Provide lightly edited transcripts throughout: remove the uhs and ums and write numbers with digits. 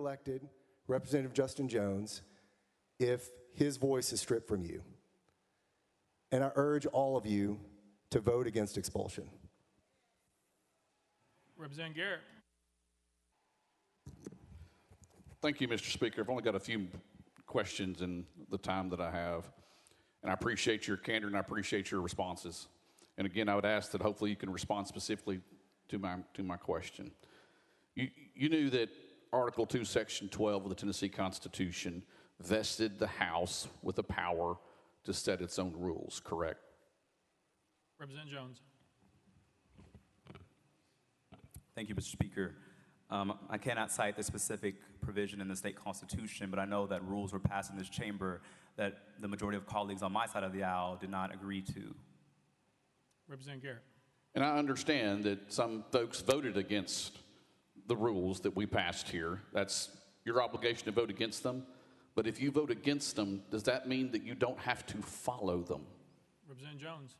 elected Representative Justin Jones if his voice is stripped from you. And I urge all of you to vote against expulsion. Representative Garrett. Thank you, Mr. Speaker. I've only got a few questions in the time that I have, and I appreciate your candor and I appreciate your responses. And again, I would ask that hopefully you can respond specifically to my question. You knew that Article 2, Section 12 of the Tennessee Constitution vested the House with the power to set its own rules, correct? Representative Jones. Thank you, Mr. Speaker. I cannot cite the specific provision in the state constitution, but I know that rules were passed in this chamber that the majority of colleagues on my side of the aisle did not agree to. Representative Garrett. And I understand that some folks voted against the rules that we passed here. That's your obligation to vote against them. But if you vote against them, does that mean that you don't have to follow them? Representative Jones.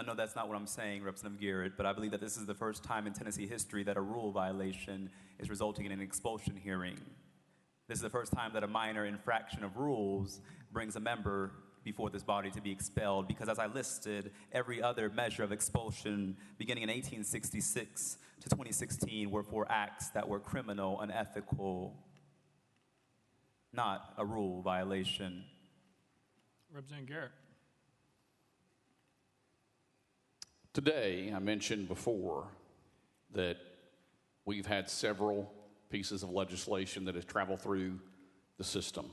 No, that's not what I'm saying, Representative Garrett, but I believe that this is the first time in Tennessee history that a rule violation is resulting in an expulsion hearing. This is the first time that a minor infraction of rules brings a member before this body to be expelled, because as I listed, every other measure of expulsion beginning in 1866 to 2016 were for acts that were criminal, unethical, not a rule violation. Representative Garrett. Today, I mentioned before that we've had several pieces of legislation that has traveled through the system.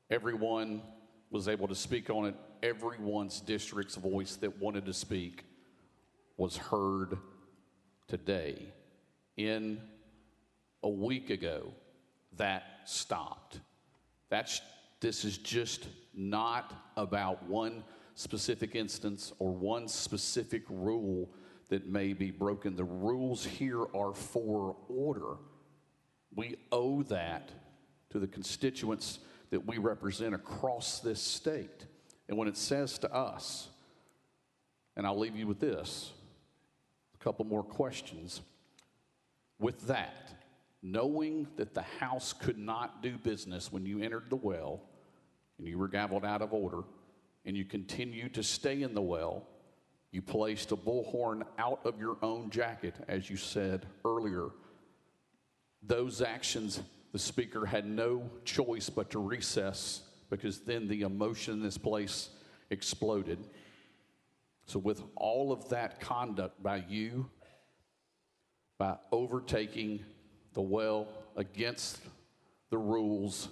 Everyone was able to speak on it. Everyone's district's voice that wanted to speak was heard today. In a week ago, that stopped. This is just not about one specific instance or one specific rule that may be broken. The rules here are for order. We owe that to the constituents that we represent across this state. And when it says to us, and I'll leave you with this, a couple more questions. With that, knowing that the House could not do business when you entered the well and you were gavelled out of order, and you continue to stay in the well, you placed a bullhorn out of your own jacket, as you said earlier. Those actions, the Speaker had no choice but to recess, because then the emotion in this place exploded. So with all of that conduct by you, by overtaking the well against the rules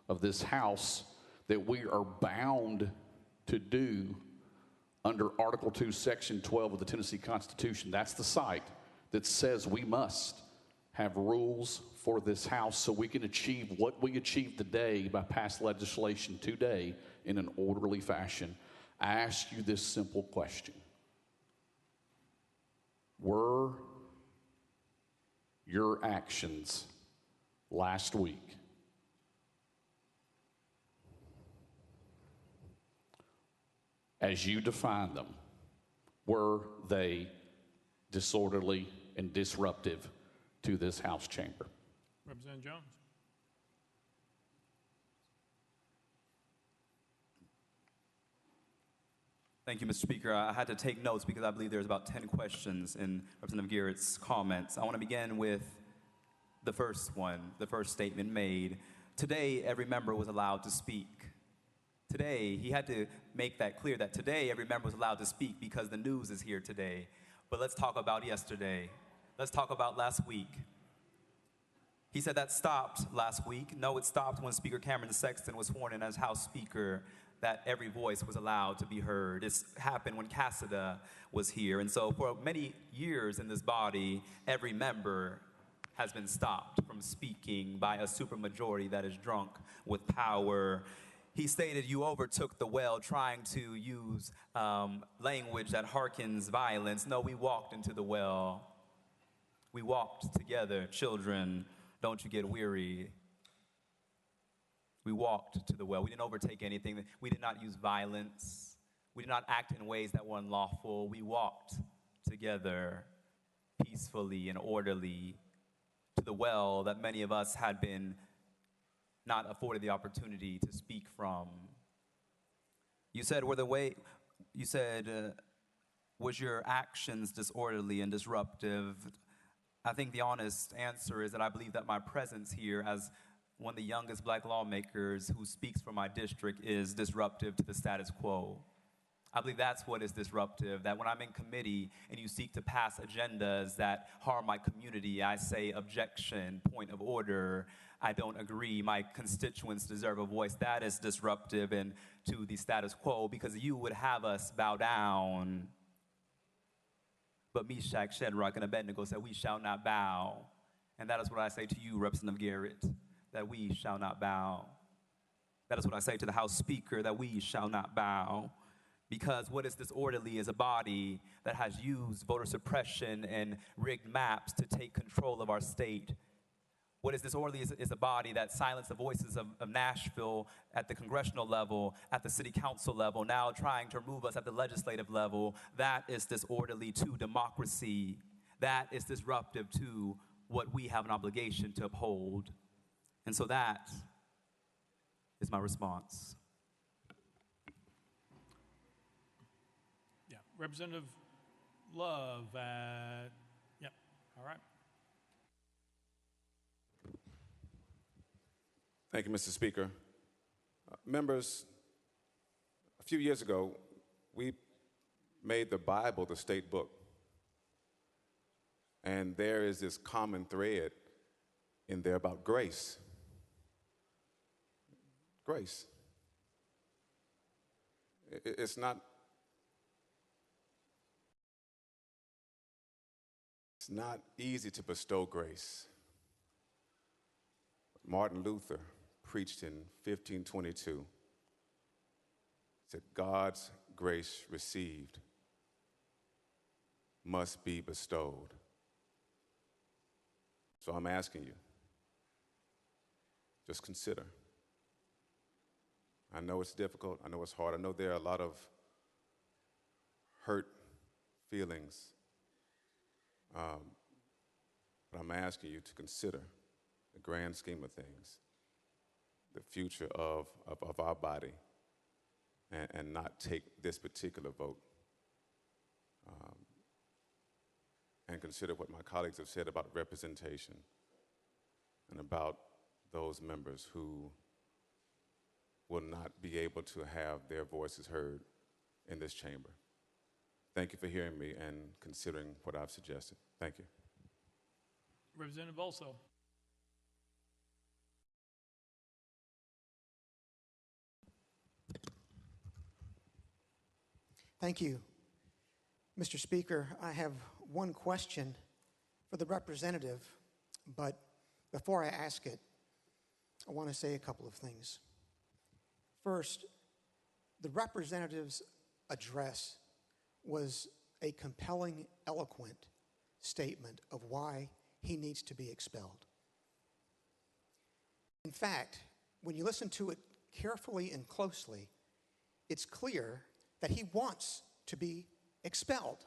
of this House that we are bound to do under Article 2, Section 12 of the Tennessee Constitution. That's the site that says we must have rules for this House so we can achieve what we achieved today by passed legislation today in an orderly fashion. I ask you this simple question. Were your actions last week as you define them, were they disorderly and disruptive to this House chamber? Representative Jones. Thank you, Mr. Speaker. I had to take notes because I believe there's about 10 questions in Representative Garrett's comments. I want to begin with the first one, the first statement made. Today, every member was allowed to speak. Today, he had to make that clear that today every member was allowed to speak because the news is here today. But let's talk about yesterday. Let's talk about last week. He said that stopped last week. No, it stopped when Speaker Cameron Sexton was sworn in as House Speaker, that every voice was allowed to be heard. This happened when Cassida was here. And so for many years in this body, every member has been stopped from speaking by a supermajority that is drunk with power. He stated, you overtook the well trying to use language that harkens violence. No, we walked into the well. We walked together. Children, don't you get weary. We walked to the well. We didn't overtake anything. We did not use violence. We did not act in ways that were unlawful. We walked together peacefully and orderly to the well that many of us had been not afforded the opportunity to speak from. You said, was your actions disorderly and disruptive? I think the honest answer is that I believe that my presence here as one of the youngest black lawmakers who speaks for my district is disruptive to the status quo. I believe that's what is disruptive, that when I'm in committee and you seek to pass agendas that harm my community, I say objection, point of order, I don't agree, my constituents deserve a voice. That is disruptive and to the status quo, because you would have us bow down. But Meshach, Shadrach, and Abednego said, we shall not bow. And that is what I say to you, Representative Garrett, that we shall not bow. That is what I say to the House Speaker, that we shall not bow. Because what is disorderly is a body that has used voter suppression and rigged maps to take control of our state. What is disorderly is a body that silenced the voices of Nashville at the congressional level, at the city council level, now trying to remove us at the legislative level. That is disorderly to democracy. That is disruptive to what we have an obligation to uphold. And so that is my response. Yeah, Representative Love yep, all right. Thank you, Mr. Speaker. Members, a few years ago, we made the Bible the state book. And there is this common thread in there about grace. Grace. It's not easy to bestow grace. Martin Luther preached in 1522, said, God's grace received must be bestowed. So I'm asking you, just consider. I know it's difficult, I know it's hard, I know there are a lot of hurt feelings, but I'm asking you to consider the grand scheme of things, the future of our body, and not take this particular vote. And consider what my colleagues have said about representation and about those members who will not be able to have their voices heard in this chamber. Thank you for hearing me and considering what I've suggested. Thank you. Representative Also. Thank you. Mr. Speaker, I have one question for the representative, but before I ask it, I want to say a couple of things. First, the representative's address was a compelling, eloquent statement of why he needs to be expelled. In fact, when you listen to it carefully and closely, it's clear that he wants to be expelled.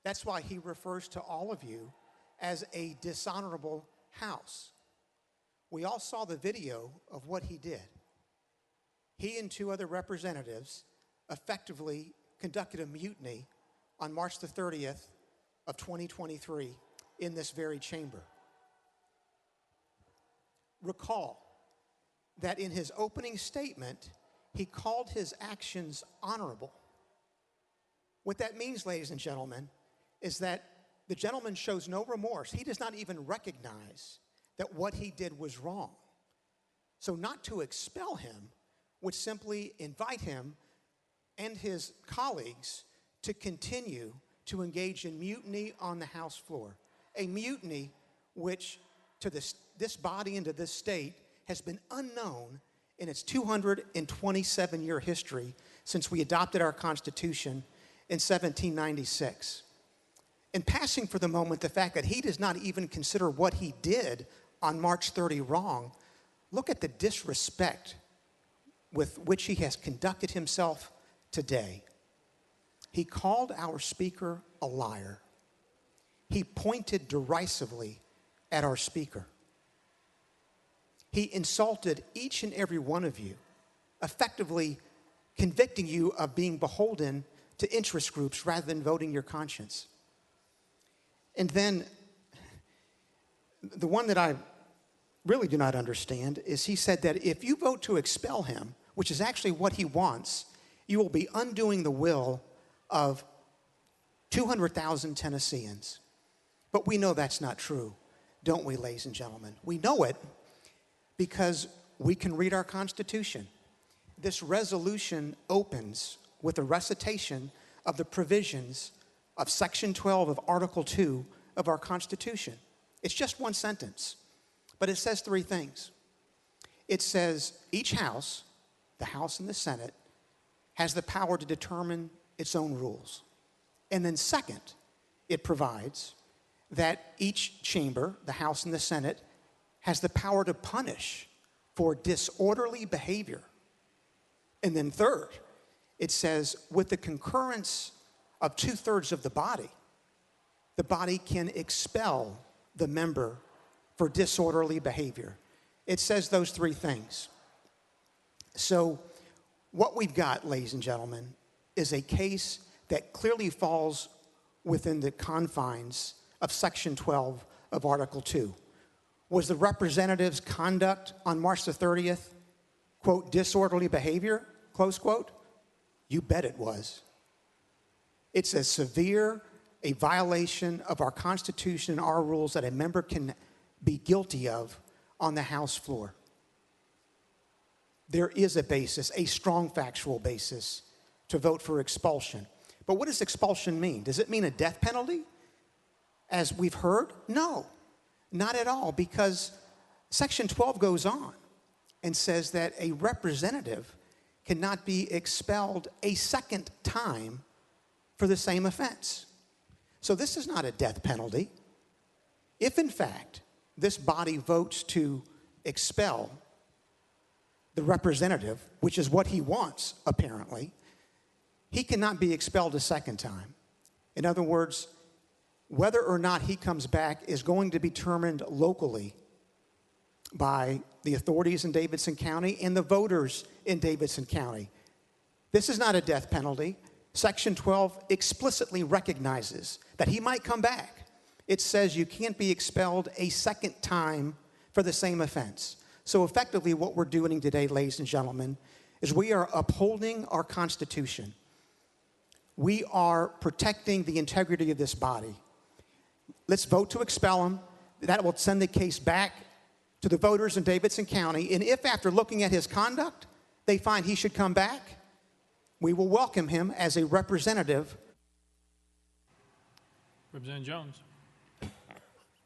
That's why he refers to all of you as a dishonorable house. We all saw the video of what he did. He and two other representatives effectively conducted a mutiny on March the 30th of 2023 in this very chamber. Recall that in his opening statement, he called his actions honorable. What that means, ladies and gentlemen, is that the gentleman shows no remorse. He does not even recognize that what he did was wrong. So not to expel him would simply invite him and his colleagues to continue to engage in mutiny on the House floor, a mutiny which to this body and to this state has been unknown in its 227-year history since we adopted our Constitution in 1796. In passing for the moment the fact that he does not even consider what he did on March 30 wrong, look at the disrespect with which he has conducted himself today. He called our speaker a liar. He pointed derisively at our speaker. He insulted each and every one of you, effectively convicting you of being beholden to interest groups rather than voting your conscience. And then the one that I really do not understand is he said that if you vote to expel him, which is actually what he wants, you will be undoing the will of 200,000 Tennesseans. But we know that's not true, don't we, ladies and gentlemen? We know it because we can read our Constitution. This resolution opens with a recitation of the provisions of Section 12 of Article 2 of our Constitution. It's just one sentence, but it says three things. It says each house, the House and the Senate, has the power to determine its own rules. And then second, it provides that each chamber, the House and the Senate, has the power to punish for disorderly behavior. And then third, it says with the concurrence of 2/3 of the body can expel the member for disorderly behavior. It says those three things. So what we've got, ladies and gentlemen, is a case that clearly falls within the confines of Section 12 of Article 2. Was the representative's conduct on March the 30th, quote, disorderly behavior, close quote? You bet it was. It's as severe a violation of our Constitution and our rules that a member can be guilty of on the House floor. There is a basis, a strong factual basis, to vote for expulsion. But what does expulsion mean? Does it mean a death penalty, as we've heard? No, not at all, because Section 12 goes on and says that a representative cannot be expelled a second time for the same offense. So this is not a death penalty. If, in fact, this body votes to expel the representative, which is what he wants, apparently, he cannot be expelled a second time. In other words, whether or not he comes back is going to be determined locally by the authorities in Davidson County and the voters in Davidson County. This is not a death penalty. Section 12 explicitly recognizes that he might come back. It says you can't be expelled a second time for the same offense. So effectively what we're doing today, ladies and gentlemen, is we are upholding our Constitution. We are protecting the integrity of this body. Let's vote to expel him. That will send the case back to the voters in Davidson County. And if after looking at his conduct, they find he should come back, we will welcome him as a representative. Representative Jones.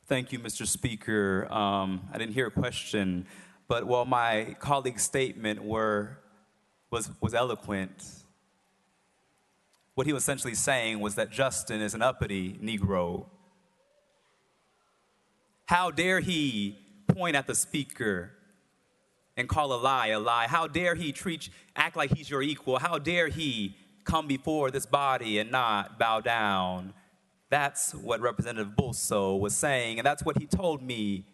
Thank you, Mr. Speaker. I didn't hear a question, but while my colleague's statement was eloquent, what he was essentially saying was that Justin is an uppity Negro. How dare he point at the speaker and call a lie a lie? How dare he act like he's your equal? How dare he come before this body and not bow down? That's what Representative Bulso was saying, and that's what he told me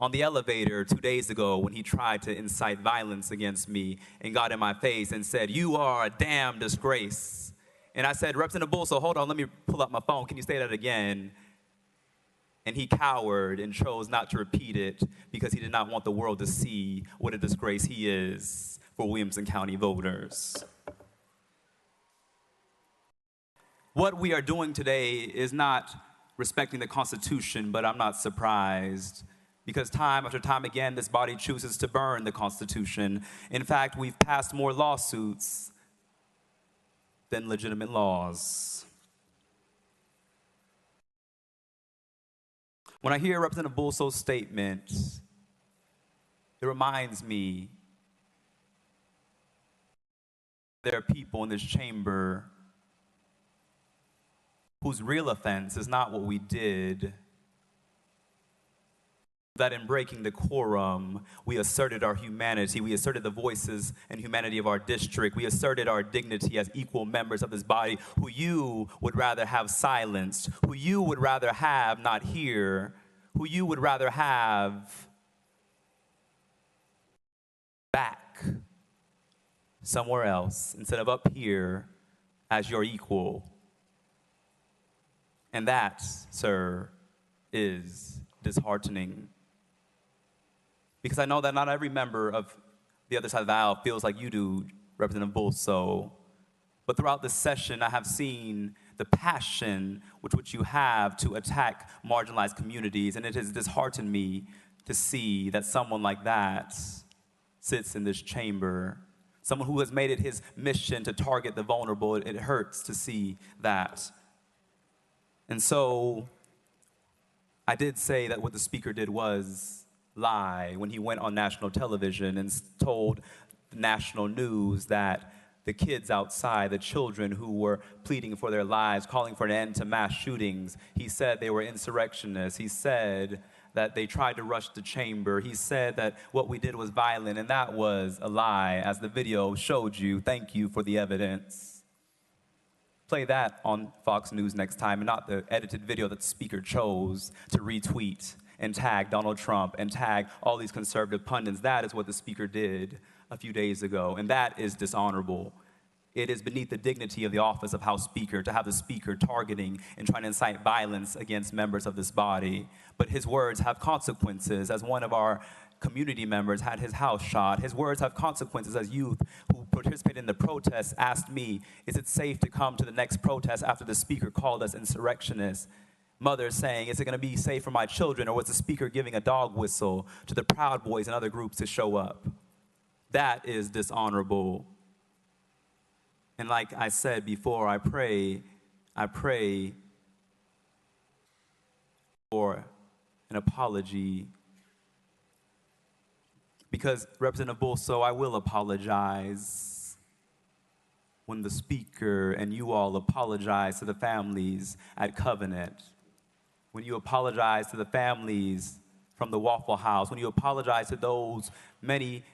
on the elevator 2 days ago when he tried to incite violence against me and got in my face and said, "You are a damn disgrace." And I said, "Representative Bulso, hold on, let me pull up my phone. Can you say that again?" And he cowered and chose not to repeat it because he did not want the world to see what a disgrace he is for Williamson County voters. What we are doing today is not respecting the Constitution, but I'm not surprised because time after time again, this body chooses to burn the Constitution. In fact, we've passed more lawsuits than legitimate laws. When I hear Representative Bulso's statement, it reminds me there are people in this chamber whose real offense is not what we did, that in breaking the quorum, we asserted our humanity, we asserted the voices and humanity of our district, we asserted our dignity as equal members of this body who you would rather have silenced, who you would rather have not hear, who you would rather have back somewhere else instead of up here as your equal. And that, sir, is disheartening. Because I know that not every member of the other side of the aisle feels like you do, Representative Bolso. But throughout this session, I have seen the passion with which you have to attack marginalized communities, and it has disheartened me to see that someone like that sits in this chamber. Someone who has made it his mission to target the vulnerable. It hurts to see that. And so I did say that what the speaker did was lie when he went on national television and told the national news that the kids outside, the children who were pleading for their lives, calling for an end to mass shootings, he said they were insurrectionists. He said that they tried to rush the chamber. He said that what we did was violent, and that was a lie, as the video showed you. Thank you for the evidence. Play that on Fox News next time, and not the edited video that the speaker chose to retweet and tag Donald Trump and tag all these conservative pundits. That is what the speaker did a few days ago, and that is dishonorable. It is beneath the dignity of the office of House Speaker to have the speaker targeting and trying to incite violence against members of this body. But his words have consequences. As one of our community members had his house shot, his words have consequences. As youth who participated in the protests asked me, is it safe to come to the next protest after the speaker called us insurrectionists? Mothers saying, is it going to be safe for my children? Or was the speaker giving a dog whistle to the Proud Boys and other groups to show up? That is dishonorable. And like I said before, I pray for an apology. Because, Representative Bolso, I will apologize when the speaker and you all apologize to the families at Covenant, when you apologize to the families from the Waffle House, when you apologize to those many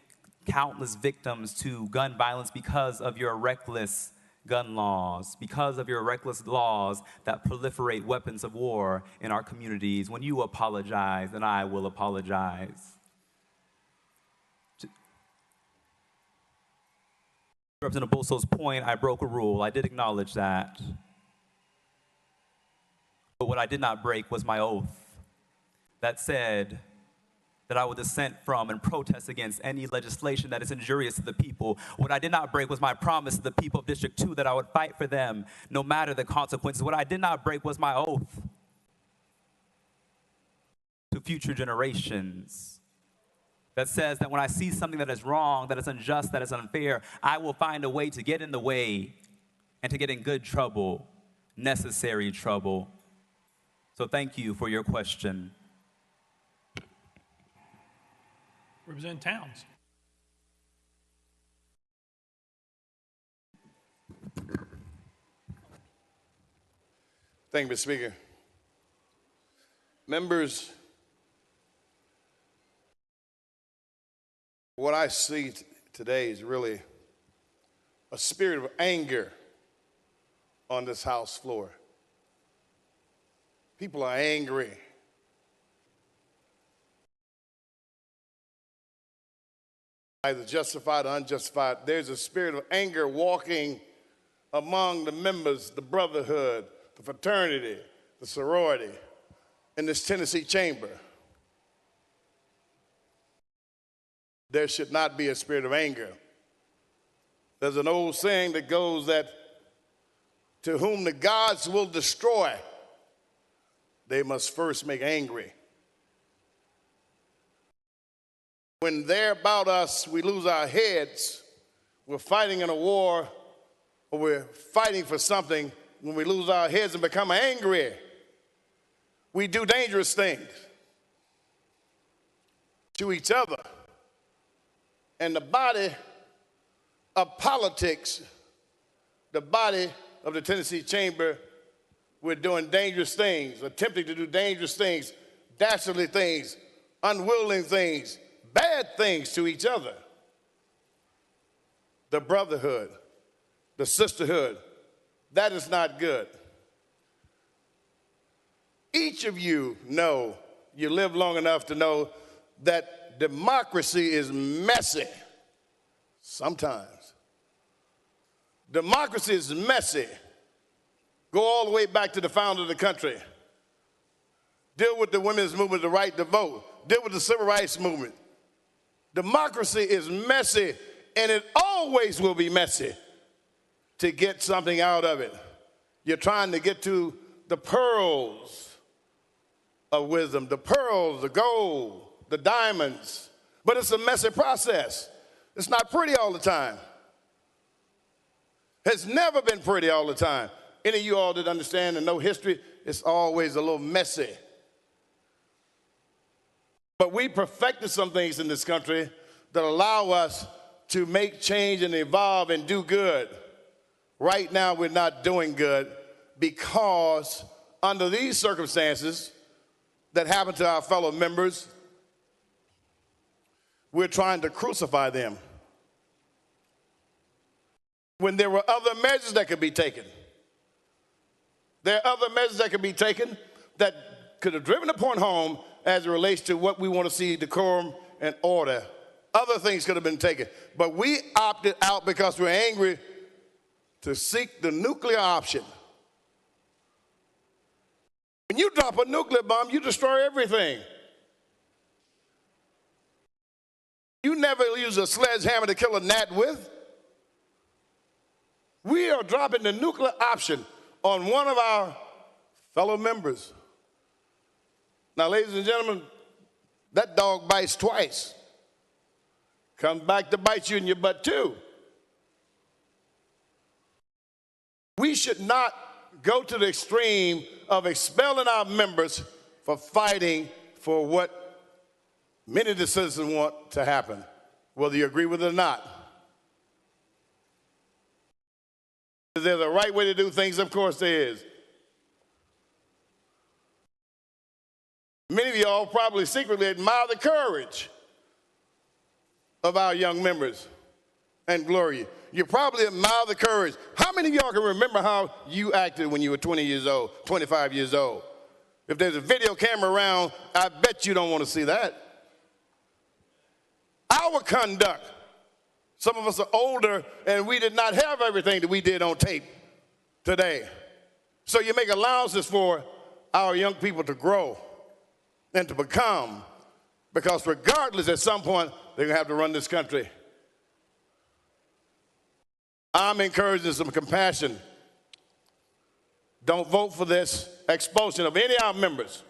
countless victims to gun violence because of your reckless gun laws, because of your reckless laws that proliferate weapons of war in our communities. When you apologize, then I will apologize. To Representative Bolso's point, I broke a rule. I did acknowledge that. But what I did not break was my oath that said that I will dissent from and protest against any legislation that is injurious to the people. What I did not break was my promise to the people of District 2 that I would fight for them no matter the consequences. What I did not break was my oath to future generations that says that when I see something that is wrong, that is unjust, that is unfair, I will find a way to get in the way and to get in good trouble, necessary trouble. So thank you for your question. Representative Towns. Thank you, Mr. Speaker. Members, what I see today is really a spirit of anger on this House floor. People are angry. Either justified or unjustified. There's a spirit of anger walking among the members, the brotherhood, the fraternity, the sorority in this Tennessee chamber. There should not be a spirit of anger. There's an old saying that goes that to whom the gods will destroy, they must first make angry. When they're about us, we lose our heads. We're fighting in a war, or we're fighting for something. When we lose our heads and become angry, we do dangerous things to each other. And the body of politics, the body of the Tennessee Chamber, we're doing dangerous things, attempting to do dangerous things, dastardly things, unwilling things, bad things to each other. The brotherhood, the sisterhood, that is not good. Each of you know you live long enough to know that democracy is messy sometimes. Democracy is messy. Go all the way back to the founder of the country. Deal with the women's movement, the right to vote. Deal with the civil rights movement. Democracy is messy, and it always will be messy to get something out of it. You're trying to get to the pearls of wisdom, the pearls, the gold, the diamonds. But it's a messy process. It's not pretty all the time. It's never been pretty all the time. Any of you all that understand and know history, it's always a little messy. But we perfected some things in this country that allow us to make change and evolve and do good. Right now, we're not doing good because under these circumstances that happen to our fellow members, we're trying to crucify them. When there were other measures that could be taken. There are other measures that could be taken that could have driven the point home as it relates to what we want to see, decorum and order. Other things could have been taken. But we opted out because we're angry to seek the nuclear option. When you drop a nuclear bomb, you destroy everything. You never use a sledgehammer to kill a gnat with. We are dropping the nuclear option on one of our fellow members. Now, ladies and gentlemen, that dog bites twice. Comes back to bite you in your butt too. We should not go to the extreme of expelling our members for fighting for what many of the citizens want to happen, whether you agree with it or not. Is there a right way to do things? Of course there is. Many of y'all probably secretly admire the courage of our young members and glory. You probably admire the courage. How many of y'all can remember how you acted when you were 20 years old, 25 years old? If there's a video camera around, I bet you don't want to see that. Our conduct. Some of us are older and we did not have everything that we did on tape today. So you make allowances for our young people to grow and to become, because regardless, at some point, they're going to have to run this country. I'm encouraging some compassion. Don't vote for this expulsion of any of our members.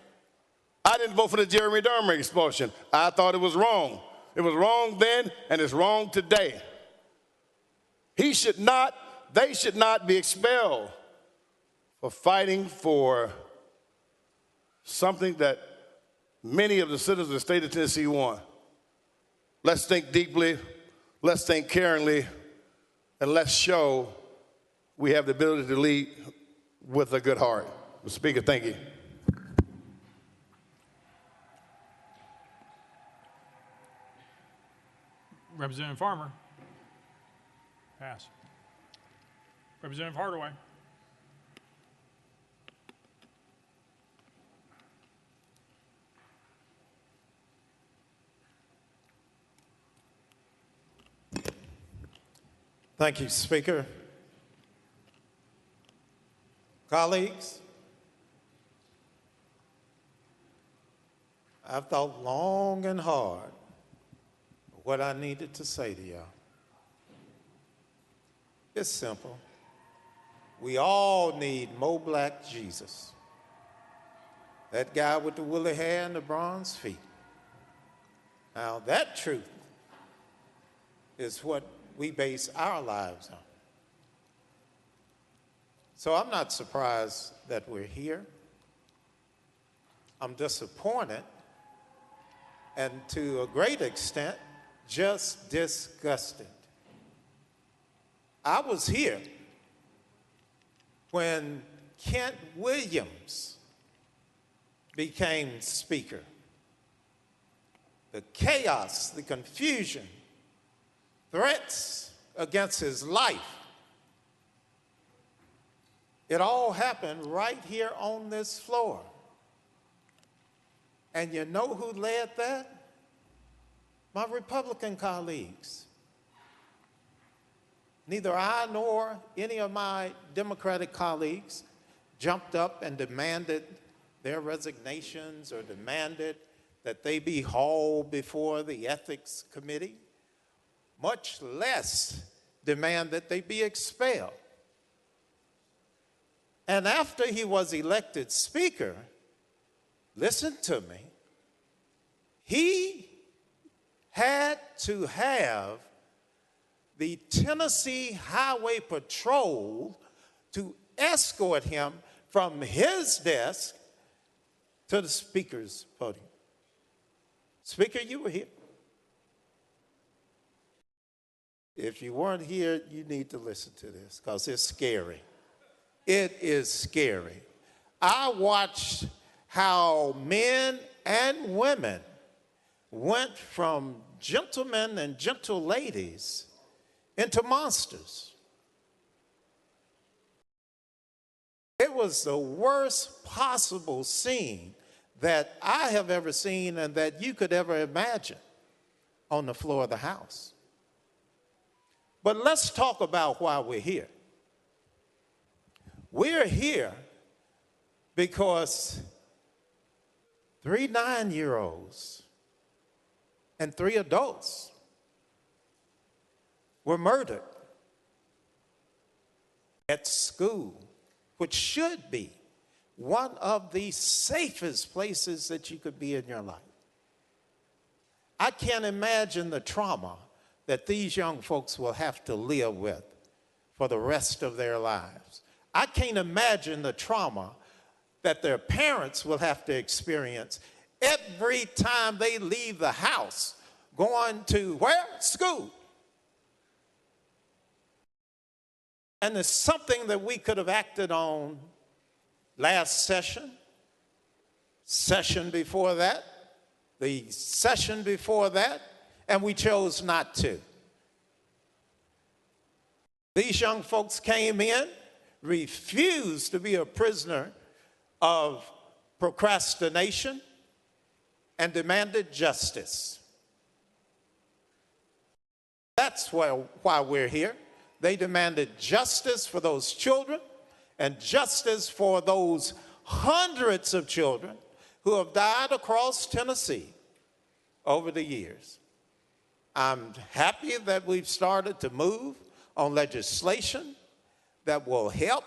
I didn't vote for the Jeremy Dermer expulsion. I thought it was wrong. It was wrong then, and it's wrong today. They should not be expelled for fighting for something that many of the citizens of the state of Tennessee want. Let's think deeply, let's think caringly, and let's show we have the ability to lead with a good heart. Mr. Speaker, thank you. Representative Farmer. Pass. Representative Hardaway. Thank you, Speaker. Colleagues, I've thought long and hard what I needed to say to y'all. It's simple. We all need more black Jesus. That guy with the woolly hair and the bronze feet. Now that truth is what we base our lives on. So I'm not surprised that we're here. I'm disappointed and to a great extent, just disgusted. I was here when Kent Williams became Speaker. The chaos, the confusion, threats against his life, it all happened right here on this floor. And you know who led that? My Republican colleagues. Neither I nor any of my Democratic colleagues jumped up and demanded their resignations or demanded that they be hauled before the ethics committee, much less demand that they be expelled. And after he was elected speaker, listen to me, he had to have the Tennessee Highway Patrol to escort him from his desk to the speaker's podium. Speaker, you were here. If you weren't here, you need to listen to this because it's scary. It is scary. I watched how men and women went from gentlemen and gentle ladies into monsters. It was the worst possible scene that I have ever seen and that you could ever imagine on the floor of the House. But let's talk about why we're here. We're here because 3 9-year-olds and 3 adults were murdered at school, which should be one of the safest places that you could be in your life. I can't imagine the trauma that these young folks will have to live with for the rest of their lives. I can't imagine the trauma that their parents will have to experience every time they leave the house going to where? School. And it's something that we could have acted on last session, session before that, the session before that, and we chose not to. These young folks came in, refused to be a prisoner of procrastination, and demanded justice. That's why we're here. They demanded justice for those children and justice for those hundreds of children who have died across Tennessee over the years. I'm happy that we've started to move on legislation that will help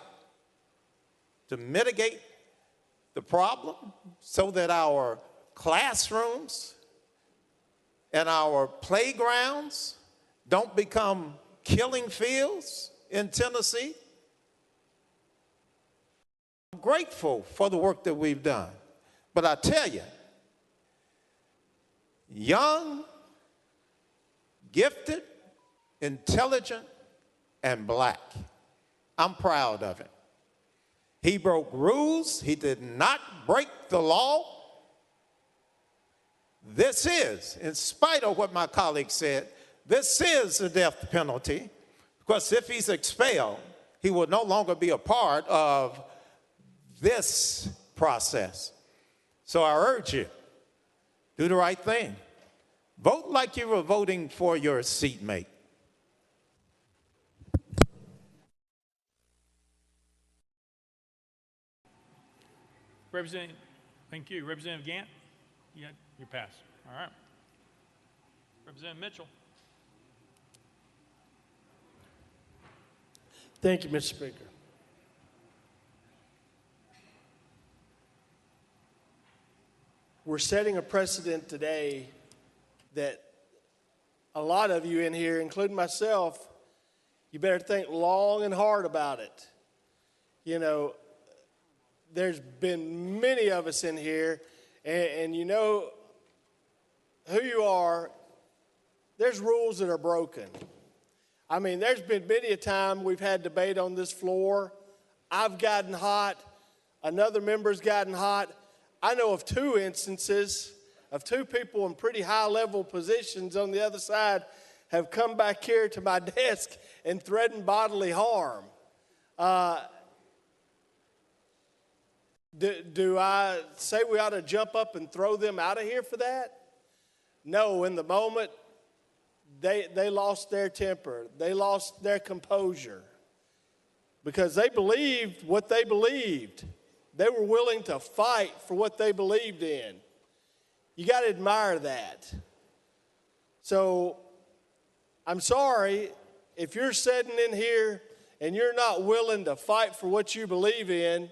to mitigate the problem so that our classrooms and our playgrounds don't become killing fields in Tennessee. I'm grateful for the work that we've done. But I tell you, young, gifted, intelligent, and black, I'm proud of him. He broke rules. He did not break the law. This is, in spite of what my colleague said, this is the death penalty, because if he's expelled, he will no longer be a part of this process. So I urge you, do the right thing. Vote like you were voting for your seatmate. Representative, thank you. Representative Gant, you got your pass. All right. Representative Mitchell. Thank you, Mr. Speaker. We're setting a precedent today that a lot of you in here, including myself, you better think long and hard about it. You know, there's been many of us in here, and you know who you are, there's rules that are broken. I mean, there's been many a time we've had debate on this floor. I've gotten hot. Another member's gotten hot. I know of 2 instances of 2 people in pretty high-level positions on the other side have come back here to my desk and threatened bodily harm. Do I say we ought to jump up and throw them out of here for that? No, in the moment, they lost their temper. They lost their composure because they believed what they believed. They were willing to fight for what they believed in. You got to admire that. So I'm sorry if you're sitting in here and you're not willing to fight for what you believe in.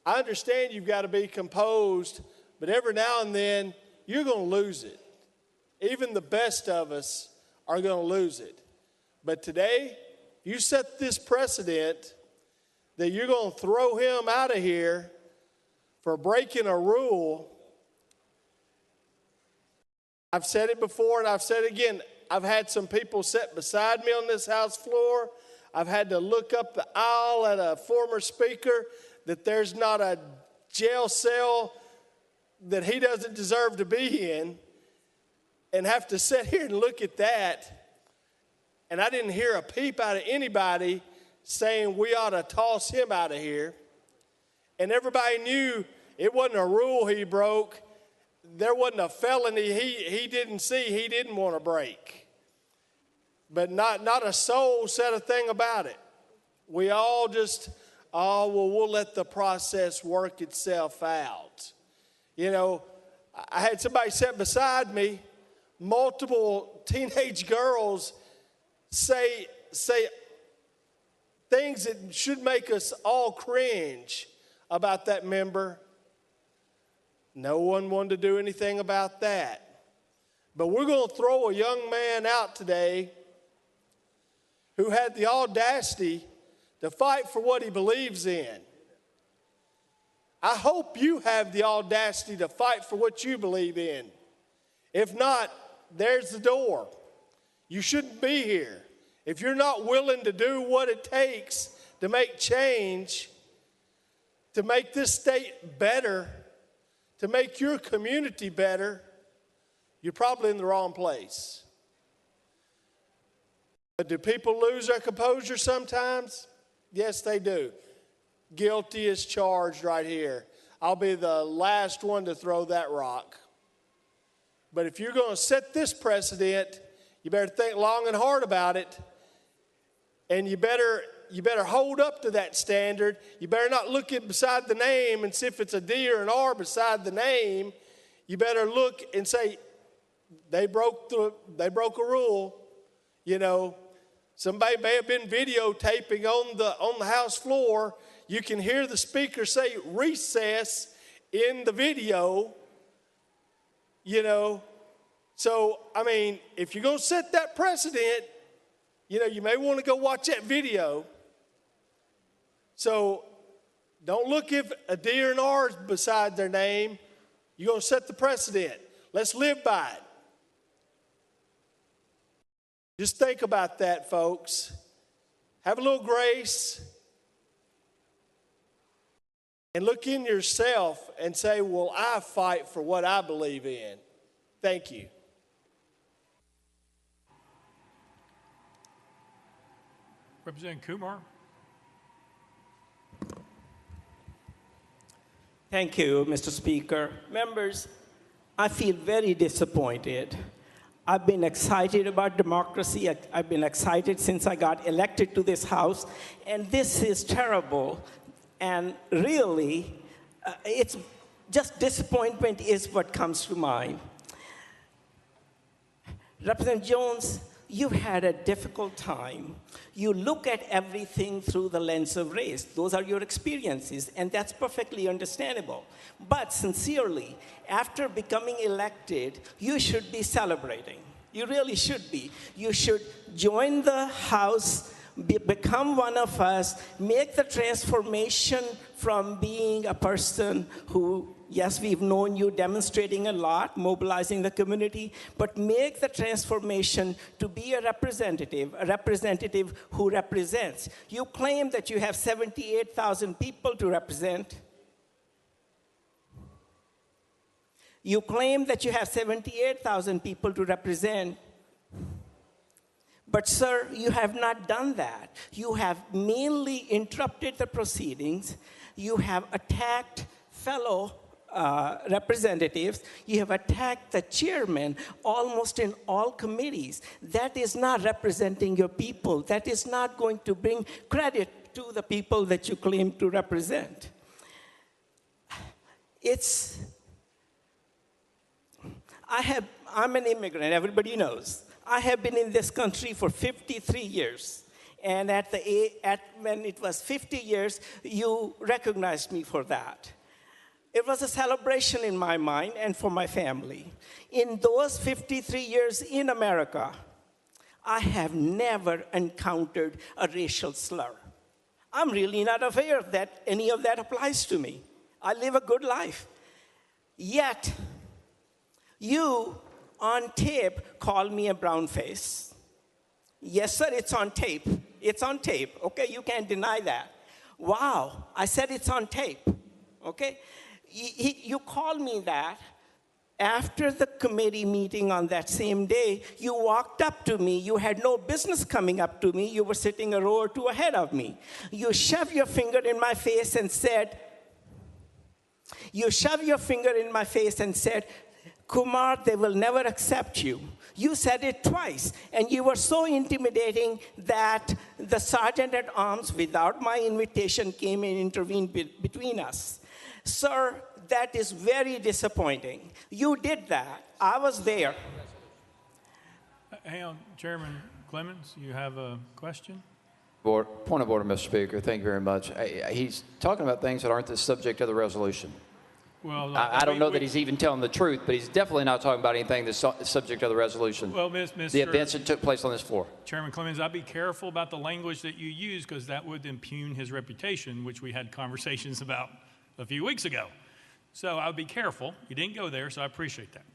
I understand you've got to be composed, but every now and then you're going to lose it. Even the best of us are going to lose it. But today, you set this precedent that you're going to throw him out of here for breaking a rule. I've said it before and I've said it again. I've had some people sit beside me on this House floor. I've had to look up the aisle at a former speaker that there's not a jail cell that he doesn't deserve to be in, and have to sit here and look at that. And I didn't hear a peep out of anybody saying we ought to toss him out of here. And everybody knew it wasn't a rule he broke. There wasn't a felony he didn't see, he didn't want to break. But not a soul said a thing about it. We all just, we'll let the process work itself out. You know, I had somebody sit beside me, multiple teenage girls say things that should make us all cringe about that member. No one wanted to do anything about that. But we're going to throw a young man out today who had the audacity to fight for what he believes in. I hope you have the audacity to fight for what you believe in. If not, there's the door. You shouldn't be here. If you're not willing to do what it takes to make change, to make this state better, to make your community better, you're probably in the wrong place. But do people lose their composure sometimes? Yes, they do. Guilty as charged right here. I'll be the last one to throw that rock. But if you're going to set this precedent, you better think long and hard about it. And you better hold up to that standard. You better not look at beside the name and see if it's a D or an R beside the name. You better look and say, they broke a rule. You know, somebody may have been videotaping on the House floor. You can hear the speaker say recess in the video, you know. So, I mean, if you're going to set that precedent, you know, you may want to go watch that video. So, don't look if a D or an R is beside their name. You're going to set the precedent. Let's live by it. Just think about that, folks. Have a little grace. And look in yourself and say, well, I fight for what I believe in. Thank you. Representative Kumar. Thank you, Mr. Speaker. Members, I feel very disappointed. I've been excited about democracy. I've been excited since I got elected to this House, and this is terrible. And really, it's just disappointment is what comes to mind. Representative Jones, you've had a difficult time. You look at everything through the lens of race. Those are your experiences, and that's perfectly understandable. But sincerely, after becoming elected, you should be celebrating. You really should be. You should join the House, become one of us, make the transformation from being a person who, yes, we've known you demonstrating a lot, mobilizing the community, but make the transformation to be a representative who represents. You claim that you have 78,000 people to represent. You claim that you have 78,000 people to represent. But, sir, you have not done that. You have mainly interrupted the proceedings, You have attacked fellow representatives. You have attacked the chairman almost in all committees. That is not representing your people. That is not going to bring credit to the people that you claim to represent. I'm an immigrant, everybody knows. I have been in this country for 53 years. And when it was 50 years, you recognized me for that. It was a celebration in my mind and for my family. In those 53 years in America, I have never encountered a racial slur. I'm really not aware that any of that applies to me. I live a good life. Yet, you on tape call me a brown face. Yes, sir, it's on tape. It's on tape, okay? You can't deny that. Wow, I said it's on tape, okay? You called me that. After the committee meeting on that same day, you walked up to me. You had no business coming up to me. You were sitting a row or two ahead of me. You shoved your finger in my face and said, Kumar, they will never accept you. You said it twice, and you were so intimidating that the sergeant at arms, without my invitation, came and intervened between us. Sir, that is very disappointing. You did that. I was there. Hang on, Chairman Clemens, you have a question? Point of order, Mr. Speaker. Thank you very much. He's talking about things that aren't the subject of the resolution. Well, I don't know that he's even telling the truth, but he's definitely not talking about anything that's subject of the resolution. Well, the events that took place on this floor. Chairman Clemens, I'd be careful about the language that you use because that would impugn his reputation, which we had conversations about a few weeks ago. So I would be careful. You didn't go there, so I appreciate that.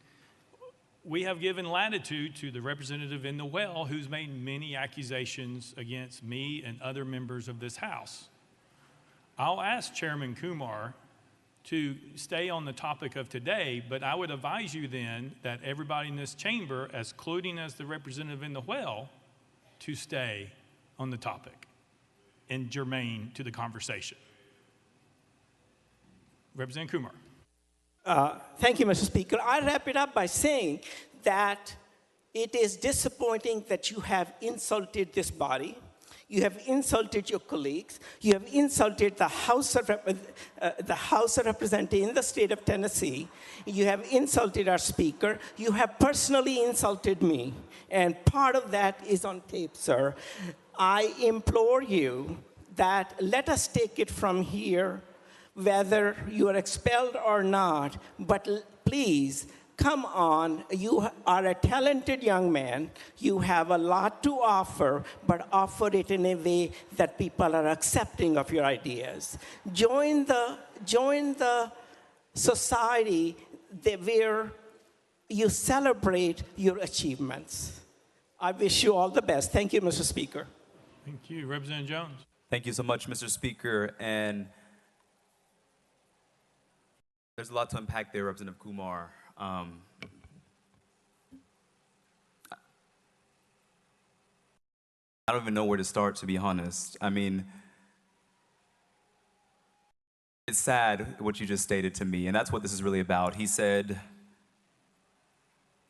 We have given latitude to the representative in the well who's made many accusations against me and other members of this House. I'll ask Chairman Kumar to stay on the topic of today, but I would advise you then that everybody in this chamber, including as the representative in the well, to stay on the topic and germane to the conversation. Representative Kumar. Thank you, Mr. Speaker. I wrap it up by saying that it is disappointing that you have insulted this body. You have insulted your colleagues. You have insulted the House of Representatives in the state of Tennessee. You have insulted our Speaker. You have personally insulted me. And part of that is on tape, sir. I implore you that let us take it from here, whether you are expelled or not, but please, come on. You are a talented young man. You have a lot to offer, but offer it in a way that people are accepting of your ideas. Join the society where you celebrate your achievements. I wish you all the best. Thank you, Mr. Speaker. Thank you. Representative Jones. Thank you so much, Mr. Speaker. And there's a lot to unpack there, Representative Kumar. I don't even know where to start, to be honest. I mean, it's sad what you just stated to me, and that's what this is really about. He said,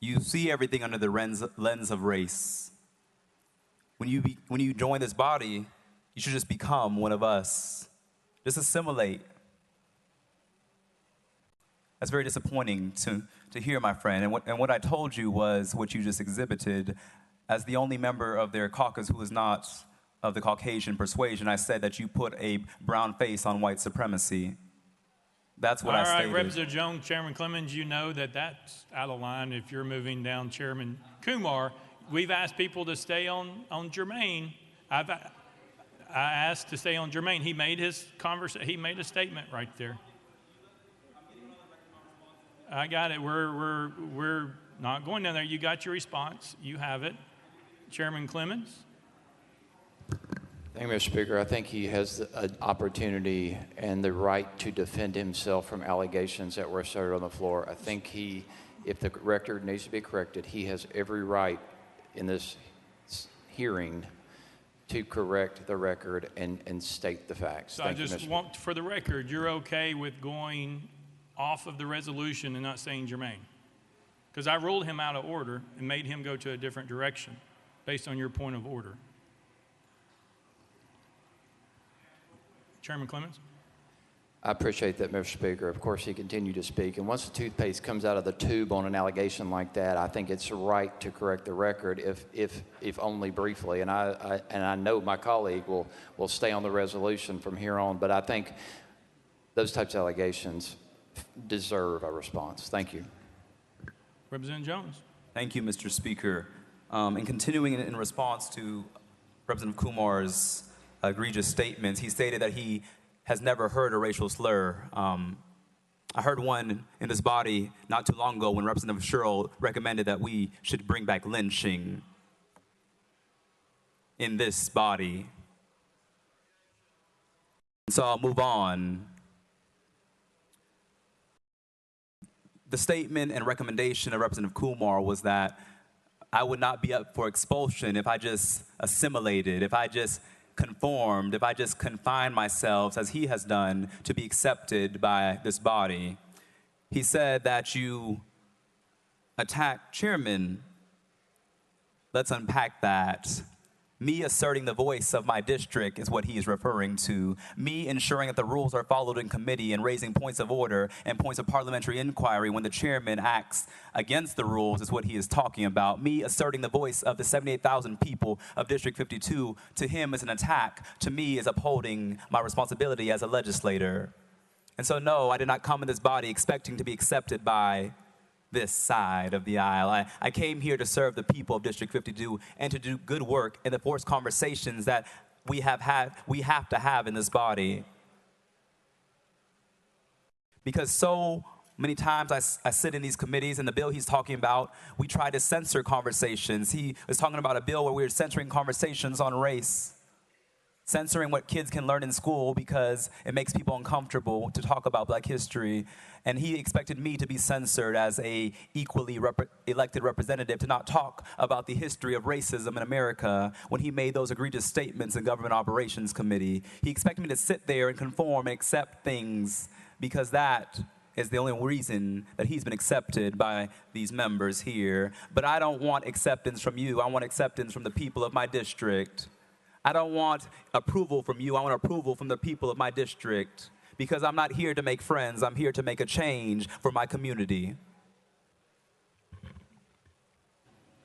you see everything under the lens of race. When you join this body, you should just become one of us. Just assimilate. That's very disappointing to hear, my friend. And what I told you was what you just exhibited. As the only member of their caucus who is not of the Caucasian persuasion, I said that you put a brown face on white supremacy. That's what I stated. All right, Representative Jones, Chairman Clemens, you know that that's out of line if you're moving down Chairman Kumar. We've asked people to stay on germane. I asked to stay on germane. He made his he made a statement right there. I got it. We're not going down there. You got your response. You have it. Chairman Clemens. Thank you, Mr. Speaker. I think he has an opportunity and the right to defend himself from allegations that were asserted on the floor. I think if the record needs to be corrected, he has every right in this hearing to correct the record and state the facts. So Thank I you, just Mr. want, for the record, you're okay with going off of the resolution and not saying germane? Because I ruled him out of order and made him go to a different direction based on your point of order. Chairman Clemens? I appreciate that, Mr. Speaker. Of course, he continued to speak. And once the toothpaste comes out of the tube on an allegation like that, I think it's right to correct the record, if only briefly. And I know my colleague will stay on the resolution from here on. But I think those types of allegations deserve a response. Thank you. Representative Jones? Thank you, Mr. Speaker. And continuing in response to Representative Kumar's egregious statements, he stated that he has never heard a racial slur. I heard one in this body not too long ago when Representative Sherrill recommended that we should bring back lynching in this body. So I'll move on. The statement and recommendation of Representative Kumar was that I would not be up for expulsion if I just assimilated, if I just conformed, if I just confined myself, as he has done, to be accepted by this body. He said that you attack chairman. Let's unpack that. Me asserting the voice of my district is what he is referring to. Me ensuring that the rules are followed in committee and raising points of order and points of parliamentary inquiry when the chairman acts against the rules is what he is talking about. Me asserting the voice of the 78,000 people of District 52 to him is an attack. To me is upholding my responsibility as a legislator. And so no, I did not come in this body expecting to be accepted by this side of the aisle. I came here to serve the people of District 52 and to do good work and to force conversations that we have to have in this body. Because so many times I sit in these committees and the bill he's talking about, we try to censor conversations. He was talking about a bill where we were censoring conversations on race, censoring what kids can learn in school because it makes people uncomfortable to talk about Black history. And he expected me to be censored as a equally elected representative to not talk about the history of racism in America when he made those egregious statements in Government Operations Committee. He expected me to sit there and conform and accept things because that is the only reason that he's been accepted by these members here. But I don't want acceptance from you. I want acceptance from the people of my district. I don't want approval from you. I want approval from the people of my district. Because I'm not here to make friends, I'm here to make a change for my community.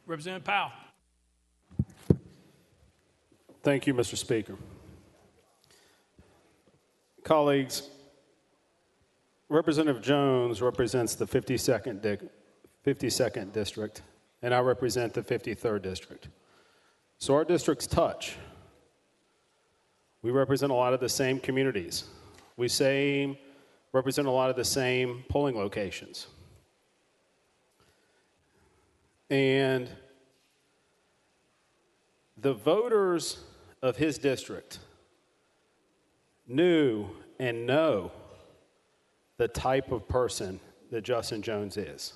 Representative Powell. Thank you, Mr. Speaker. Colleagues, Representative Jones represents the 52nd District, and I represent the 53rd District. So our districts touch. We represent a lot of the same communities. We represent a lot of the same polling locations. And the voters of his district knew and know the type of person that Justin Jones is.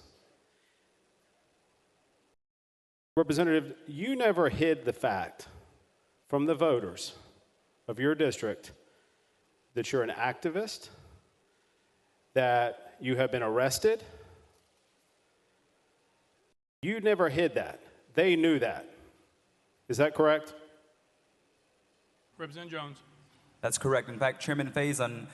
Representative, you never hid the fact from the voters of your district that you're an activist, that you have been arrested. You never hid that. They knew that. Is that correct? Representative Jones. That's correct. In fact, Chairman Faison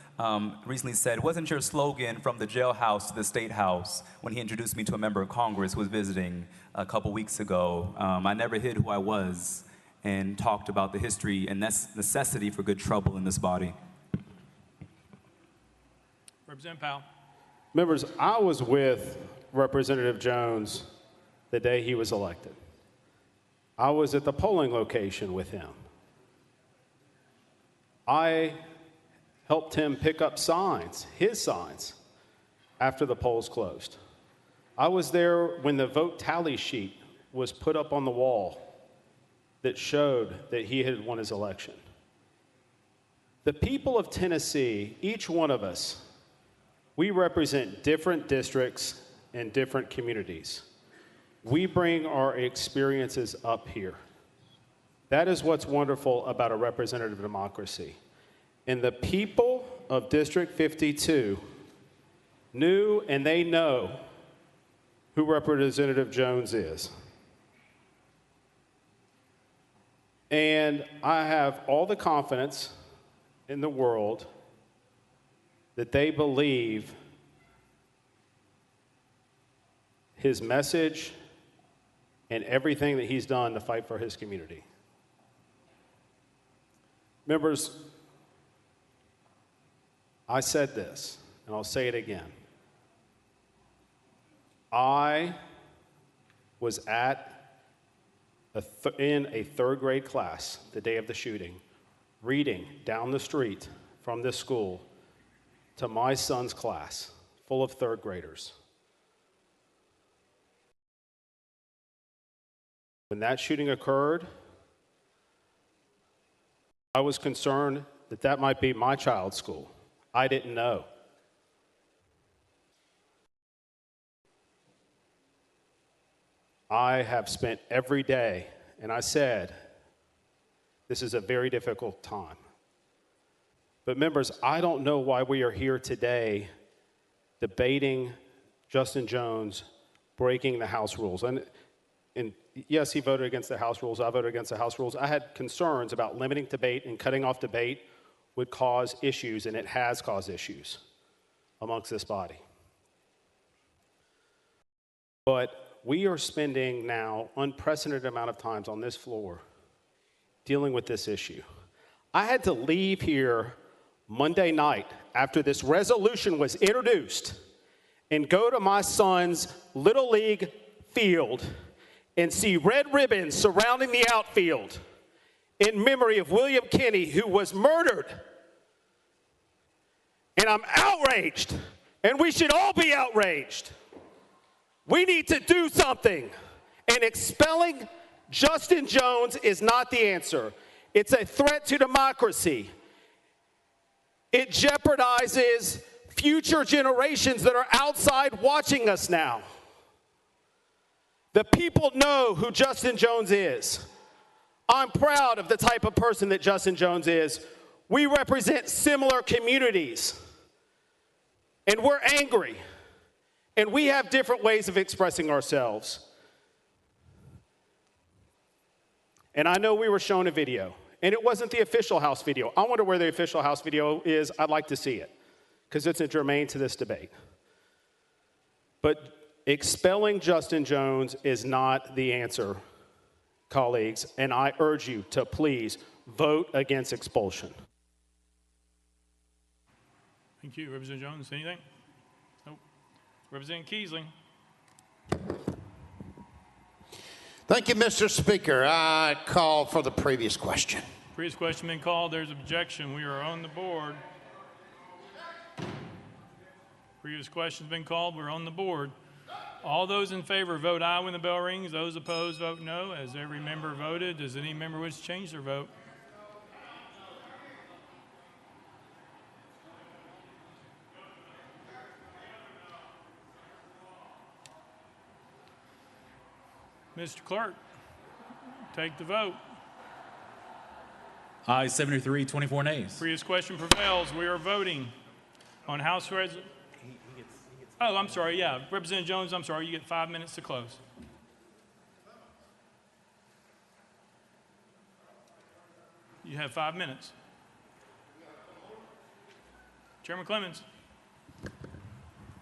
recently said, wasn't your slogan from the jailhouse to the State House when he introduced me to a member of Congress who was visiting a couple weeks ago? I never hid who I was and talked about the history and necessity for good trouble in this body. Representative Powell. Members, I was with Representative Jones the day he was elected. I was at the polling location with him. I helped him pick up signs, his signs, after the polls closed. I was there when the vote tally sheet was put up on the wall that showed that he had won his election. The people of Tennessee, each one of us, we represent different districts and different communities. We bring our experiences up here. That is what's wonderful about a representative democracy. And the people of District 52 knew and they know who Representative Jones is. And I have all the confidence in the world that they believe his message and everything that he's done to fight for his community. Members, I said this, and I'll say it again. I was in a third grade class the day of the shooting, reading down the street from this school to my son's class, full of third graders. When that shooting occurred, I was concerned that that might be my child's school. I didn't know. I have spent every day, and I said, this is a very difficult time. But members, I don't know why we are here today debating Justin Jones breaking the House rules. And yes, he voted against the House rules. I voted against the House rules. I had concerns about limiting debate and cutting off debate would cause issues, and it has caused issues amongst this body. But we are spending now unprecedented amount of times on this floor dealing with this issue. I had to leave here Monday night after this resolution was introduced and go to my son's Little League field and see red ribbons surrounding the outfield in memory of William Kinney, who was murdered. And I'm outraged, and we should all be outraged. We need to do something, and expelling Justin Jones is not the answer. It's a threat to democracy. It jeopardizes future generations that are outside watching us now. The people know who Justin Jones is. I'm proud of the type of person that Justin Jones is. We represent similar communities, and we're angry. And we have different ways of expressing ourselves. And I know we were shown a video, and it wasn't the official House video. I wonder where the official House video is. I'd like to see it, because it's germane to this debate. But expelling Justin Jones is not the answer, colleagues, and I urge you to please vote against expulsion. Thank you. Representative Jones, anything? Representative Keisling. Thank you, Mr. Speaker. I call for the previous question. Previous question been called. There's objection. We are on the board. Previous question's been called. We're on the board. All those in favor vote aye when the bell rings. Those opposed vote no. As every member voted, does any member wish to change their vote? Mr. Clerk, take the vote. Aye, 73, 24 nays. Previous question prevails. We are voting on House Resolution. Oh, I'm sorry, yeah. Representative Jones, I'm sorry, you get 5 minutes to close. You have 5 minutes. Chairman Clemens.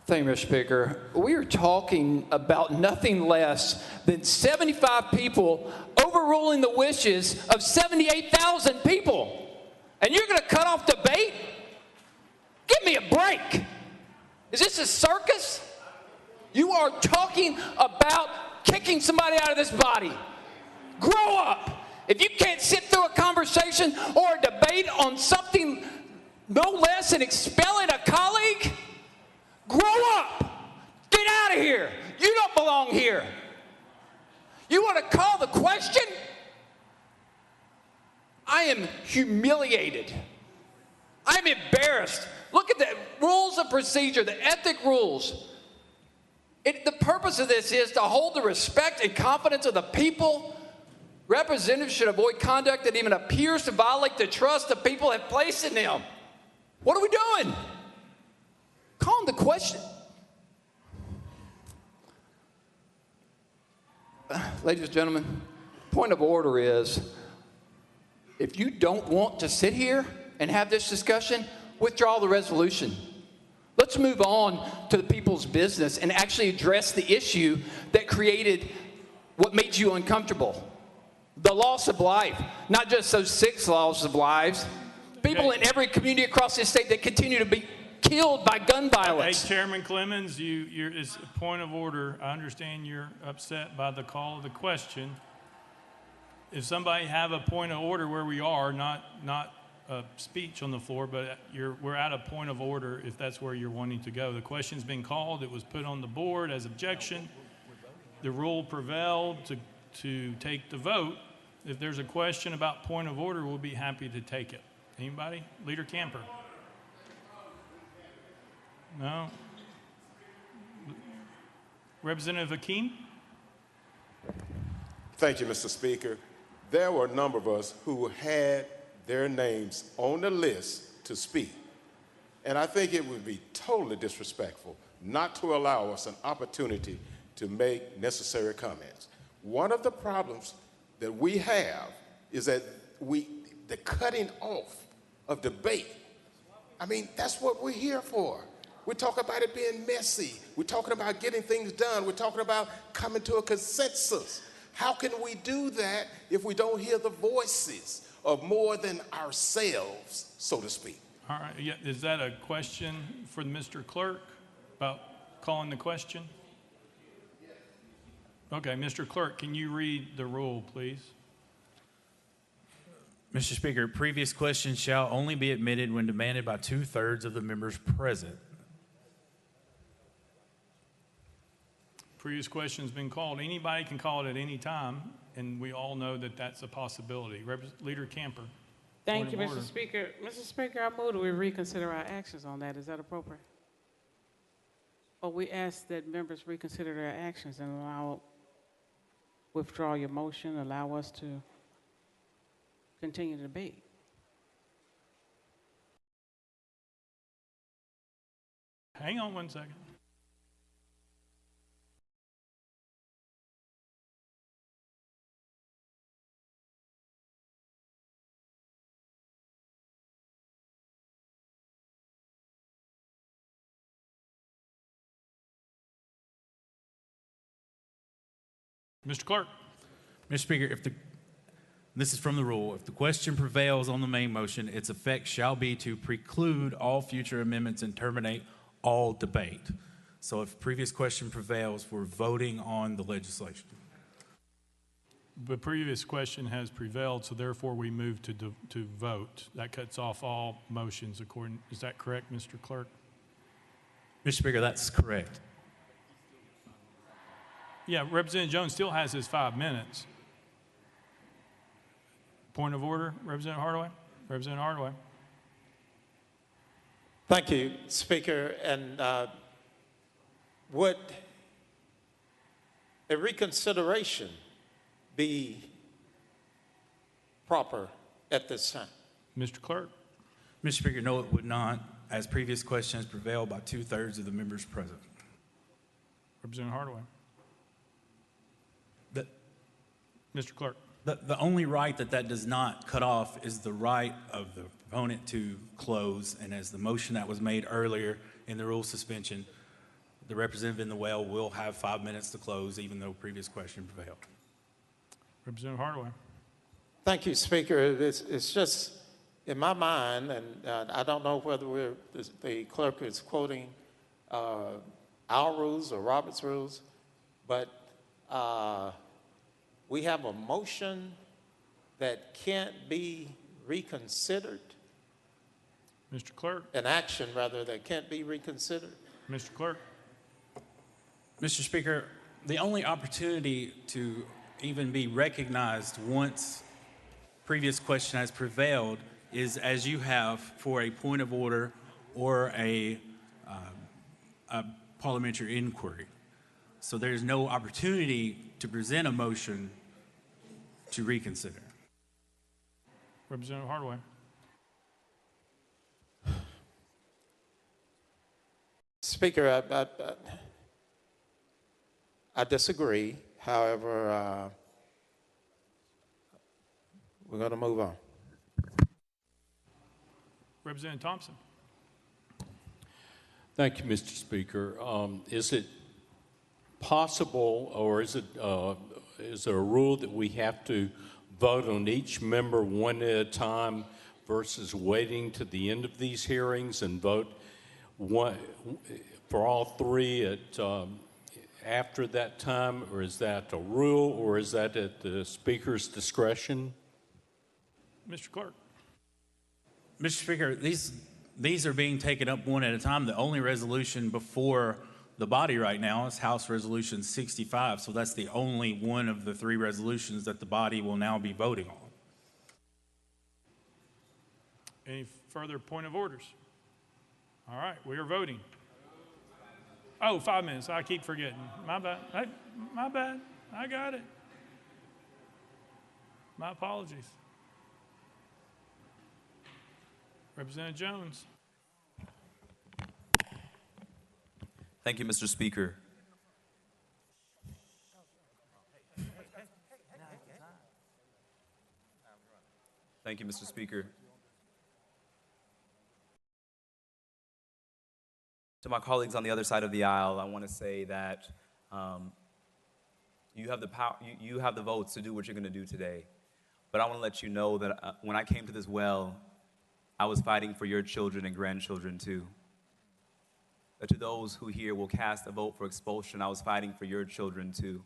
Thank you, Mr. Speaker. We are talking about nothing less than 75 people overruling the wishes of 78,000 people. And you're going to cut off debate? Give me a break. Is this a circus? You are talking about kicking somebody out of this body. Grow up. If you can't sit through a conversation or a debate on something no less than expelling a colleague, grow up. Get out of here. You don't belong here. You want to call the question? I am humiliated. I'm embarrassed. Look at the rules of procedure, the ethic rules. The purpose of this is to hold the respect and confidence of the people Representatives should avoid conduct that even appears to violate the trust the people have placed in them. What are we doing? Calm the question. Ladies and gentlemen, point of order is, if you don't want to sit here and have this discussion, withdraw the resolution. Let's move on to the people's business and actually address the issue that created what made you uncomfortable. The loss of life, not just those 6 losses of lives. People in every community across this state that continue to be killed by gun violence. Hey, Chairman Clemens, it's a point of order. I understand you're upset by the call of the question. If somebody have a point of order where we are, not a speech on the floor, but we're at a point of order if that's where you're wanting to go. The question's been called. It was put on the board as objection. The rule prevailed to take the vote. If there's a question about point of order, we'll be happy to take it. Anybody? Leader Camper? No? Representative Hakeem? Thank you, Mr. Speaker. There were a number of us who had their names on the list to speak. And I think it would be totally disrespectful not to allow us an opportunity to make necessary comments. One of the problems that we have is that the cutting off of debate. I mean, that's what we're here for. We talk about it being messy. We're talking about getting things done. We're talking about coming to a consensus. How can we do that if we don't hear the voices of more than ourselves, so to speak? All right. Yeah, is that a question for Mr. Clerk about calling the question? Okay, Mr. Clerk, can you read the rule, please? Mr. Speaker, previous questions shall only be admitted when demanded by 2/3 of the members present. Previous question's been called. Anybody can call it at any time, and we all know that that's a possibility. Leader Camper. Thank you, Mr. Speaker. Mr. Speaker, I move that we reconsider our actions on that. Is that appropriate? Or we ask that members reconsider their actions and withdraw your motion, allow us to continue the debate. Hang on one second. Mr. Clerk. Mr. Speaker, this is from the rule. If the question prevails on the main motion, its effect shall be to preclude all future amendments and terminate all debate. So if previous question prevails, we're voting on the legislation. The previous question has prevailed, so therefore we move to vote. That cuts off all motions is that correct, Mr. Clerk? Mr. Speaker, that's correct. Yeah, Representative Jones still has his 5 minutes. Point of order, Representative Hardaway? Representative Hardaway. Thank you, Speaker. And would a reconsideration be proper at this time? Mr. Clerk. Mr. Speaker, no, it would not, as previous questions prevailed by 2/3 of the members present. Representative Hardaway. Mr. Clerk. The only right that does not cut off is the right of the proponent to close. And as the motion that was made earlier in the rule suspension, the representative in the well will have 5 minutes to close, even though previous question prevailed. Representative Hardaway. Thank you, Speaker. It's just in my mind, and I don't know whether the clerk is quoting our rules or Robert's rules, but we have a motion that can't be reconsidered. Mr. Clerk. An action, rather, that can't be reconsidered. Mr. Clerk. Mr. Speaker, the only opportunity to even be recognized once previous question has prevailed is as you have for a point of order or a parliamentary inquiry. So there's no opportunity to present a motion to reconsider. Representative Hardaway. Speaker, I disagree. However, we're going to move on. Representative Thompson. Thank you, Mr. Speaker. Is it possible, or is there a rule that we have to vote on each member one at a time versus waiting to the end of these hearings and vote one for all three after that time, or is that a rule, or is that at the Speaker's discretion? Mr. Clerk. Mr. Speaker, these are being taken up one at a time. The only resolution before the body right now is House Resolution 65, so that's the only one of the three resolutions that the body will now be voting on. Any further point of orders? All right, we are voting. Oh, 5 minutes. I keep forgetting. My bad. My bad. I got it. My apologies. Representative Jones. Thank you, Mr. Speaker. Thank you, Mr. Speaker. To my colleagues on the other side of the aisle, I want to say that you have the power, you have the votes to do what you're going to do today. But I want to let you know that when I came to this well, I was fighting for your children and grandchildren too. That to those who here will cast a vote for expulsion, I was fighting for your children too,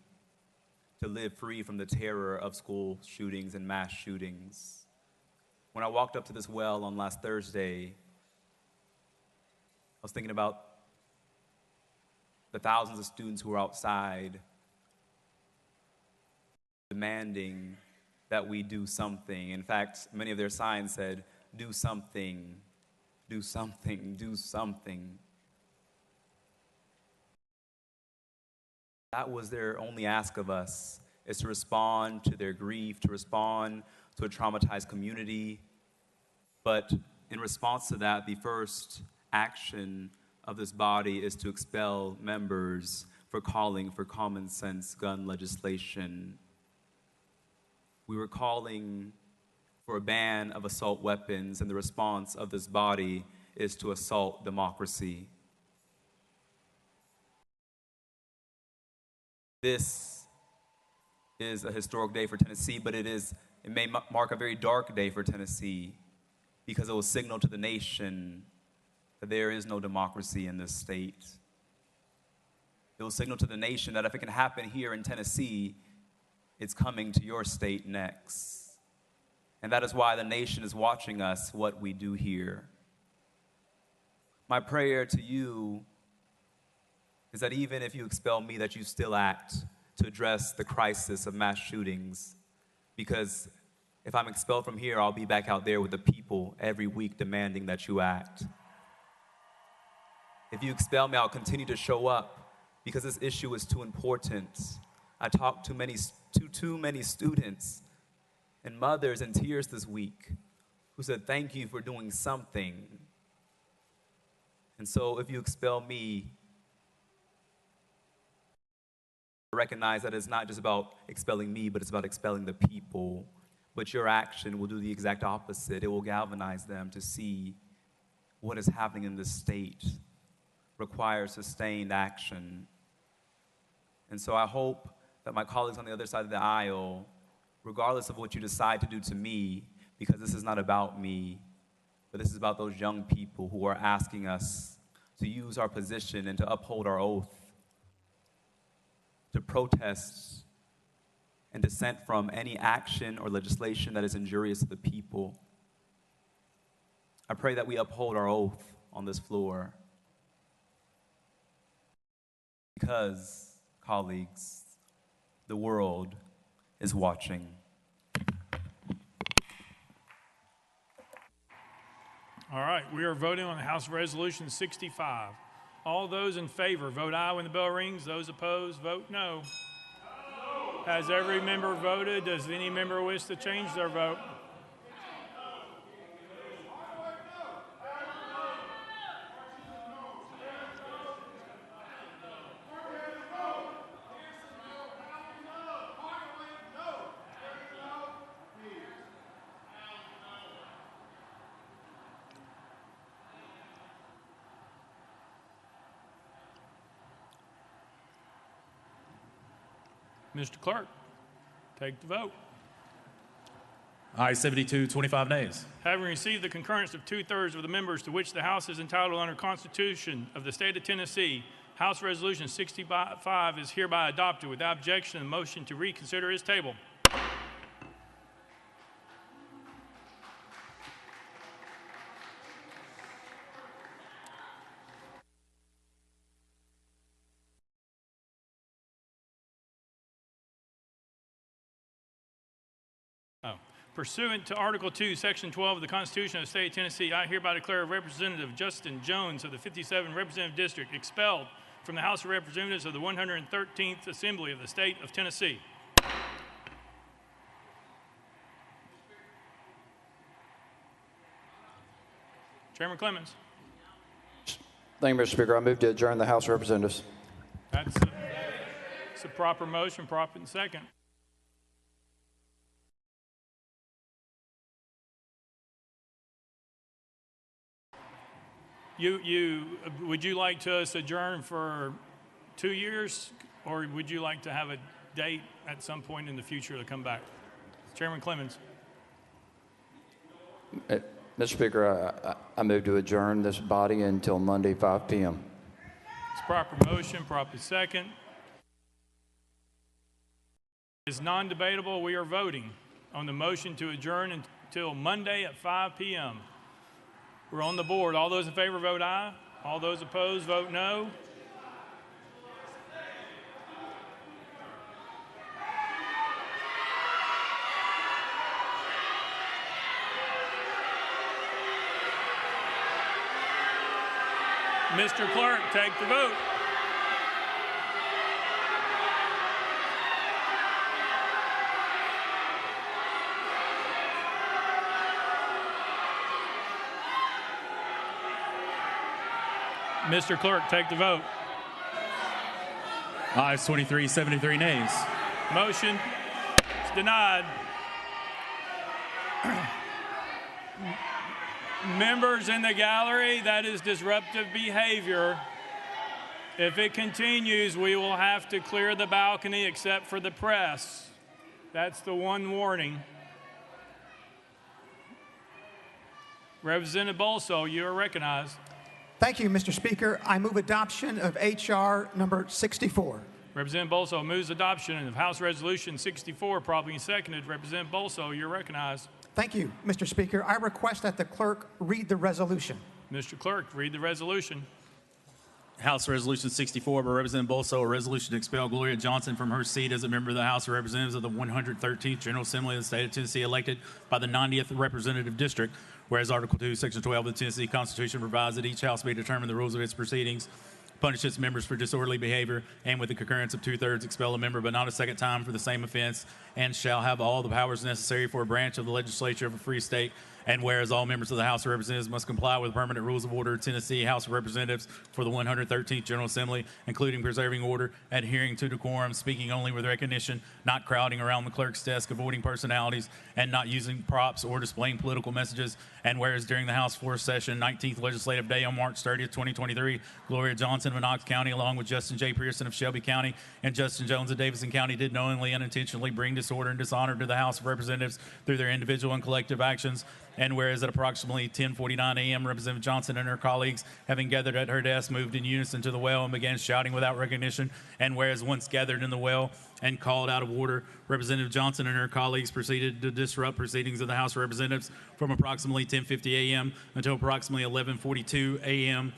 to live free from the terror of school shootings and mass shootings. When I walked up to this well on last Thursday, I was thinking about the thousands of students who were outside demanding that we do something. In fact, many of their signs said, do something, do something, do something. That was their only ask of us, is to respond to their grief, to respond to a traumatized community. But in response to that, the first action of this body is to expel members for calling for common sense gun legislation. We were calling for a ban of assault weapons, and the response of this body is to assault democracy. This is a historic day for Tennessee, but it may mark a very dark day for Tennessee, because it will signal to the nation that there is no democracy in this state. It will signal to the nation that if it can happen here in Tennessee, it's coming to your state next. And that is why the nation is watching us, what we do here. My prayer to you is that even if you expel me, that you still act to address the crisis of mass shootings. Because if I'm expelled from here, I'll be back out there with the people every week demanding that you act. If you expel me, I'll continue to show up because this issue is too important. I talked to too many students and mothers in tears this week who said, thank you for doing something. And so if you expel me, recognize that it's not just about expelling me, but it's about expelling the people. But your action will do the exact opposite. It will galvanize them to see what is happening in this state requires sustained action. And so I hope that my colleagues on the other side of the aisle, regardless of what you decide to do to me, because this is not about me, but this is about those young people who are asking us to use our position and to uphold our oath, to protest and dissent from any action or legislation that is injurious to the people. I pray that we uphold our oath on this floor because, colleagues, the world is watching. All right, we are voting on House Resolution 65. All those in favor, vote aye when the bell rings. Those opposed, vote no. Has every member voted? Does any member wish to change their vote? Mr. Clerk, take the vote. Aye, 72, 25 nays. Having received the concurrence of 2/3 of the members to which the House is entitled under Constitution of the State of Tennessee, House Resolution 65 is hereby adopted. Without objection, the motion to reconsider is tabled. Pursuant to Article 2, Section 12 of the Constitution of the State of Tennessee, I hereby declare Representative Justin Jones of the 57th Representative District expelled from the House of Representatives of the 113th Assembly of the State of Tennessee. Chairman Clemens. Thank you, Mr. Speaker. I move to adjourn the House of Representatives. That's a proper motion, proper and second. Would you like to us adjourn for 2 years, or would you like to have a date at some point in the future to come back? Chairman Clemens. Mr. Speaker, I move to adjourn this body until Monday, 5 p.m. It's proper motion, proper second. It's non-debatable. We are voting on the motion to adjourn until Monday at 5 p.m. We're on the board. All those in favor vote aye. All those opposed vote no. Mr. Clerk, take the vote. Mr. Clerk, take the vote. Ayes 23, 73 nays. Motion is denied. Members in the gallery, that is disruptive behavior. If it continues, we will have to clear the balcony except for the press. That's the one warning. Representative Bolso, you are recognized. Thank you, Mr. Speaker. I move adoption of H.R. number 64. Representative Bolso moves adoption of House Resolution 64, properly seconded. Representative Bolso, you're recognized. Thank you, Mr. Speaker. I request that the clerk read the resolution. Mr. Clerk, read the resolution. House Resolution 64 by Representative Bolso, a resolution to expel Gloria Johnson from her seat as a member of the House of Representatives of the 113th General Assembly of the State of Tennessee, elected by the 90th Representative District. Whereas Article 2, Section 12 of the Tennessee Constitution provides that each House may determine the rules of its proceedings, punish its members for disorderly behavior, and with the concurrence of 2/3 expel a member, but not a second time for the same offense, and shall have all the powers necessary for a branch of the legislature of a free state. And whereas all members of the House of Representatives must comply with permanent rules of order of Tennessee House of Representatives for the 113th General Assembly, including preserving order, adhering to decorum, speaking only with recognition, not crowding around the clerk's desk, avoiding personalities, and not using props or displaying political messages. And whereas during the House floor session, 19th Legislative Day on March 30th, 2023, Gloria Johnson of Knox County, along with Justin J. Pearson of Shelby County and Justin Jones of Davidson County, did knowingly and intentionally bring disorder and dishonor to the House of Representatives through their individual and collective actions. And whereas at approximately 10:49 a.m., Representative Johnson and her colleagues, having gathered at her desk, moved in unison to the well and began shouting without recognition. And whereas once gathered in the well and called out of order, Representative Johnson and her colleagues proceeded to disrupt proceedings of the House of Representatives from approximately 10:50 a.m. until approximately 11:42 a.m.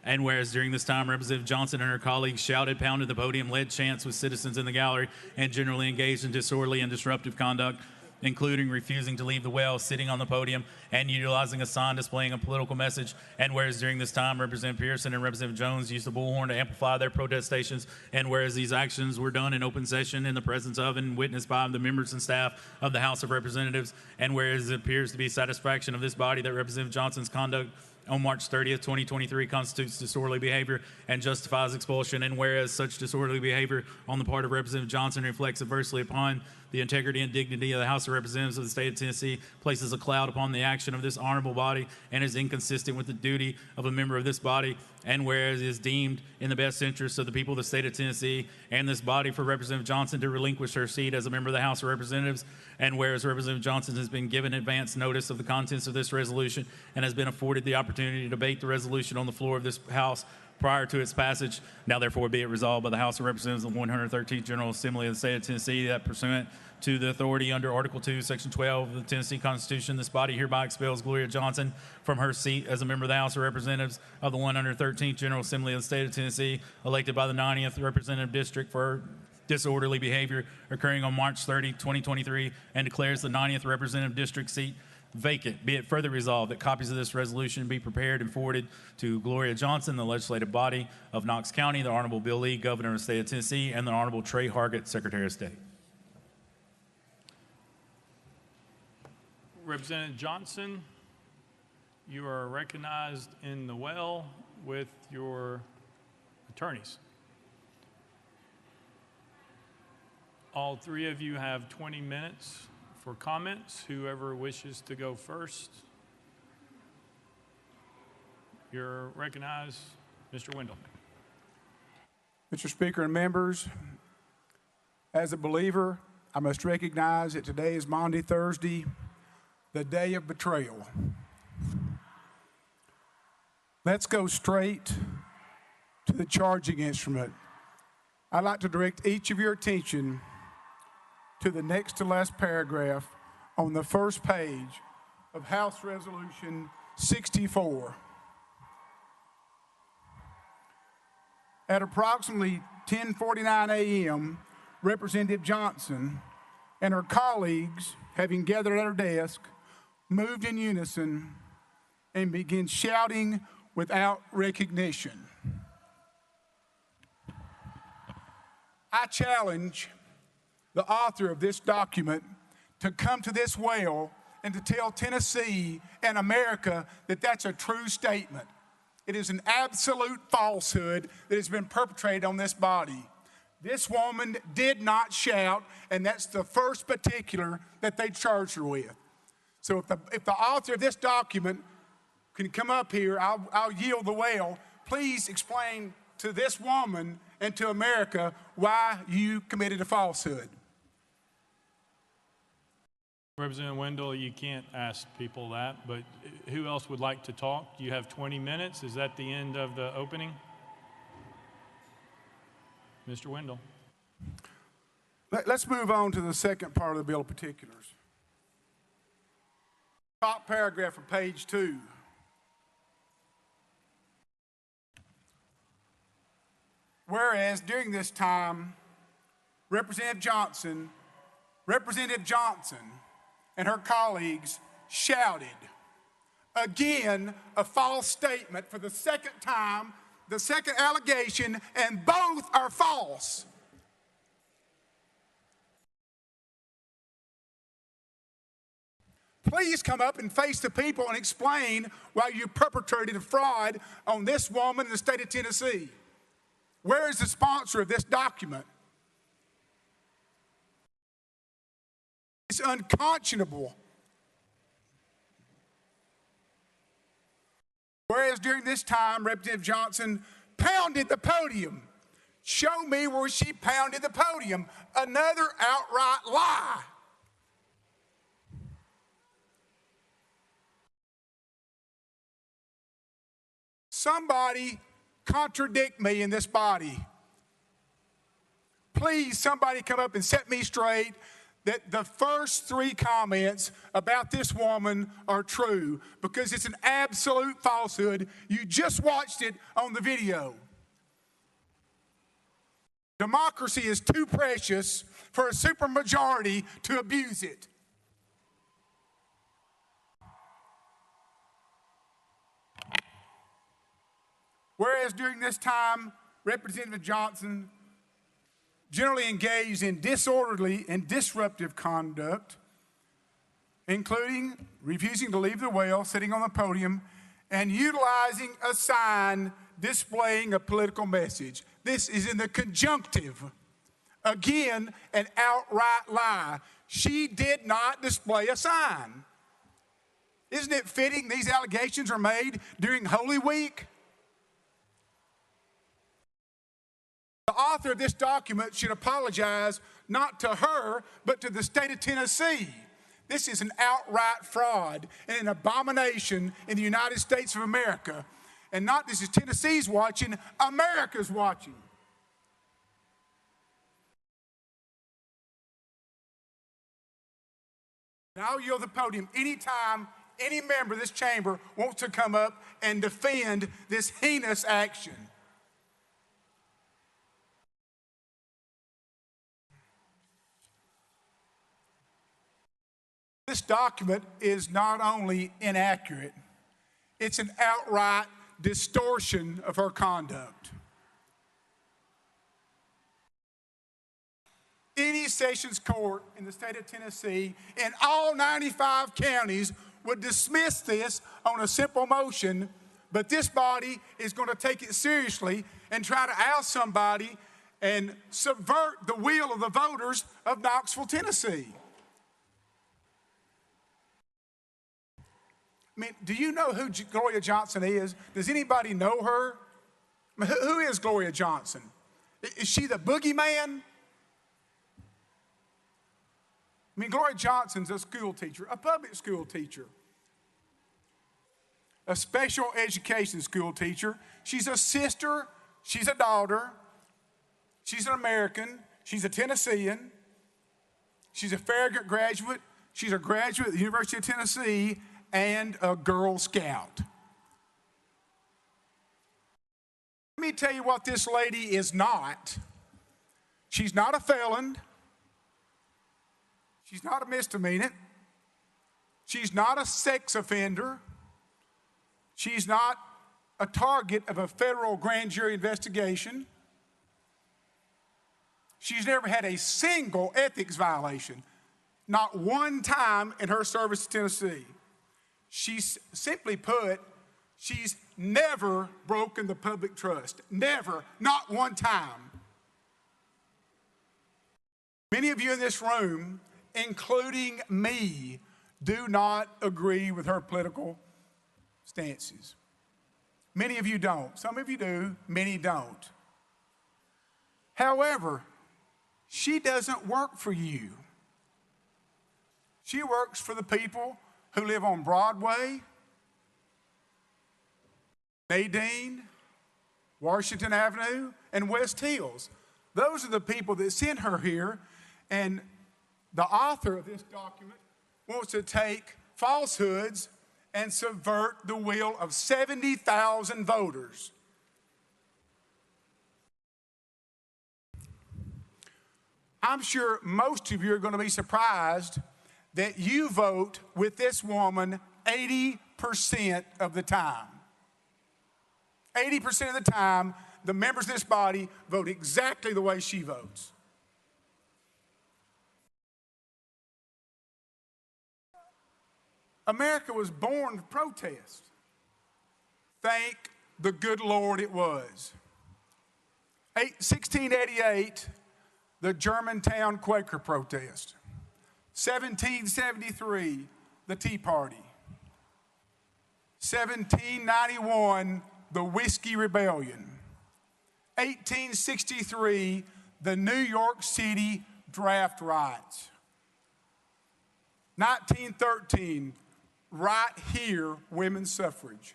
And whereas during this time, Representative Johnson and her colleagues shouted, pounded the podium, led chants with citizens in the gallery, and generally engaged in disorderly and disruptive conduct. including refusing to leave the well, sitting on the podium, and utilizing a sign displaying a political message. And whereas during this time, Representative Pearson and Representative Jones used the bullhorn to amplify their protestations, and whereas these actions were done in open session in the presence of and witnessed by the members and staff of the House of Representatives, and whereas it appears to be satisfaction of this body that Representative Johnson's conduct on March 30th, 2023 constitutes disorderly behavior and justifies expulsion, and whereas such disorderly behavior on the part of Representative Johnson reflects adversely upon the integrity and dignity of the House of Representatives of the state of Tennessee, places a cloud upon the action of this honorable body, and is inconsistent with the duty of a member of this body, and whereas it is deemed in the best interest of the people of the state of Tennessee and this body for Representative Johnson to relinquish her seat as a member of the House of Representatives, and whereas Representative Johnson has been given advance notice of the contents of this resolution and has been afforded the opportunity to debate the resolution on the floor of this House prior to its passage, now therefore be it resolved by the House of Representatives of the 113th General Assembly of the state of Tennessee that pursuant to the authority under Article 2, Section 12 of the Tennessee Constitution, this body hereby expels Gloria Johnson from her seat as a member of the House of Representatives of the 113th General Assembly of the state of Tennessee, elected by the 90th Representative District for disorderly behavior occurring on March 30, 2023, and declares the 90th Representative District seat vacant. Be it further resolved that copies of this resolution be prepared and forwarded to Gloria Johnson, the legislative body of Knox County, the Honorable Bill Lee, Governor of the state of Tennessee, and the Honorable Trey Hargett, Secretary of State. Representative Johnson, you are recognized in the well with your attorneys. All three of you have 20 minutes for comments. Whoever wishes to go first, you're recognized. Mr. Wendell. Mr. Speaker and members, as a believer, I must recognize that today is Maundy Thursday, the day of betrayal. Let's go straight to the charging instrument. I'd like to direct each of your attention to the next to last paragraph on the first page of House Resolution 64. At approximately 10:49 a.m., Representative Johnson and her colleagues, having gathered at her desk, moved in unison and began shouting without recognition. I challenge the author of this document to come to this well and to tell Tennessee and America that that's a true statement. It is an absolute falsehood that has been perpetrated on this body. This woman did not shout, and that's the first particular that they charged her with. So if the author of this document can come up here, I'll yield the well. Please explain to this woman and to America why you committed a falsehood. Representative Wendell, you can't ask people that, but who else would like to talk? You have 20 minutes. Is that the end of the opening? Mr. Wendell. Let's move on to the second part of the bill of particulars. Top paragraph of page 2. Whereas during this time, Representative Johnson and her colleagues shouted. Again, a false statement for the second time, the second allegation, and both are false. Please come up and face the people and explain why you perpetrated a fraud on this woman in the state of Tennessee. Where is the sponsor of this document? It's unconscionable. Whereas during this time, Representative Johnson pounded the podium. Show me where she pounded the podium. Another outright lie. Somebody contradict me in this body. Please, somebody come up and set me straight that the first 3 comments about this woman are true, because it's an absolute falsehood. You just watched it on the video. Democracy is too precious for a supermajority to abuse it. Whereas during this time, Representative Johnson generally engaged in disorderly and disruptive conduct, including refusing to leave the well, sitting on the podium, and utilizing a sign displaying a political message. This is in the conjunctive. Again, an outright lie. She did not display a sign. Isn't it fitting these allegations are made during Holy Week? The author of this document should apologize not to her, but to the state of Tennessee. This is an outright fraud and an abomination in the United States of America. And not just Tennessee's watching, America's watching. And I'll yield the podium anytime any member of this chamber wants to come up and defend this heinous action. This document is not only inaccurate, it's an outright distortion of her conduct. Any sessions court in the state of Tennessee in all 95 counties would dismiss this on a simple motion, but this body is going to take it seriously and try to oust somebody and subvert the will of the voters of Knoxville, Tennessee. I mean, do you know who Gloria Johnson is? Does anybody know her? I mean, who is Gloria Johnson? Is she the boogeyman? I mean, Gloria Johnson's a school teacher, a public school teacher, a special education school teacher. She's a sister, she's a daughter, she's an American, she's a Tennessean, she's a Farragut graduate, she's a graduate of the University of Tennessee, and a Girl Scout. Let me tell you what this lady is not. She's not a felon. She's not a misdemeanor. She's not a sex offender. She's not a target of a federal grand jury investigation. She's never had a single ethics violation, not one time in her service to Tennessee. She's simply put, she's never broken the public trust. Never, not one time. Many of you in this room, including me, do not agree with her political stances. Many of you don't. Some of you do, many don't. However, she doesn't work for you. She works for the people who live on Broadway, Nadine, Washington Avenue, and West Hills. Those are the people that sent her here, and the author of this document wants to take falsehoods and subvert the will of 70,000 voters. I'm sure most of you are going to be surprised that you vote with this woman 80% of the time. 80% of the time, the members of this body vote exactly the way she votes. America was born to protest. Thank the good Lord it was. 1688, the Germantown Quaker protest. 1773, the Tea Party. 1791, the Whiskey Rebellion. 1863, the New York City draft riots. 1913, right here, women's suffrage.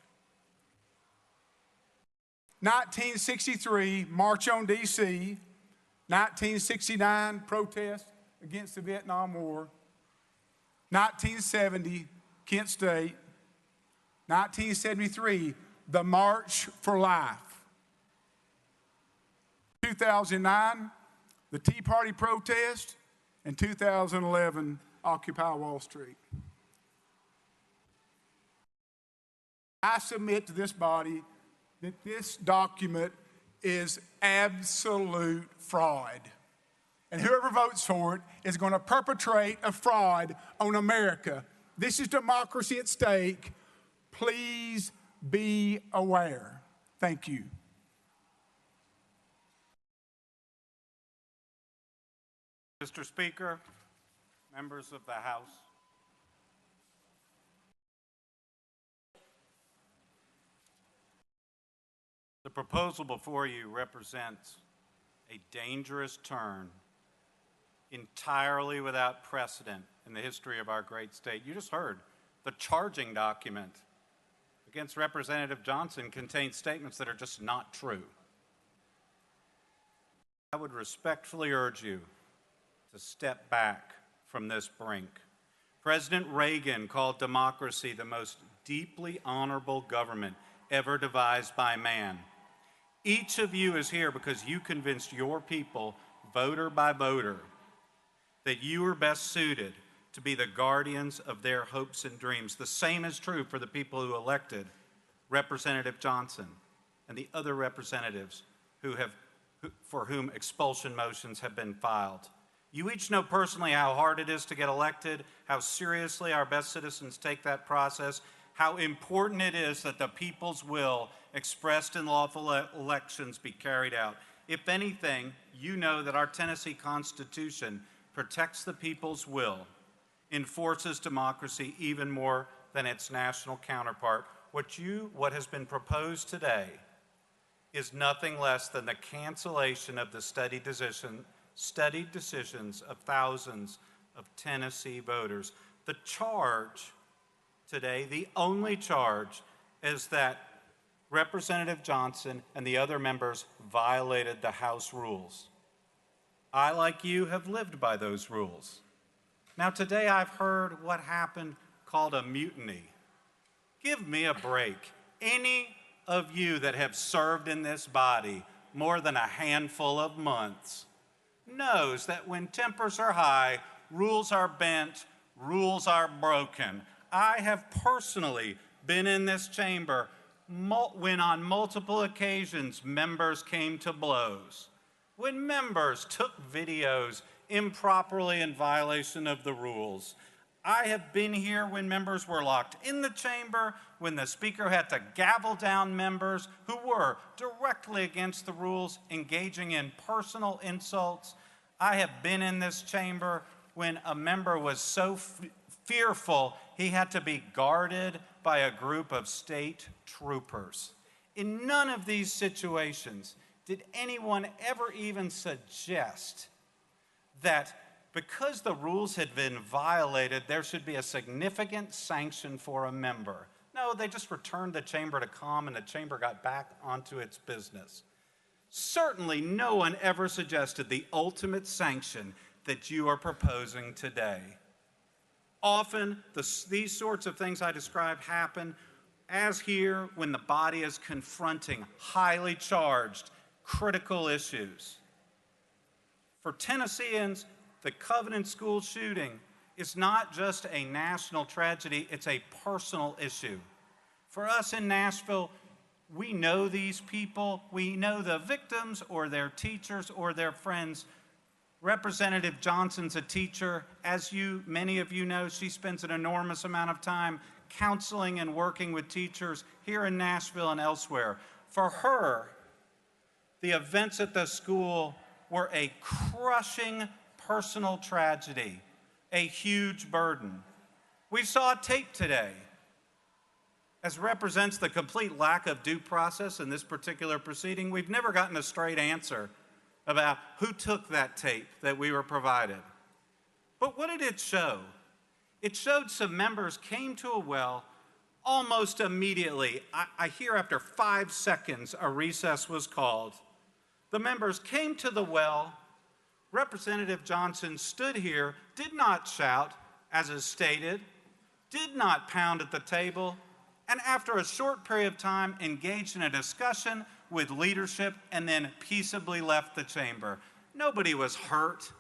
1963, March on D.C. 1969, protest against the Vietnam War. 1970, Kent State. 1973, the March for Life. 2009, the Tea Party protest. And 2011, Occupy Wall Street. I submit to this body that this document is absolute fraud. And whoever votes for it is going to perpetrate a fraud on America. This is democracy at stake. Please be aware. Thank you. Mr. Speaker, members of the House, the proposal before you represents a dangerous turn entirely without precedent in the history of our great state. You just heard the charging document against Representative Johnson contains statements that are just not true. I would respectfully urge you to step back from this brink. President Reagan called democracy the most deeply honorable government ever devised by man. Each of you is here because you convinced your people, voter by voter, that you are best suited to be the guardians of their hopes and dreams. The same is true for the people who elected Representative Johnson and the other representatives for whom expulsion motions have been filed. You each know personally how hard it is to get elected, how seriously our best citizens take that process, how important it is that the people's will expressed in lawful elections be carried out. If anything, you know that our Tennessee Constitution protects the people's will, enforces democracy even more than its national counterpart. What has been proposed today is nothing less than the cancellation of the studied decisions of thousands of Tennessee voters. The charge today, the only charge, is that Representative Johnson and the other members violated the House rules. I, like you, have lived by those rules. Now, today I've heard what happened called a mutiny. Give me a break. Any of you that have served in this body more than a handful of months knows that when tempers are high, rules are bent, rules are broken. I have personally been in this chamber when on multiple occasions members came to blows, when members took videos improperly in violation of the rules. I have been here when members were locked in the chamber, when the Speaker had to gavel down members who were directly against the rules, engaging in personal insults. I have been in this chamber when a member was so fearful he had to be guarded by a group of state troopers. In none of these situations did anyone ever even suggest that because the rules had been violated, there should be a significant sanction for a member. No, they just returned the chamber to calm and the chamber got back onto its business. Certainly no one ever suggested the ultimate sanction that you are proposing today. Often, these sorts of things I described happen, as here, when the body is confronting highly charged, critical issues. For Tennesseans, the Covenant School shooting is not just a national tragedy, it's a personal issue. For us in Nashville, we know these people, we know the victims or their teachers or their friends. Representative Johnson's a teacher. As many of you know, she spends an enormous amount of time counseling and working with teachers here in Nashville and elsewhere. For her, the events at the school were a crushing personal tragedy, a huge burden. We saw a tape today as represents the complete lack of due process in this particular proceeding. We've never gotten a straight answer about who took that tape that we were provided. But what did it show? It showed some members came to a well almost immediately. I hear after 5 seconds a recess was called. The members came to the well. Representative Johnson stood here, did not shout, as is stated, did not pound at the table, and after a short period of time engaged in a discussion with leadership and then peaceably left the chamber. Nobody was hurt.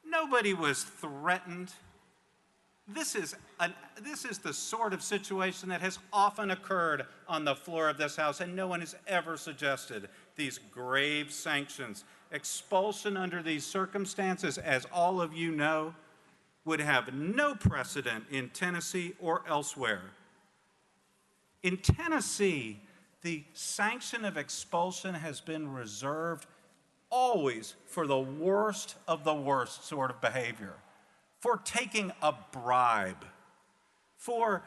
Nobody was threatened. This is the sort of situation that has often occurred on the floor of this House, and no one has ever suggested these grave sanctions. Expulsion under these circumstances, as all of you know, would have no precedent in Tennessee or elsewhere. In Tennessee, the sanction of expulsion has been reserved always for the worst of the worst sort of behavior, for taking a bribe, for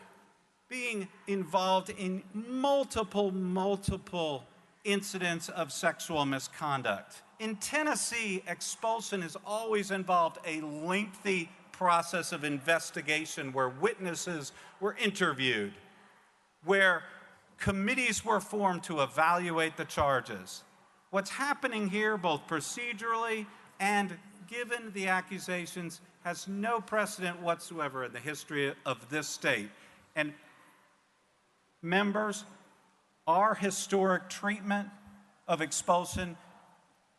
being involved in multiple incidents of sexual misconduct. In Tennessee, expulsion has always involved a lengthy process of investigation where witnesses were interviewed, where committees were formed to evaluate the charges. What's happening here, both procedurally and given the accusations, has no precedent whatsoever in the history of this state. And members, our historic treatment of expulsion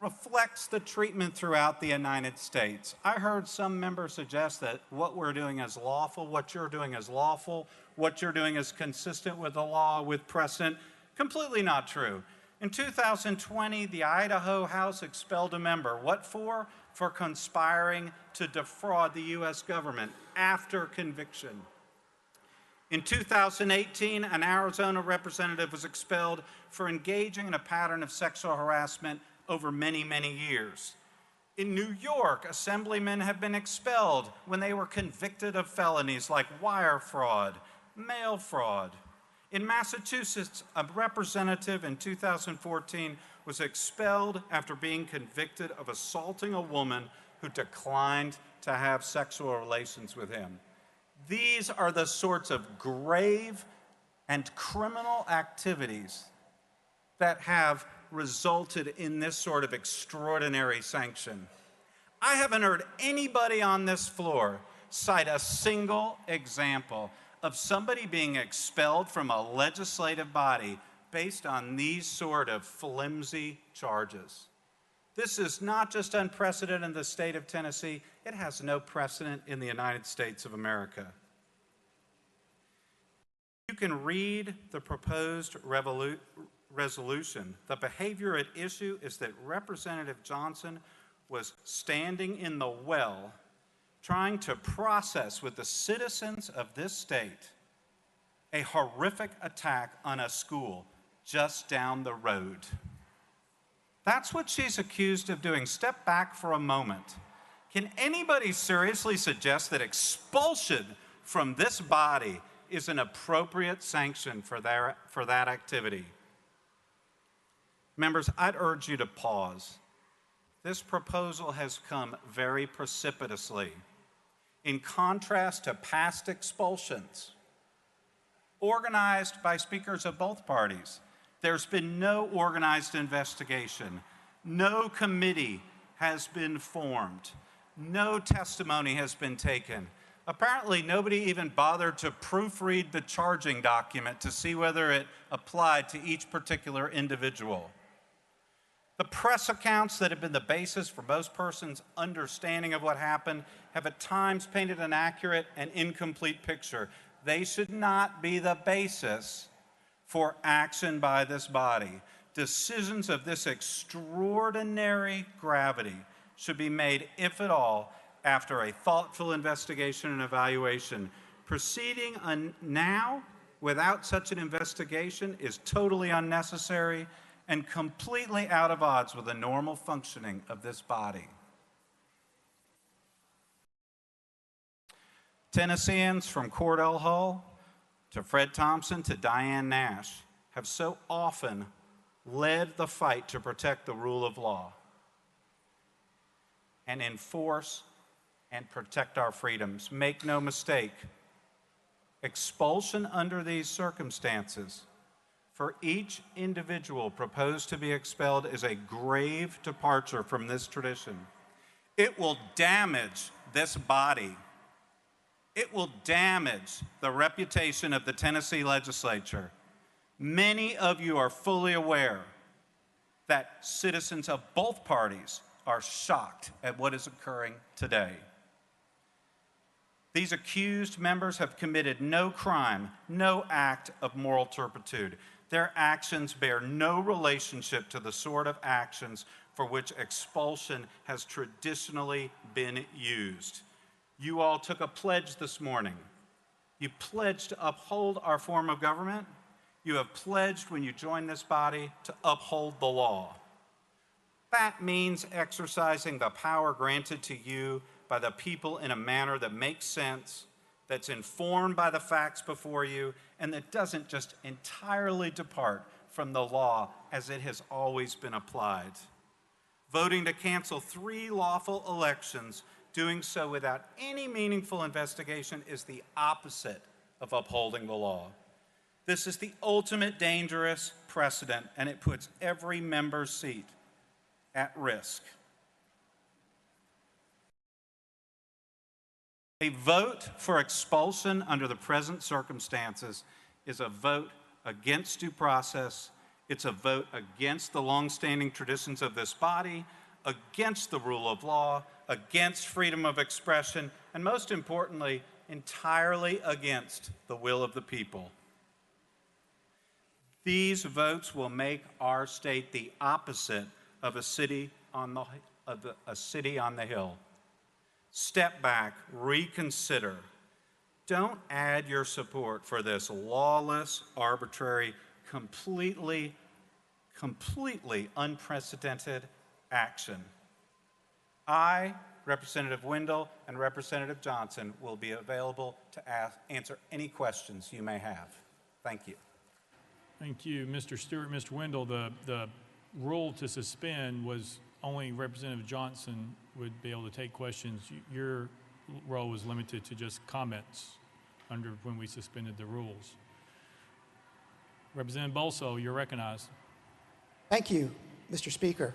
reflects the treatment throughout the United States. I heard some members suggest that what we're doing is lawful, what you're doing is lawful, what you're doing is consistent with the law, with precedent. Completely not true. In 2020, the Idaho House expelled a member. What for? For conspiring to defraud the U.S. government after conviction. In 2018, an Arizona representative was expelled for engaging in a pattern of sexual harassment over many years. In New York, assemblymen have been expelled when they were convicted of felonies like wire fraud, mail fraud. In Massachusetts, a representative in 2014 was expelled after being convicted of assaulting a woman who declined to have sexual relations with him. These are the sorts of grave and criminal activities that have resulted in this sort of extraordinary sanction. I haven't heard anybody on this floor cite a single example of somebody being expelled from a legislative body based on these sort of flimsy charges. This is not just unprecedented in the state of Tennessee, it has no precedent in the United States of America. You can read the proposed resolution. The behavior at issue is that Representative Johnson was standing in the well trying to process with the citizens of this state a horrific attack on a school just down the road. That's what she's accused of doing. Step back for a moment. Can anybody seriously suggest that expulsion from this body is an appropriate sanction for that activity? Members, I'd urge you to pause. This proposal has come very precipitously. In contrast to past expulsions, organized by speakers of both parties, there's been no organized investigation. No committee has been formed. No testimony has been taken. Apparently, nobody even bothered to proofread the charging document to see whether it applied to each particular individual. The press accounts that have been the basis for most persons' understanding of what happened have at times painted an accurate and incomplete picture. They should not be the basis for action by this body. Decisions of this extraordinary gravity should be made, if at all, after a thoughtful investigation and evaluation. Proceeding now without such an investigation is totally unnecessary and completely out of odds with the normal functioning of this body. Tennesseans from Cordell Hull to Fred Thompson to Diane Nash have so often led the fight to protect the rule of law and enforce and protect our freedoms. Make no mistake, expulsion under these circumstances for each individual proposed to be expelled is a grave departure from this tradition. It will damage this body. It will damage the reputation of the Tennessee legislature. Many of you are fully aware that citizens of both parties are shocked at what is occurring today. These accused members have committed no crime, no act of moral turpitude. Their actions bear no relationship to the sort of actions for which expulsion has traditionally been used. You all took a pledge this morning. You pledged to uphold our form of government. You have pledged when you join this body to uphold the law. That means exercising the power granted to you by the people in a manner that makes sense, that's informed by the facts before you, and that doesn't just entirely depart from the law as it has always been applied. Voting to cancel 3 lawful elections, doing so without any meaningful investigation, is the opposite of upholding the law. This is the ultimate dangerous precedent, and it puts every member's seat at risk. A vote for expulsion under the present circumstances is a vote against due process. It's a vote against the longstanding traditions of this body, against the rule of law, against freedom of expression, and most importantly, entirely against the will of the people. These votes will make our state the opposite of a city on the hill. Step back, reconsider. Don't add your support for this lawless, arbitrary, completely unprecedented action. I, Representative Wendell, and Representative Johnson will be available to answer any questions you may have. Thank you. Thank you, Mr. Stewart. Mr. Wendell, the rule to suspend was only Representative Johnson would be able to take questions. Your role was limited to just comments under when we suspended the rules. Representative Bolso, you're recognized. Thank you, Mr. Speaker.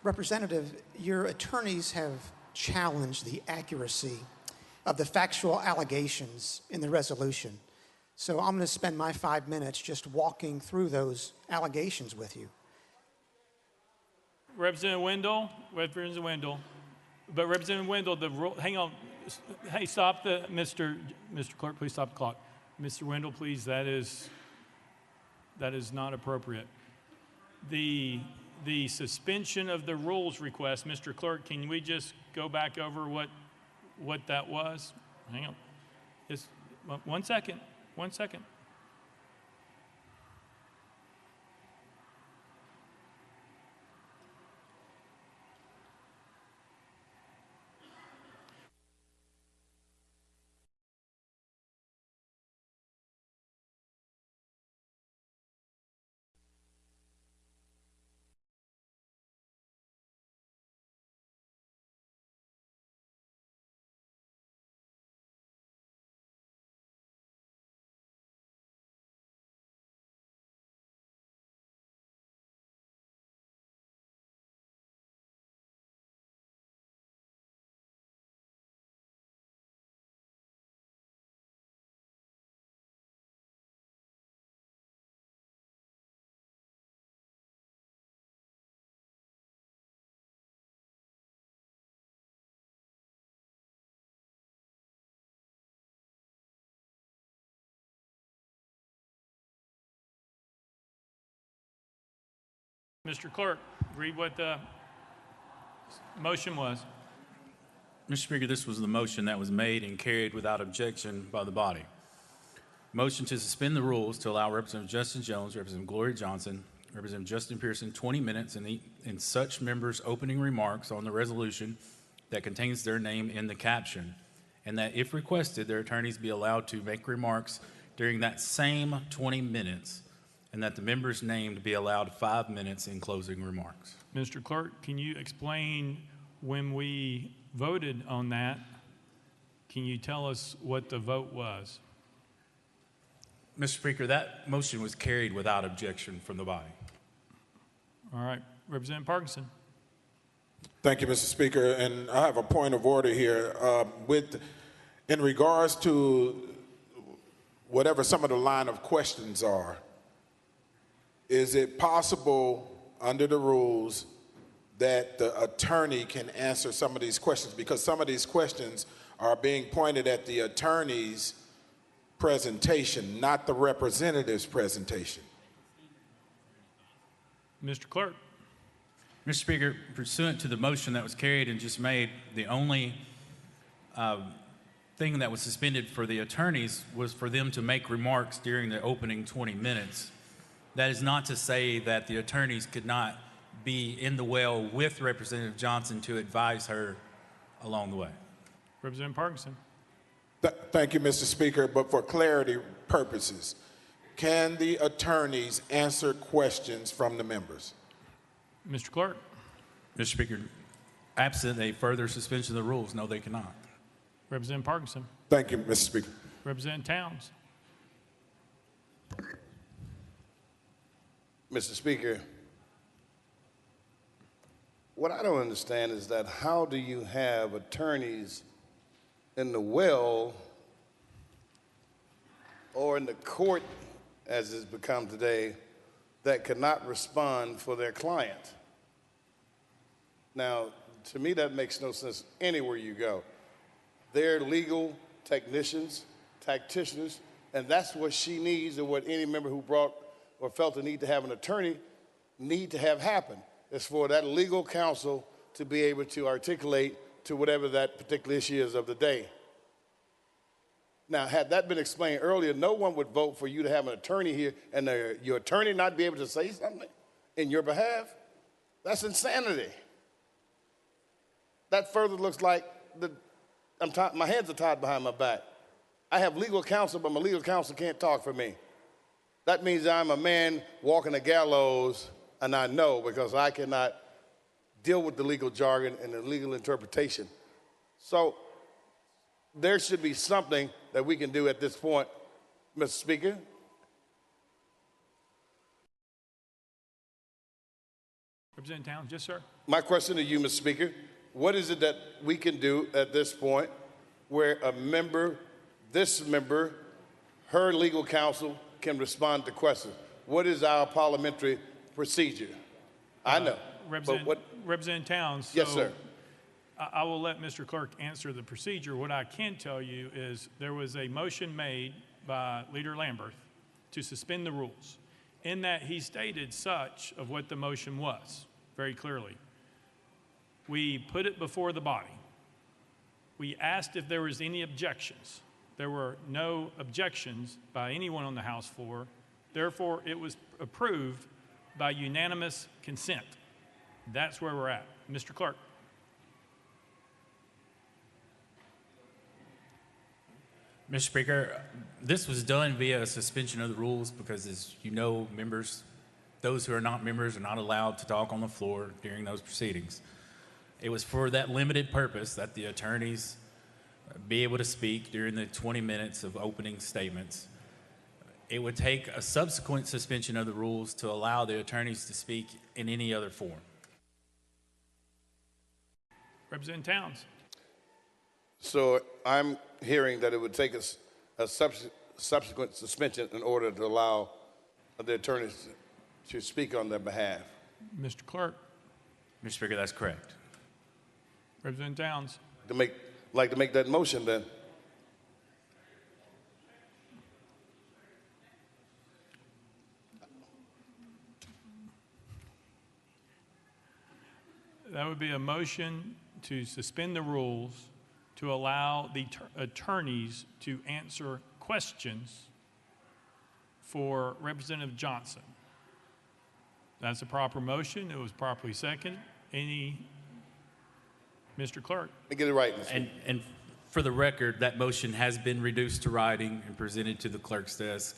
Representative, your attorneys have challenged the accuracy of the factual allegations in the resolution. So I'm going to spend my 5 minutes just walking through those allegations with you. Representative Wendell, but Representative Wendell, the rule, hang on, hey, stop the, Mr. Clerk, please stop the clock. Mr. Wendell, please, that is not appropriate. The suspension of the rules request, Mr. Clerk, can we just go back over what that was? Hang on, just 1 second, 1 second. Mr. Clerk, read what the motion was. Mr. Speaker, this was the motion that was made and carried without objection by the body. Motion to suspend the rules to allow Representative Justin Jones, Representative Gloria Johnson, Representative Justin Pearson 20 minutes in such members' opening remarks on the resolution that contains their name in the caption, and that if requested, their attorneys be allowed to make remarks during that same 20 minutes, and that the members named be allowed 5 minutes in closing remarks. Mr. Clerk, can you explain when we voted on that? Can you tell us what the vote was? Mr. Speaker, that motion was carried without objection from the body. All right, Representative Parkinson. Thank you, Mr. Speaker, and I have a point of order here. In regards to whatever some of the line of questions are, is it possible under the rules that the attorney can answer some of these questions, because some of these questions are being pointed at the attorney's presentation, not the representative's presentation. Mr. Clerk. Mr. Speaker, pursuant to the motion that was carried and just made, the only thing that was suspended for the attorneys was for them to make remarks during the opening 20 minutes. That is not to say that the attorneys could not be in the well with Representative Johnson to advise her along the way. Representative Parkinson. Thank you, Mr. Speaker, but for clarity purposes, can the attorneys answer questions from the members? Mr. Clerk. Mr. Speaker, absent a further suspension of the rules, no, they cannot. Representative Parkinson. Thank you, Mr. Speaker. Representative Towns. Mr. Speaker, what I don't understand is that how do you have attorneys in the well or in the court, as it's become today, that cannot respond for their client? Now, to me, that makes no sense anywhere you go. They're legal technicians, tacticians, and that's what she needs, and what any member who brought or felt the need to have an attorney need to have happen, is for that legal counsel to be able to articulate to whatever that particular issue is of the day. Now, had that been explained earlier, no one would vote for you to have an attorney here and your attorney not be able to say something in your behalf. That's insanity. That further looks like my hands are tied behind my back. I have legal counsel, but my legal counsel can't talk for me. That means I'm a man walking the gallows, and I know, because I cannot deal with the legal jargon and the legal interpretation. So there should be something that we can do at this point, Mr. Speaker. Representative Towns. Yes, sir. My question to you, Mr. Speaker, what is it that we can do at this point where a member, this member, her legal counsel can respond to questions? What is our parliamentary procedure? I know. Representative Towns. Yes, sir. I will let Mr. Clerk answer the procedure. What I can tell you is there was a motion made by Leader Lambert to suspend the rules. In that, he stated such of what the motion was very clearly. We put it before the body. We asked if there was any objections. There were no objections by anyone on the House floor. Therefore, it was approved by unanimous consent. That's where we're at. Mr. Clerk. Mr. Speaker, this was done via a suspension of the rules because, as you know, members, those who are not members are not allowed to talk on the floor during those proceedings. It was for that limited purpose that the attorneys be able to speak during the 20 minutes of opening statements. It would take a subsequent suspension of the rules to allow the attorneys to speak in any other form. Representative Towns. So I'm hearing that it would take a subsequent suspension in order to allow the attorneys to speak on their behalf. Mr. Clerk. Mr. Speaker, that's correct. Representative Towns. Like to make that motion then. That would be a motion to suspend the rules to allow the attorneys to answer questions for Representative Johnson. That's a proper motion. It was properly seconded. Mr. Clerk. Let me get it right. And for the record, that motion has been reduced to writing and presented to the clerk's desk,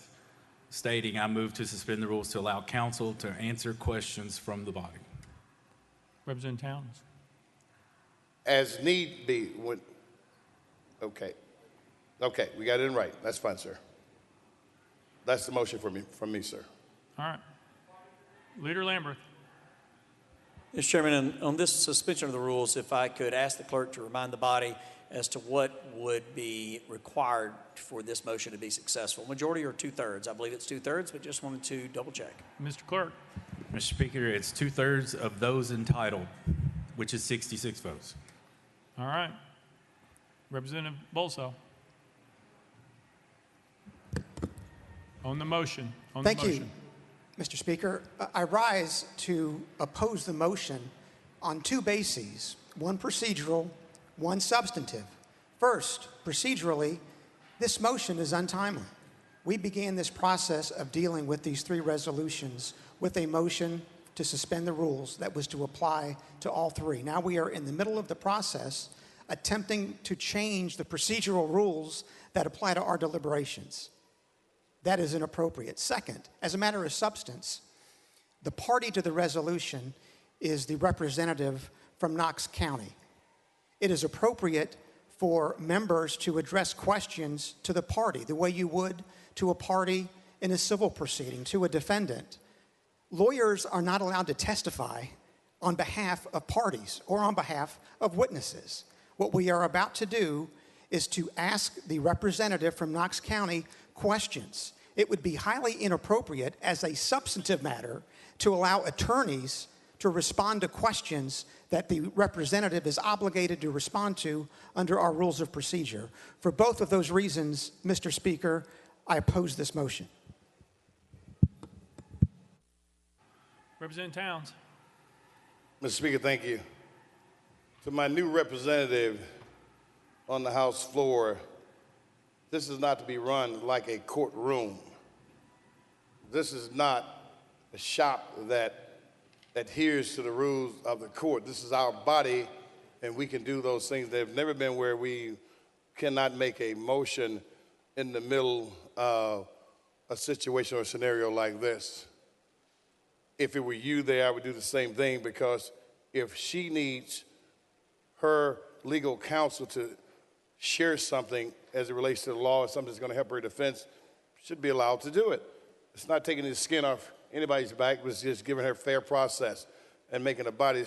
stating, I move to suspend the rules to allow counsel to answer questions from the body. Representative Towns. As need be. Okay, we got it in right. That's fine, sir. That's the motion from me, sir. All right. Leader Lambert. Mr. Chairman, on this suspension of the rules, if I could ask the clerk to remind the body as to what would be required for this motion to be successful. Majority or 2/3? I believe it's 2/3, but just wanted to double check. Mr. Clerk. Mr. Speaker, it's 2/3 of those entitled, which is 66 votes. All right. Representative Bolso. On the motion. Thank you, Mr. Speaker. I rise to oppose the motion on two bases, one procedural, one substantive. First, procedurally, this motion is untimely. We began this process of dealing with these three resolutions with a motion to suspend the rules that was to apply to all three. Now we are in the middle of the process attempting to change the procedural rules that apply to our deliberations. That is inappropriate. Second, as a matter of substance, the party to the resolution is the representative from Knox County. It is appropriate for members to address questions to the party the way you would to a party in a civil proceeding, to a defendant. Lawyers are not allowed to testify on behalf of parties or on behalf of witnesses. What we are about to do is to ask the representative from Knox County questions. It would be highly inappropriate as a substantive matter to allow attorneys to respond to questions that the representative is obligated to respond to under our rules of procedure. For both of those reasons, Mr. Speaker, I oppose this motion. Representative Towns. Mr. Speaker, thank you. To my new representative on the House floor, this is not to be run like a courtroom. This is not a shop that adheres to the rules of the court. This is our body, and we can do those things. They've never been where we cannot make a motion in the middle of a situation or a scenario like this. If it were you there, I would do the same thing, because if she needs her legal counsel to share something as it relates to the law or something that's going to help her defense, should be allowed to do it. It's not taking the skin off anybody's back, but it's just giving her fair process and making the body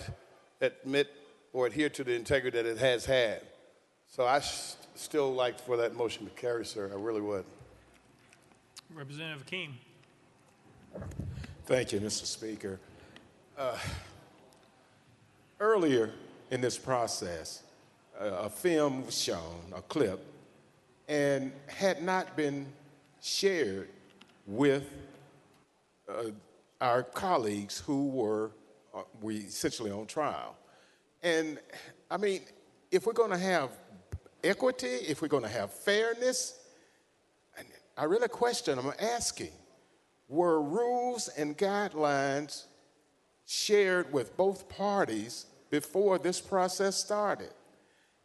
admit or adhere to the integrity that it has had. So I still like for that motion to carry, sir. I really would. Representative Akeem. Thank you, Mr. Speaker. Earlier in this process, a film was shown, a clip, and had not been shared with our colleagues who were essentially on trial. And I mean, if we're going to have equity, if we're going to have fairness, I really question, I'm asking, were rules and guidelines shared with both parties before this process started?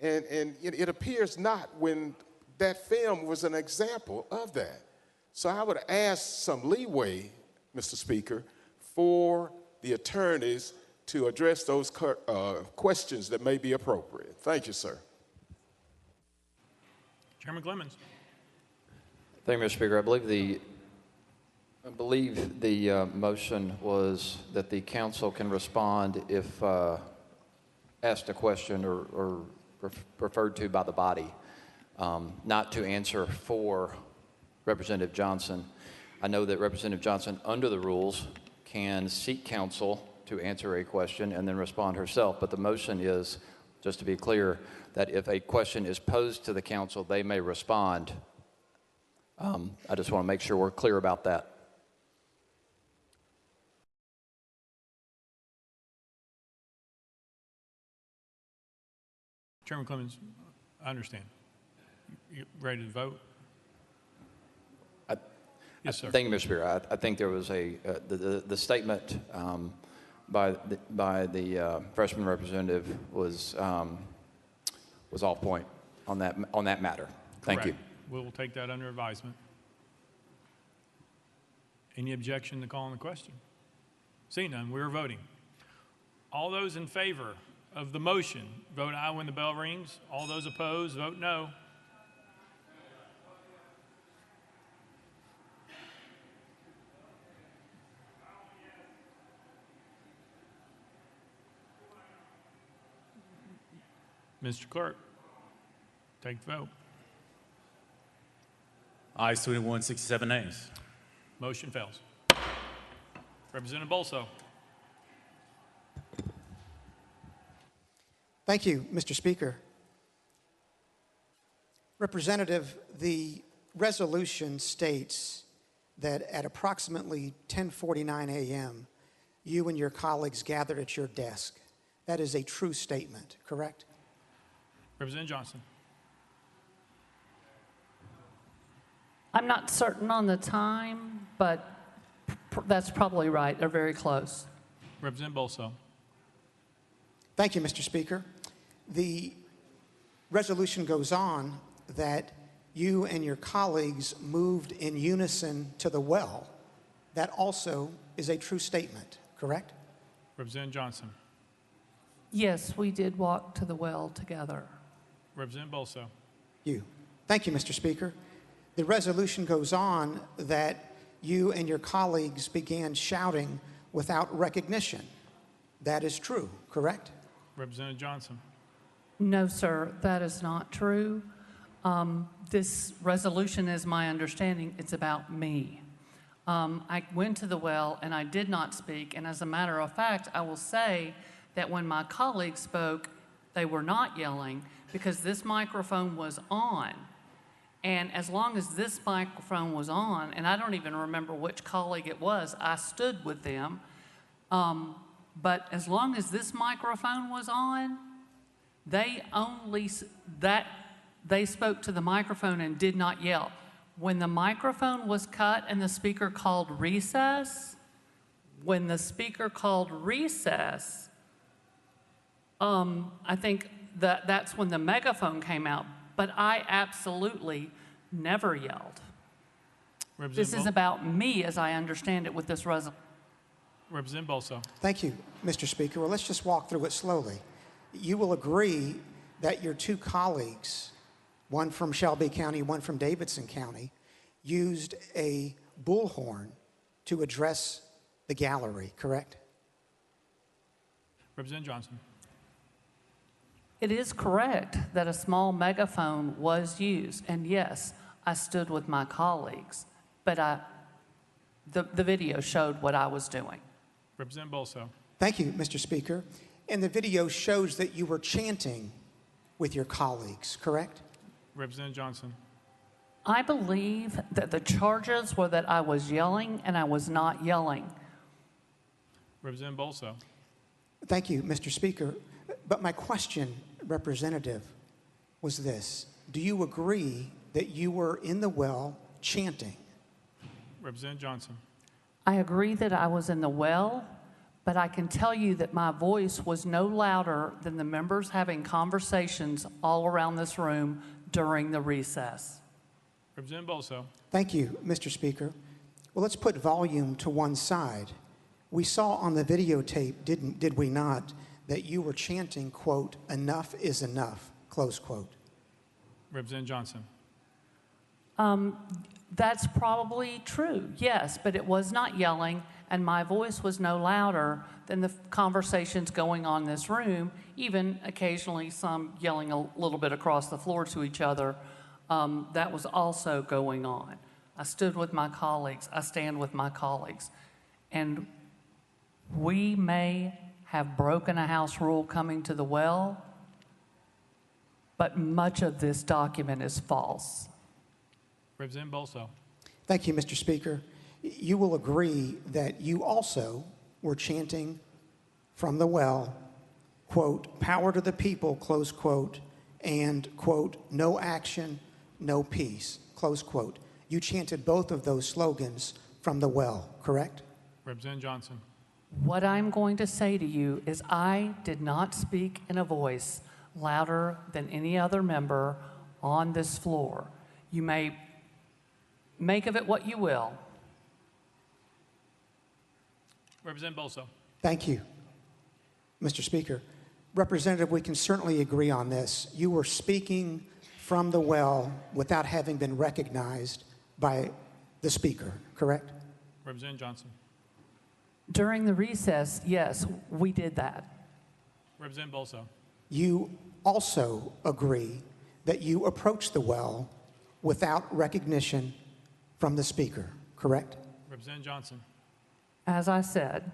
And it appears not, when that film was an example of that. So I would ask some leeway, Mr. Speaker, for the attorneys to address those questions that may be appropriate. Thank you, sir. Chairman Clemens. Thank you, Mr. Speaker. I believe the motion was that the council can respond if asked a question or referred to by the body, not to answer for Representative Johnson. I know that Representative Johnson, under the rules, can seek counsel to answer a question and then respond herself. But the motion is, just to be clear, that if a question is posed to the council, they may respond. I just want to make sure we're clear about that. Chairman Clemens, I understand. You ready to vote? Yes, sir. Thank you, Mr. Speaker. I think there was the statement by the freshman representative was off point on that matter. Thank you. We'll take that under advisement. Any objection to calling the question? Seeing none, we're voting. All those in favor of the motion, vote aye when the bell rings. All those opposed, vote no. Mr. Clerk, take the vote. Ayes 21, 67 nays. Motion fails. Representative Bolso. Thank you, Mr. Speaker. Representative, the resolution states that at approximately 10:49 a.m., you and your colleagues gathered at your desk. That is a true statement, correct? Representative Johnson. I'm not certain on the time, but that's probably right. They're very close. Representative Bolso. Thank you, Mr. Speaker. The resolution goes on that you and your colleagues moved in unison to the well. That also is a true statement, correct? Representative Johnson. Yes, we did walk to the well together. Representative Bolso. You. Thank you, Mr. Speaker. The resolution goes on that you and your colleagues began shouting without recognition. That is true, correct? Representative Johnson. No, sir, that is not true. This resolution is my understanding. It's about me. I went to the well and I did not speak. And as a matter of fact, I will say that when my colleagues spoke, they were not yelling because this microphone was on. And as long as this microphone was on, and I don't even remember which colleague it was, I stood with them. But as long as this microphone was on, they spoke to the microphone and did not yell. When the microphone was cut and the speaker called recess, I think that's when the megaphone came out. But I absolutely never yelled. This is about me as I understand it with this resolution. Representative Bolso. Thank you, Mr. Speaker. Well, let's just walk through it slowly. You will agree that your two colleagues, one from Shelby County, one from Davidson County, used a bullhorn to address the gallery, correct? Representative Johnson. It is correct that a small megaphone was used, and yes, I stood with my colleagues, but the video showed what I was doing. Representative Bolso. Thank you, Mr. Speaker. And the video shows that you were chanting with your colleagues, correct? Representative Johnson. I believe that the charges were that I was yelling and I was not yelling. Representative Bolso. Thank you, Mr. Speaker. But my question, Representative, was this. Do you agree that you were in the well chanting? Representative Johnson. I agree that I was in the well, but I can tell you that my voice was no louder than the members having conversations all around this room during the recess. Representative Bolso. Thank you, Mr. Speaker. Well, let's put volume to one side. We saw on the videotape, did we not, that you were chanting, quote, "Enough is enough," close quote. Representative Johnson. That's probably true, yes, but it was not yelling, and my voice was no louder than the conversations going on in this room, even occasionally some yelling a little bit across the floor to each other. That was also going on. I stood with my colleagues. I stand with my colleagues. And we may have broken a house rule coming to the well, but much of this document is false. Representative Bolso. Thank you, Mr. Speaker. You will agree that you also were chanting from the well, quote, "Power to the people," close quote, and, quote, "No action, no peace," close quote. You chanted both of those slogans from the well, correct? Representative Johnson. What I'm going to say to you is I did not speak in a voice louder than any other member on this floor. You may make of it what you will. Representative Bolso. Thank you, Mr. Speaker. Representative, we can certainly agree on this. You were speaking from the well without having been recognized by the speaker, correct? Representative Johnson. During the recess, yes, we did that. Representative Bolso. You also agree that you approached the well without recognition from the speaker, correct? Representative Johnson. As I said,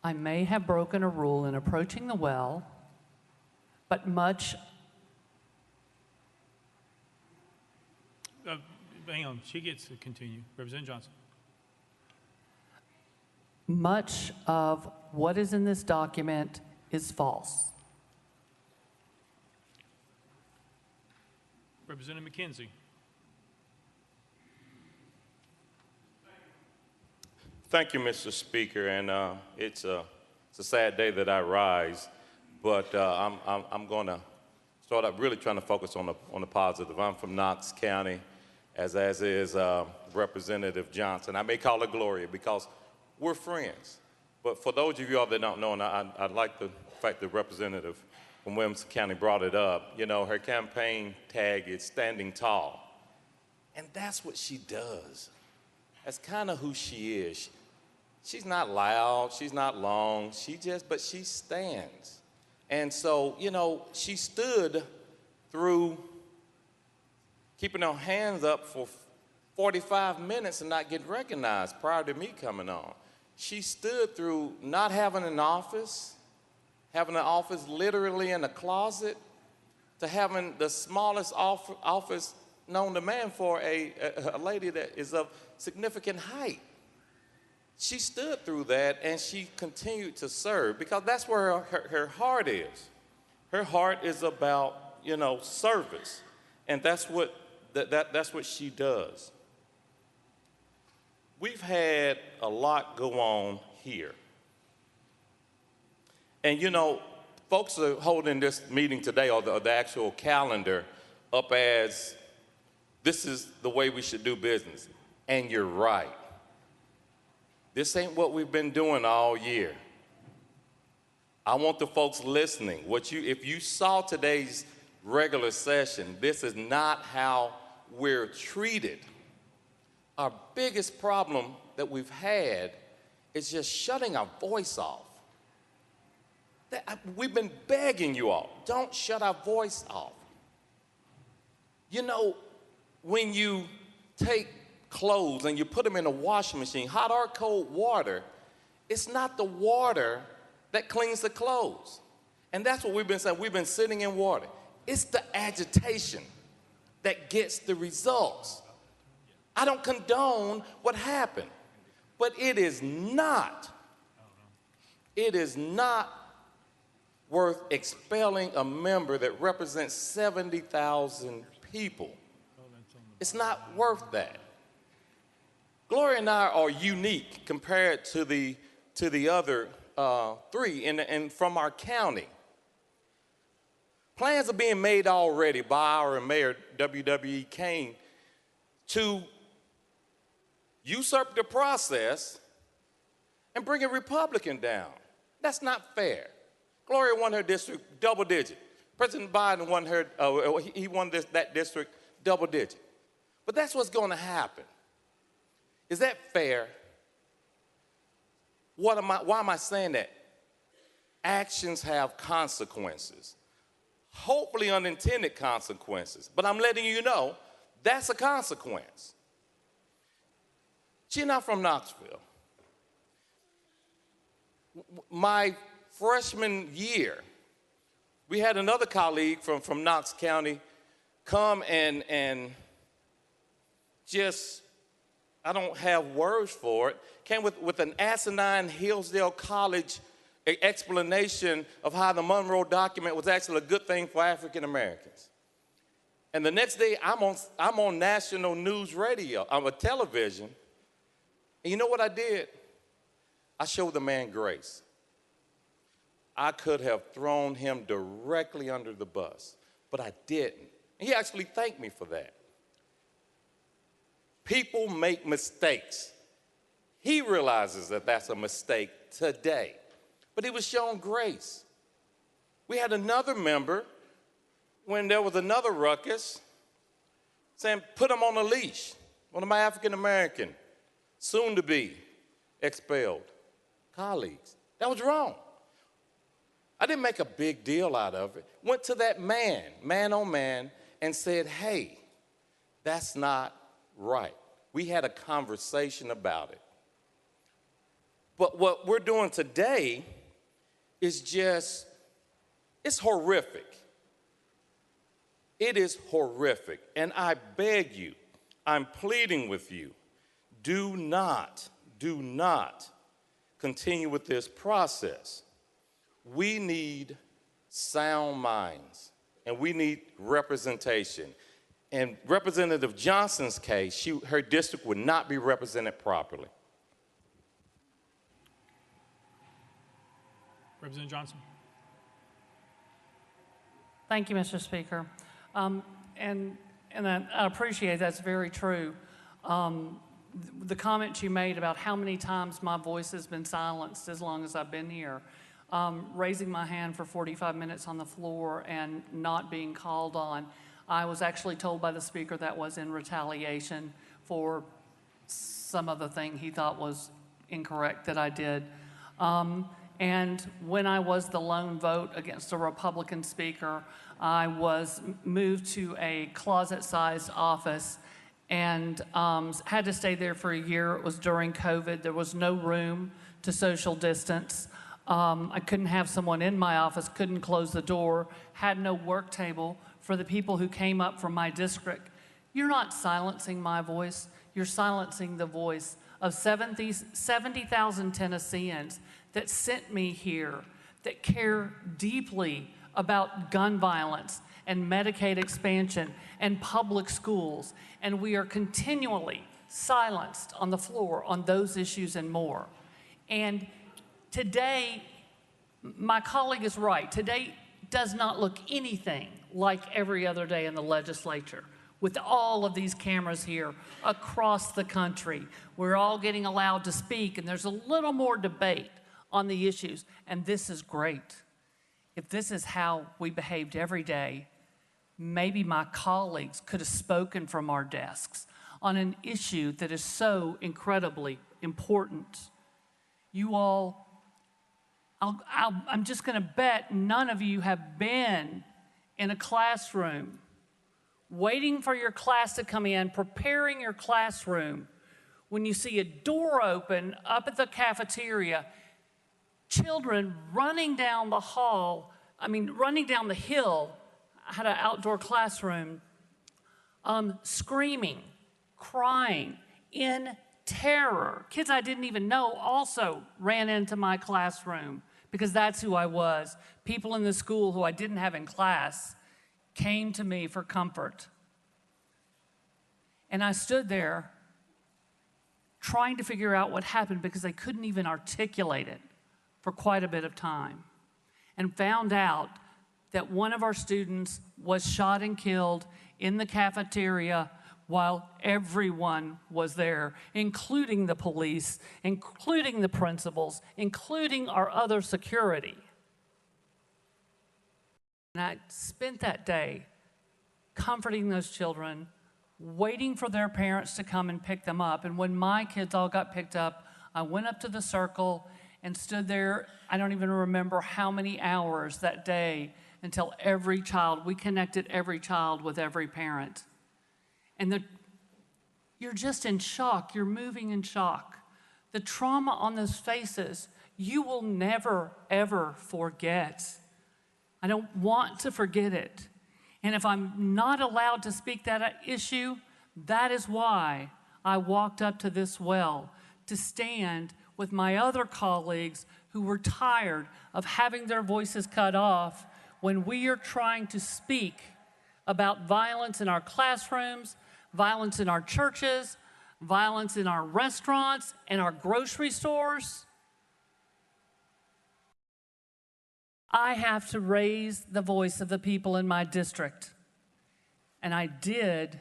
I may have broken a rule in approaching the well, but much Hang on, she gets to continue. Representative Johnson. much of what is in this document is false. Representative McKenzie. Thank you, Mr. Speaker, and it's a sad day that I rise, but I'm going to start out really trying to focus on the positive. I'm from Knox County, as is Representative Johnson. I may call her Gloria because we're friends, but for those of you all that don't know, and I like the fact that Representative from Williamson County brought it up, you know, her campaign tag is standing tall, and that's what she does. That's kind of who she is. She's not loud, she's not long, but she stands. And so, you know, she stood through keeping her hands up for 45 minutes and not getting recognized prior to me coming on. She stood through not having an office, having an office literally in a closet, to having the smallest office known to man for a lady that is of significant height. She stood through that and she continued to serve because that's where her heart is. Her heart is about, you know, service, and that's what she does. We've had a lot go on here. And, you know, folks are holding this meeting today, or the actual calendar, up as this is the way we should do business. And you're right. This ain't what we've been doing all year. I want the folks listening, if you saw today's regular session, this is not how we're treated. Our biggest problem that we've had is just shutting our voice off. We've been begging you all, don't shut our voice off. You know, when you take clothes and you put them in a washing machine, hot or cold water, it's not the water that cleans the clothes. And that's what we've been saying. We've been sitting in water. It's the agitation that gets the results. I don't condone what happened, but it is not worth expelling a member that represents 70,000 people. It's not worth that. Gloria and I are unique compared to the other three and from our county. Plans are being made already by our mayor, W.W.E. Kane, to usurp the process and bring a Republican down. That's not fair. Gloria won her district double digit. President Biden won he won that district double digit. But that's what's going to happen. Is that fair? Why am I saying that? Actions have consequences. Hopefully unintended consequences. But I'm letting you know that's a consequence. She's not from Knoxville. My freshman year, we had another colleague from Knox County come and just, I don't have words for it, came with an asinine Hillsdale College explanation of how the Monroe document was actually a good thing for African Americans. And the next day, I'm on national news radio, television, and you know what I did? I showed the man grace. I could have thrown him directly under the bus, but I didn't. And he actually thanked me for that. People make mistakes. He realizes that that's a mistake today, but he was shown grace. We had another member, when there was another ruckus, saying, put him on a leash. One of my African-American, soon-to-be expelled colleagues. That was wrong. I didn't make a big deal out of it. Went to that man on man, and said, hey, that's not right. We had a conversation about it. But what we're doing today is just, it's horrific. It is horrific. And I beg you, I'm pleading with you, do not continue with this process. We need sound minds, and we need representation. In Representative Johnson's case, her district would not be represented properly. Representative Johnson. Thank you, Mr. Speaker. And I appreciate that's very true. The comment you made about how many times my voice has been silenced as long as I've been here, raising my hand for 45 minutes on the floor and not being called on. I was actually told by the speaker that was in retaliation for some other thing he thought was incorrect that I did. And when I was the lone vote against a Republican speaker, I was moved to a closet-sized office and had to stay there for a year. It was during COVID. There was no room to social distance. I couldn't have someone in my office, couldn't close the door, had no work table for the people who came up from my district. You're not silencing my voice. You're silencing the voice of 70,000 Tennesseans that sent me here, that care deeply about gun violence and Medicaid expansion and public schools. And we are continually silenced on the floor on those issues and more. And today, my colleague is right. Today does not look anything like every other day in the legislature. With all of these cameras here across the country, we're all getting allowed to speak, and there's a little more debate on the issues, and this is great. If this is how we behaved every day, maybe my colleagues could have spoken from our desks on an issue that is so incredibly important. You all, I'm just going to bet none of you have been in a classroom waiting for your class to come in, preparing your classroom, when you see a door open up at the cafeteria, children running down the hall, running down the hill. I had an outdoor classroom, screaming, crying, in terror. Kids I didn't even know also ran into my classroom because that's who I was. People in the school who I didn't have in class came to me for comfort. And I stood there trying to figure out what happened because they couldn't even articulate it for quite a bit of time, and found out that one of our students was shot and killed in the cafeteria while everyone was there, including the police, including the principals, including our other security. And I spent that day comforting those children, waiting for their parents to come and pick them up. And when my kids all got picked up, I went up to the circle and stood there, I don't even remember how many hours that day, until every child, we connected every child with every parent. And you're just in shock, you're moving in shock. The trauma on those faces, you will never, ever forget. I don't want to forget it. And if I'm not allowed to speak that issue, that is why I walked up to this well, to stand with my other colleagues who were tired of having their voices cut off when we are trying to speak about violence in our classrooms, violence in our churches, violence in our restaurants and our grocery stores. I have to raise the voice of the people in my district. And I did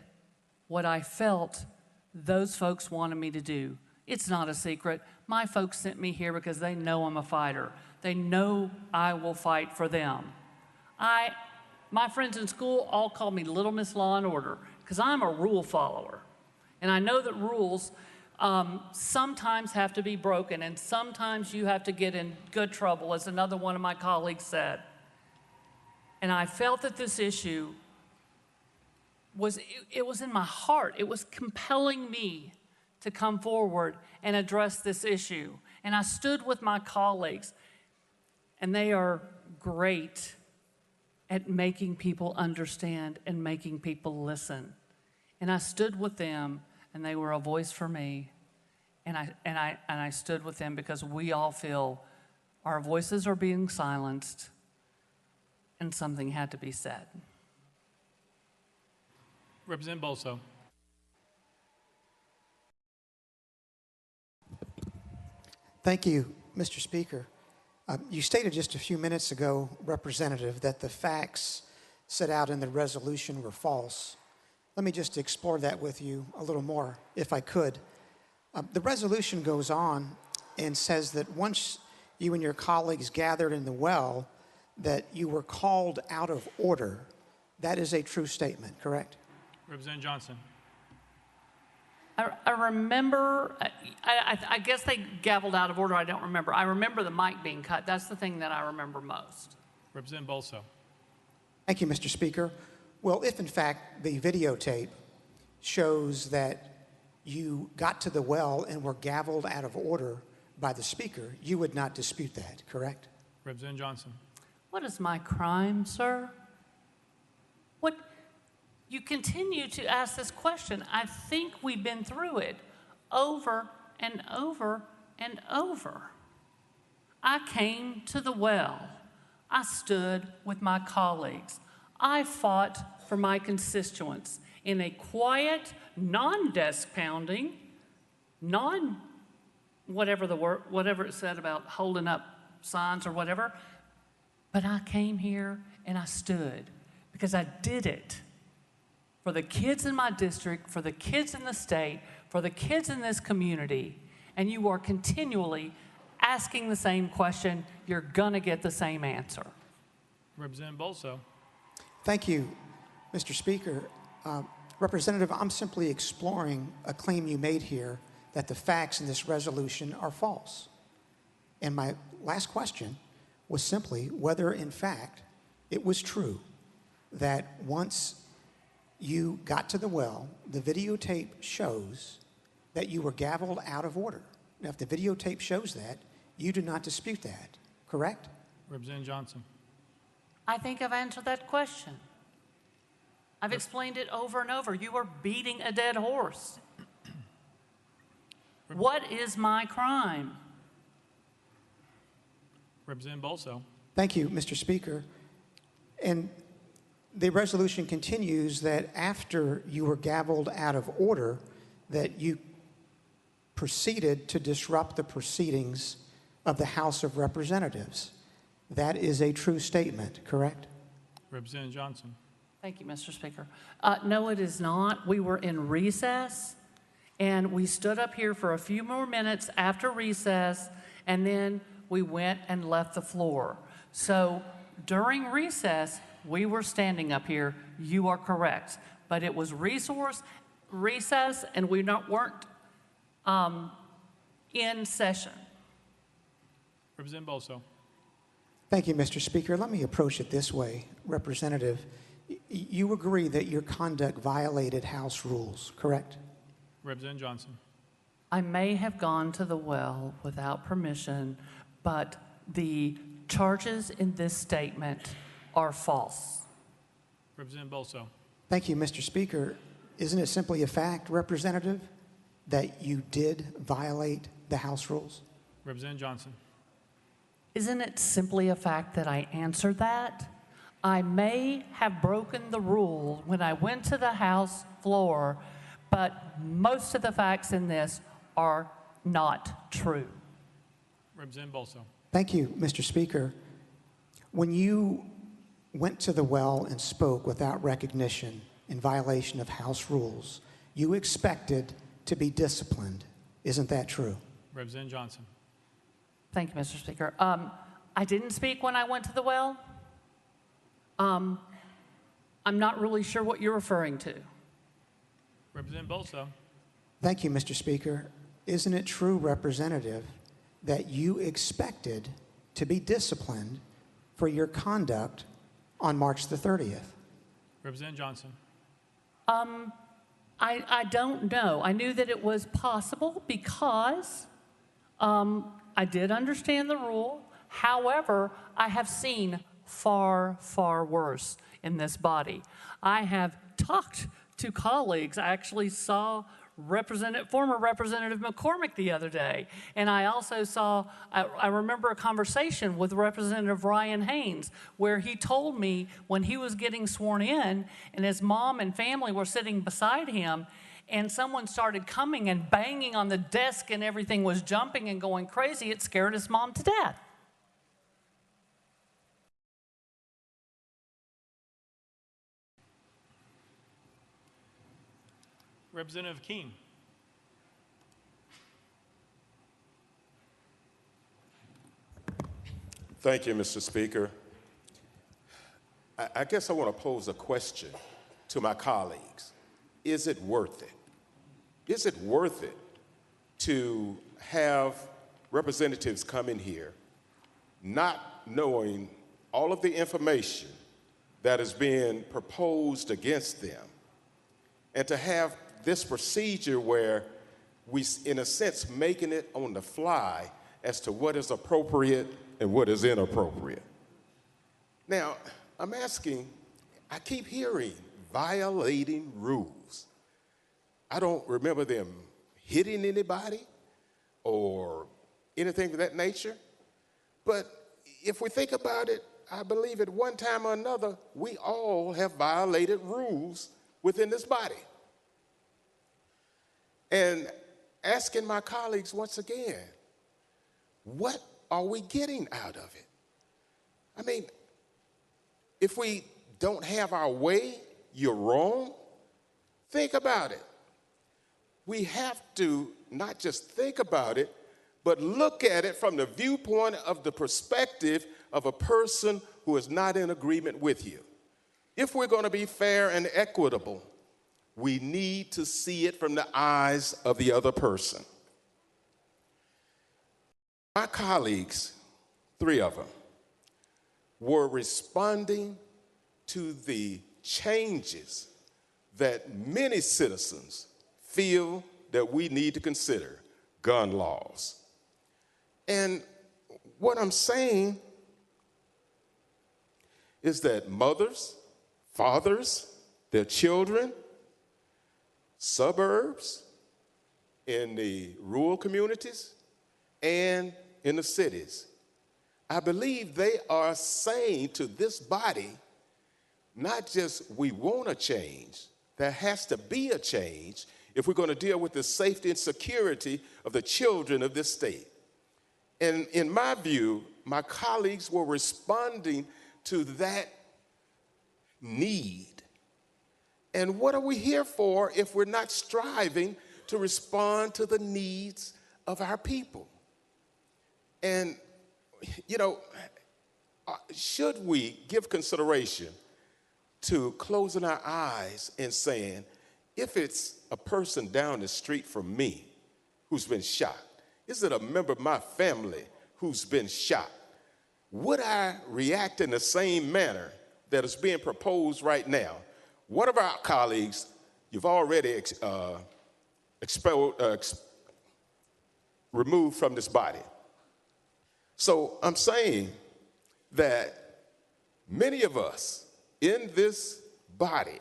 what I felt those folks wanted me to do. It's not a secret. My folks sent me here because they know I'm a fighter. They know I will fight for them. My friends in school all call me Little Miss Law and Order because I'm a rule follower. And I know that rules sometimes have to be broken, and sometimes you have to get in good trouble, as another one of my colleagues said. And I felt that this issue was in my heart. It was compelling me to come forward and address this issue. And I stood with my colleagues, and they are great. at making people understand and making people listen. And I stood with them, and they were a voice for me. And I stood with them because we all feel our voices are being silenced, and something had to be said. Representative Bolso. Thank you, Mr. Speaker. You stated just a few minutes ago, Representative, that the facts set out in the resolution were false. Let me just explore that with you a little more, if I could. The resolution goes on and says that once you and your colleagues gathered in the well, that you were called out of order. That is a true statement, correct? Representative Johnson. I remember, I guess they gavelled out of order. I don't remember. I remember the mic being cut. That's the thing that I remember most. Representative Bolso. Thank you, Mr. Speaker. Well, if in fact the videotape shows that you got to the well and were gavelled out of order by the Speaker, you would not dispute that, correct? Representative Johnson. What is my crime, sir? What? You continue to ask this question. I think we've been through it over and over and over. I came to the well. I stood with my colleagues. I fought for my constituents in a quiet, non-desk pounding, whatever it said about holding up signs or whatever. But I came here and I stood because I did it for the kids in my district, for the kids in the state, for the kids in this community. And you are continually asking the same question. You're going to get the same answer. Representative Bolso. Thank you, Mr. Speaker. Representative, I'm simply exploring a claim you made here that the facts in this resolution are false. And my last question was simply whether, in fact, it was true that once you got to the well, the videotape shows that you were gavelled out of order. Now, if the videotape shows that, you do not dispute that, correct? Representative Johnson. I think I've answered that question. I've explained it over and over. You are beating a dead horse. What is my crime? Representative Bolso. Thank you, Mr. Speaker. And the resolution continues that after you were gavelled out of order, that you proceeded to disrupt the proceedings of the House of Representatives. That is a true statement, correct? Representative Johnson. Thank you, Mr. Speaker. No, it is not. We were in recess, and we stood up here for a few more minutes after recess, and then we went and left the floor. So during recess, we were standing up here. You are correct. But it was recess, and we weren't in session. Representative Bolso. Thank you, Mr. Speaker. Let me approach it this way. Representative, you agree that your conduct violated House rules, correct? Representative Johnson. I may have gone to the well without permission, but the charges in this statement are false. Representative Bolso. Thank you, Mr. Speaker. Isn't it simply a fact, Representative, that you did violate the House rules? Representative Johnson. Isn't it simply a fact that I answered that? I may have broken the rule when I went to the House floor, but most of the facts in this are not true. Representative Bolso. Thank you, Mr. Speaker. When you went to the well and spoke without recognition in violation of House rules, you expected to be disciplined. Isn't that true? Representative Johnson. Thank you, Mr. Speaker. I didn't speak when I went to the well. I'm not really sure what you're referring to. Representative Bolso. Thank you, Mr. Speaker. Isn't it true, Representative, that you expected to be disciplined for your conduct on March the 30th? Representative Johnson. I don't know. I knew that it was possible because I did understand the rule. However, I have seen far, far worse in this body. I have talked to colleagues. I actually saw former Representative McCormick the other day, and I also I remember a conversation with Representative Ryan Haynes where he told me when he was getting sworn in and his mom and family were sitting beside him and someone started coming and banging on the desk and everything was jumping and going crazy, it scared his mom to death. Representative King. Thank you, Mr. Speaker. I guess I want to pose a question to my colleagues. Is it worth it? Is it worth it to have representatives come in here not knowing all of the information that is being proposed against them, and to have this procedure where we, in a sense, making it on the fly as to what is appropriate and what is inappropriate? Now, I'm asking, I keep hearing violating rules. I don't remember them hitting anybody or anything of that nature. But if we think about it, I believe at one time or another, we all have violated rules within this body. And asking my colleagues once again, what are we getting out of it? I mean, if we don't have our way, you're wrong. Think about it. We have to not just think about it, but look at it from the viewpoint of the perspective of a person who is not in agreement with you. If we're going to be fair and equitable, we need to see it from the eyes of the other person. My colleagues, 3 of them, were responding to the changes that many citizens feel that we need to consider, gun laws. And what I'm saying is that mothers, fathers, their children, suburbs, in the rural communities, and in the cities, I believe they are saying to this body, not just we want a change, there has to be a change if we're going to deal with the safety and security of the children of this state. And in my view, my colleagues were responding to that need. And what are we here for if we're not striving to respond to the needs of our people? And, you know, should we give consideration to closing our eyes and saying, if it's a person down the street from me who's been shot, is it a member of my family who's been shot? Would I react in the same manner that is being proposed right now? One of our colleagues, you've already removed from this body. So I'm saying that many of us in this body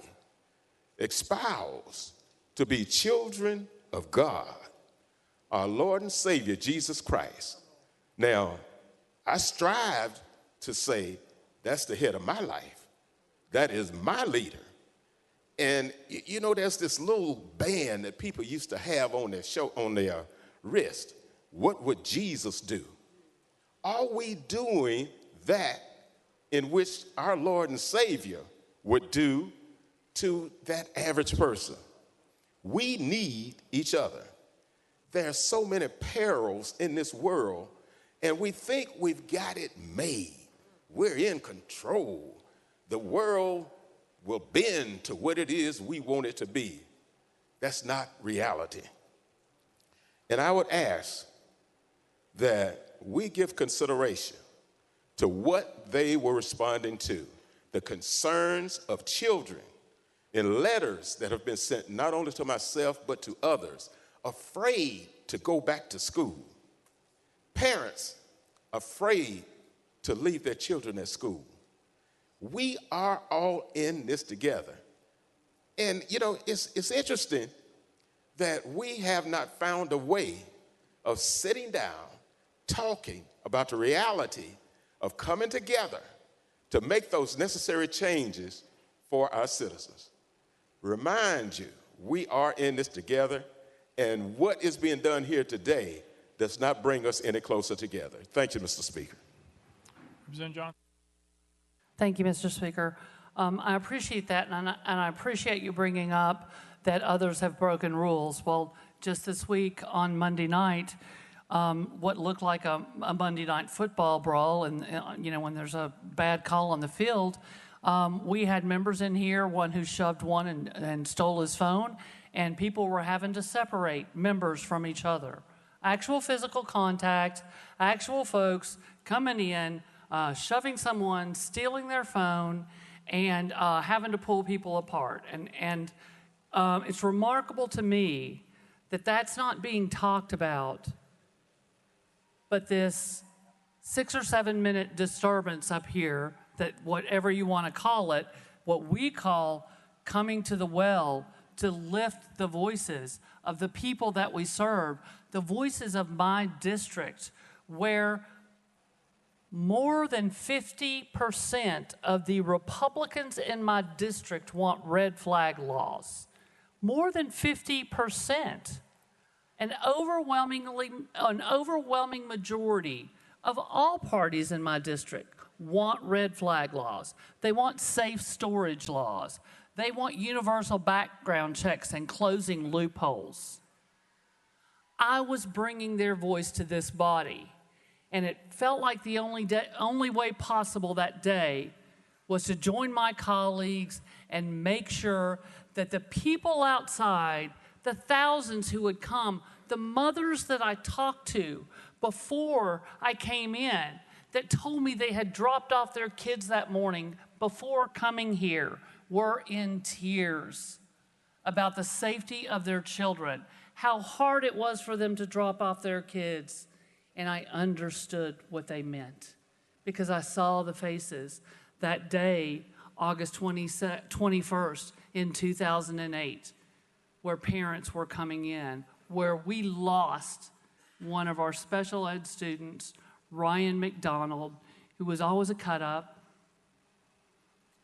espouse to be children of God, our Lord and Savior, Jesus Christ. Now, I strive to say that's the head of my life. That is my leader. And you know, there's this little band that people used to have on their wrist. What would Jesus do? Are we doing that in which our Lord and Savior would do to that average person? We need each other. There are so many perils in this world, and we think we've got it made. We're in control. The world will bend to what it is we want it to be. That's not reality. And I would ask that we give consideration to what they were responding to, the concerns of children in letters that have been sent not only to myself but to others, afraid to go back to school. Parents afraid to leave their children at school. We are all in this together. And, you know, it's interesting that we have not found a way of sitting down, talking about the reality of coming together to make those necessary changes for our citizens. Remind you, we are in this together, and what is being done here today does not bring us any closer together. Thank you, Mr. Speaker. Representative Johnson. Thank you, Mr. Speaker. I appreciate that, and I appreciate you bringing up that others have broken rules. Well, just this week on Monday night, what looked like a Monday night football brawl, and you know, when there's a bad call on the field, we had members in here, one who shoved one and stole his phone, and people were having to separate members from each other. Actual physical contact, actual folks coming in, shoving someone, stealing their phone, and having to pull people apart. And it's remarkable to me that that's not being talked about, but this 6 or 7 minute disturbance up here, that whatever you want to call it, what we call coming to the well to lift the voices of the people that we serve, the voices of my district, where more than 50% of the Republicans in my district want red flag laws. More than 50%. An overwhelming majority of all parties in my district want red flag laws. They want safe storage laws. They want universal background checks and closing loopholes. I was bringing their voice to this body, and it felt like the only way possible that day was to join my colleagues and make sure that the people outside, the thousands who would come, the mothers that I talked to before I came in that told me they had dropped off their kids that morning before coming here, were in tears about the safety of their children, how hard it was for them to drop off their kids. And I understood what they meant because I saw the faces that day, August 21st in 2008, where parents were coming in, where we lost one of our special ed students, Ryan McDonald, who was always a cut-up.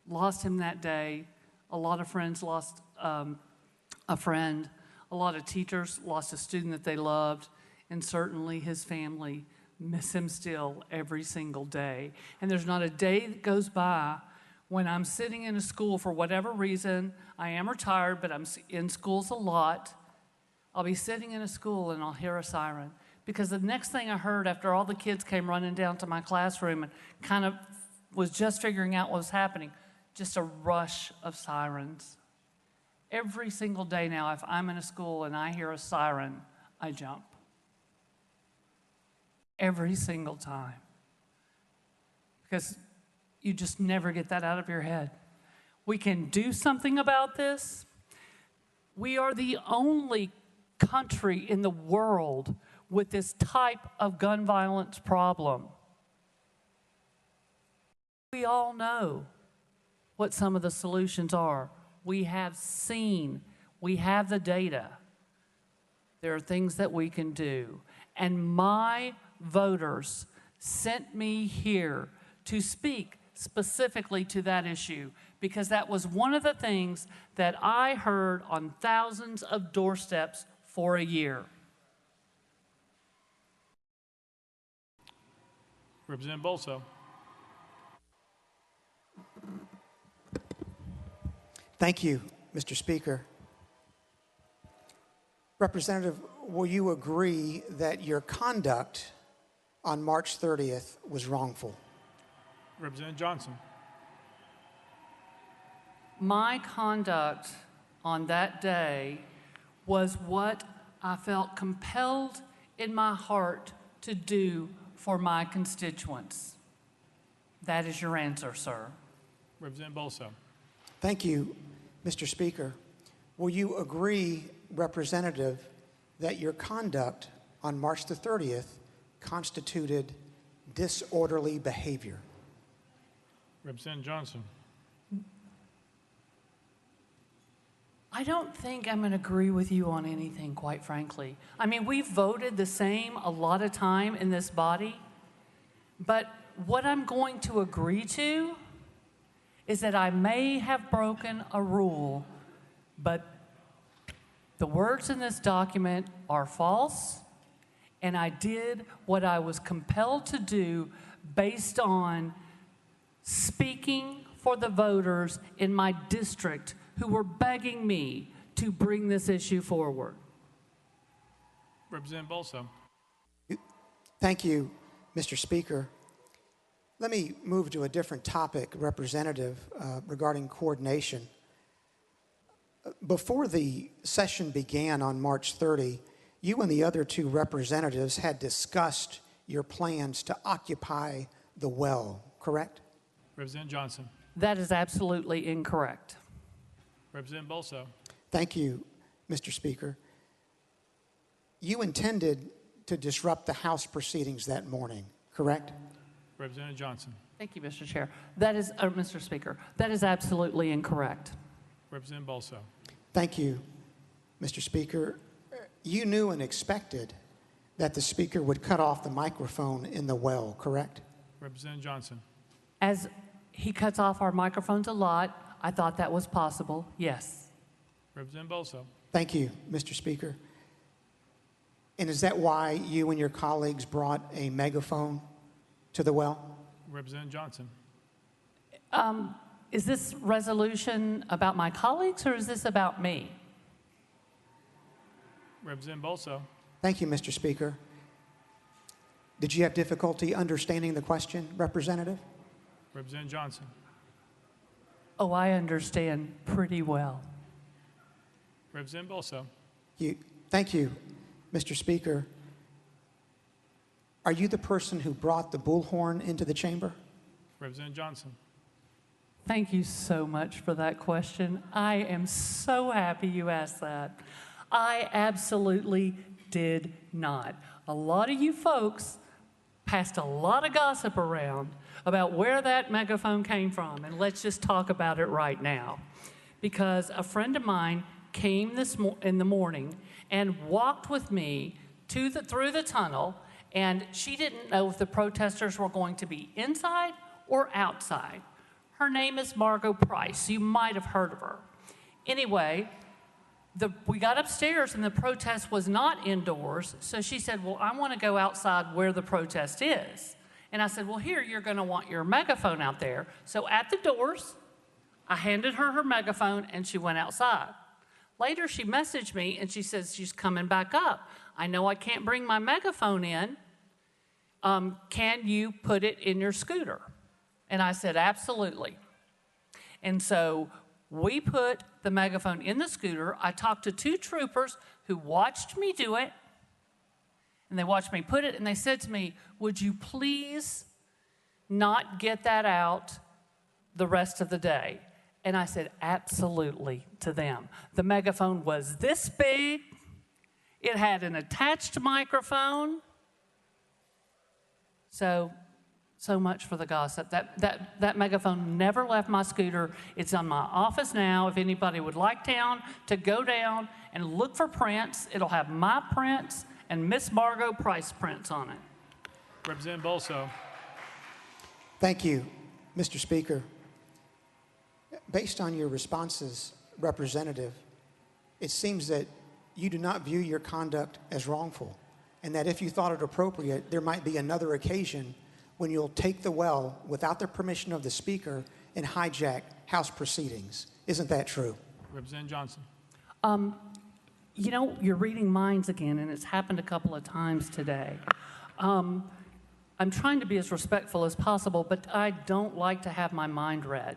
Lost him that day. A lot of friends lost a friend. A lot of teachers lost a student that they loved. And certainly his family miss him still every single day. And there's not a day that goes by when I'm sitting in a school for whatever reason. I am retired, but I'm in schools a lot. I'll be sitting in a school and I'll hear a siren. Because the next thing I heard after all the kids came running down to my classroom and kind of was just figuring out what was happening, just a rush of sirens. Every single day now, if I'm in a school and I hear a siren, I jump. Every single time. Because you just never get that out of your head. We can do something about this. We are the only country in the world with this type of gun violence problem. We all know what some of the solutions are. We have seen, we have the data. There are things that we can do. And my voters sent me here to speak specifically to that issue because that was one of the things that I heard on thousands of doorsteps for a year. Representative Bolso. Thank you, Mr. Speaker. Representative, will you agree that your conduct on March 30th was wrongful? Representative Johnson. My conduct on that day was what I felt compelled in my heart to do for my constituents. That is your answer, sir. Representative Bolso. Thank you, Mr. Speaker. Will you agree, Representative, that your conduct on March the 30th constituted disorderly behavior? Representative Johnson. I don't think I'm going to agree with you on anything, quite frankly. I mean, we've voted the same a lot of time in this body, but what I'm going to agree to is that I may have broken a rule, but the words in this document are false, and I did what I was compelled to do based on speaking for the voters in my district who were begging me to bring this issue forward. Representative Bolso. Thank you, Mr. Speaker. Let me move to a different topic, Representative, regarding coordination. Before the session began on March 30, you and the other two representatives had discussed your plans to occupy the well, correct? Representative Johnson. That is absolutely incorrect. Representative Bolso. Thank you, Mr. Speaker. You intended to disrupt the House proceedings that morning, correct? Representative Johnson. Thank you, Mr. Chair. That is, Mr. Speaker, that is absolutely incorrect. Representative Bolso. Thank you, Mr. Speaker. You knew and expected that the Speaker would cut off the microphone in the well, correct? Representative Johnson. As he cuts off our microphones a lot, I thought that was possible, yes. Representative Bolso. Thank you, Mr. Speaker. And is that why you and your colleagues brought a megaphone to the well? Representative Johnson. Is this resolution about my colleagues or is this about me? Representative Bolso. Thank you, Mr. Speaker. Did you have difficulty understanding the question, Representative? Representative Johnson. Oh, I understand pretty well. Representative Bolso. Thank you, Mr. Speaker. Are you the person who brought the bullhorn into the chamber? Representative Johnson. Thank you so much for that question. I am so happy you asked that. I absolutely did not. A lot of you folks passed a lot of gossip around about where that megaphone came from, and let's just talk about it right now. Because a friend of mine came in the morning and walked with me through the tunnel, and she didn't know if the protesters were going to be inside or outside. Her name is Margot Price. You might have heard of her. Anyway, we got upstairs and the protest was not indoors, so she said, well, I want to go outside where the protest is. And I said, well, here, you're going to want your megaphone out there. So at the doors, I handed her megaphone and she went outside. Later, she messaged me and she says she's coming back up. I know I can't bring my megaphone in. Can you put it in your scooter? And I said, absolutely. And so we put the megaphone in the scooter. I talked to two troopers who watched me do it. And they watched me put it, and they said to me, would you please not get that out the rest of the day? And I said, absolutely, to them. The megaphone was this big. It had an attached microphone. So much for the gossip. That megaphone never left my scooter. It's on my office now. If anybody would like to go down and look for prints, it'll have my prints and Miss Margot Price prints on it. Representative Bolso. Thank you, Mr. Speaker. Based on your responses, Representative, it seems that you do not view your conduct as wrongful, and that if you thought it appropriate, there might be another occasion when you'll take the well without the permission of the Speaker and hijack House proceedings. Isn't that true? Representative Johnson. You know, you're reading minds again, and it's happened a couple of times today. I'm trying to be as respectful as possible, but I don't like to have my mind read.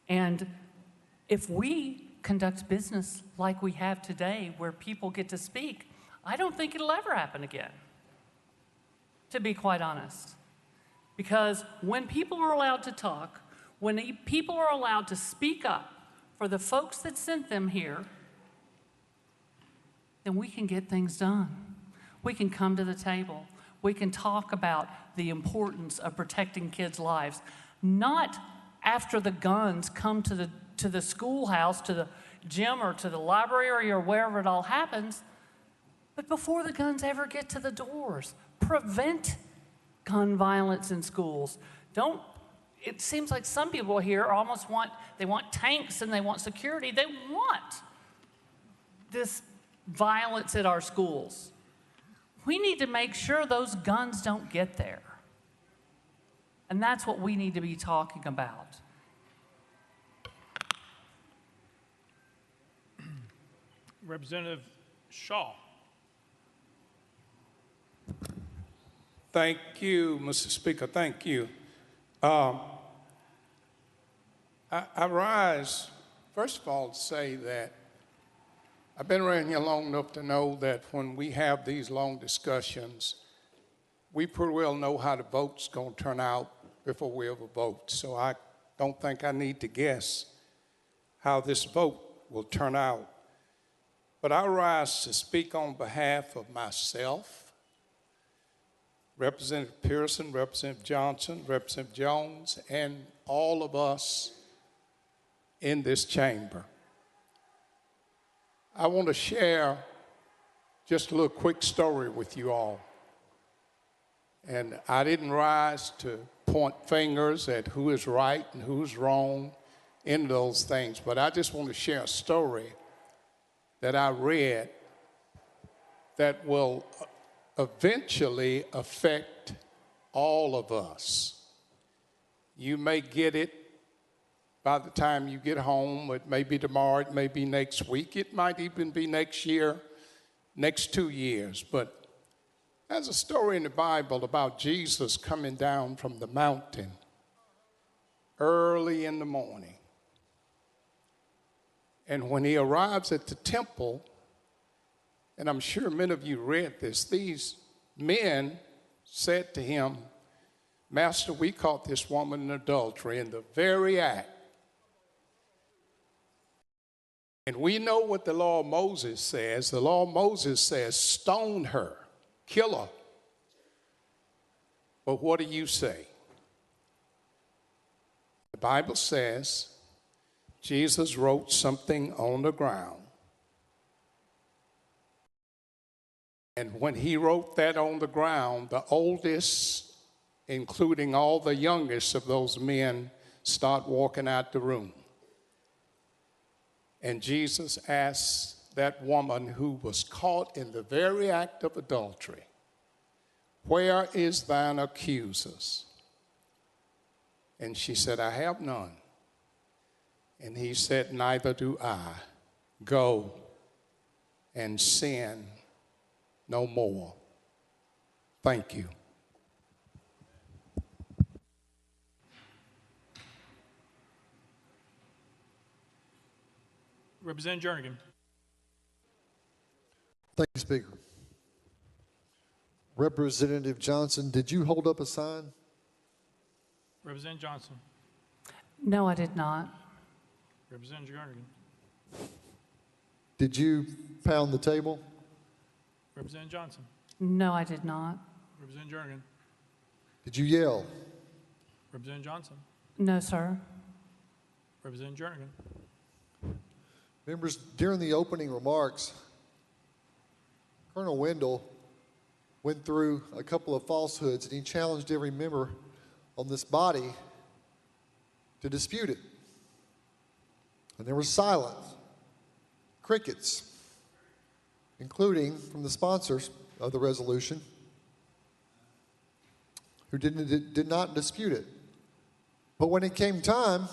And if we conduct business like we have today, where people get to speak, I don't think it'll ever happen again, to be quite honest. Because when people are allowed to talk, when people are allowed to speak up for the folks that sent them here, then we can get things done. We can come to the table. We can talk about the importance of protecting kids' lives, not after the guns come to the schoolhouse, to the gym, or to the library, or wherever it all happens, but before the guns ever get to the doors. Prevent gun violence in schools. It seems like some people here they want tanks and they want security. They want this violence at our schools. We need to make sure those guns don't get there. And that's what we need to be talking about. Representative Shaw. Thank you, Mr. Speaker. Thank you. I rise, first of all, to say that I've been around here long enough to know that when we have these long discussions, we pretty well know how the vote's going to turn out before we ever vote. So I don't think I need to guess how this vote will turn out. But I rise to speak on behalf of myself, Representative Pearson, Representative Johnson, Representative Jones, and all of us in this chamber. I want to share just a little quick story with you all. And I didn't rise to point fingers at who is right and who's wrong in those things, but I just want to share a story that I read that will eventually affect all of us. You may get it by the time you get home. It may be tomorrow, it may be next week, it might even be next year, next 2 years. But there's a story in the Bible about Jesus coming down from the mountain early in the morning. And when he arrives at the temple, and I'm sure many of you read this, these men said to him, "Master, we caught this woman in adultery in the very act. And we know what the law of Moses says. The law of Moses says, stone her, kill her. But what do you say?" The Bible says Jesus wrote something on the ground. And when he wrote that on the ground, the oldest, including all the youngest of those men, start walking out the room. And Jesus asked that woman who was caught in the very act of adultery, "Where is thine accusers?" And she said, "I have none." And he said, "Neither do I. Go and sin no more." Thank you. Representative Jernigan. Thank you, Speaker. Representative Johnson, did you hold up a sign? Representative Johnson. No, I did not. Representative Jernigan. Did you pound the table? Representative Johnson. No, I did not. Representative Jernigan. Did you yell? Representative Johnson. No, sir. Representative Jernigan. Members, during the opening remarks, Colonel Wendell went through a couple of falsehoods, and he challenged every member on this body to dispute it. And there was silence, crickets, including from the sponsors of the resolution, who did not dispute it. But when it came time,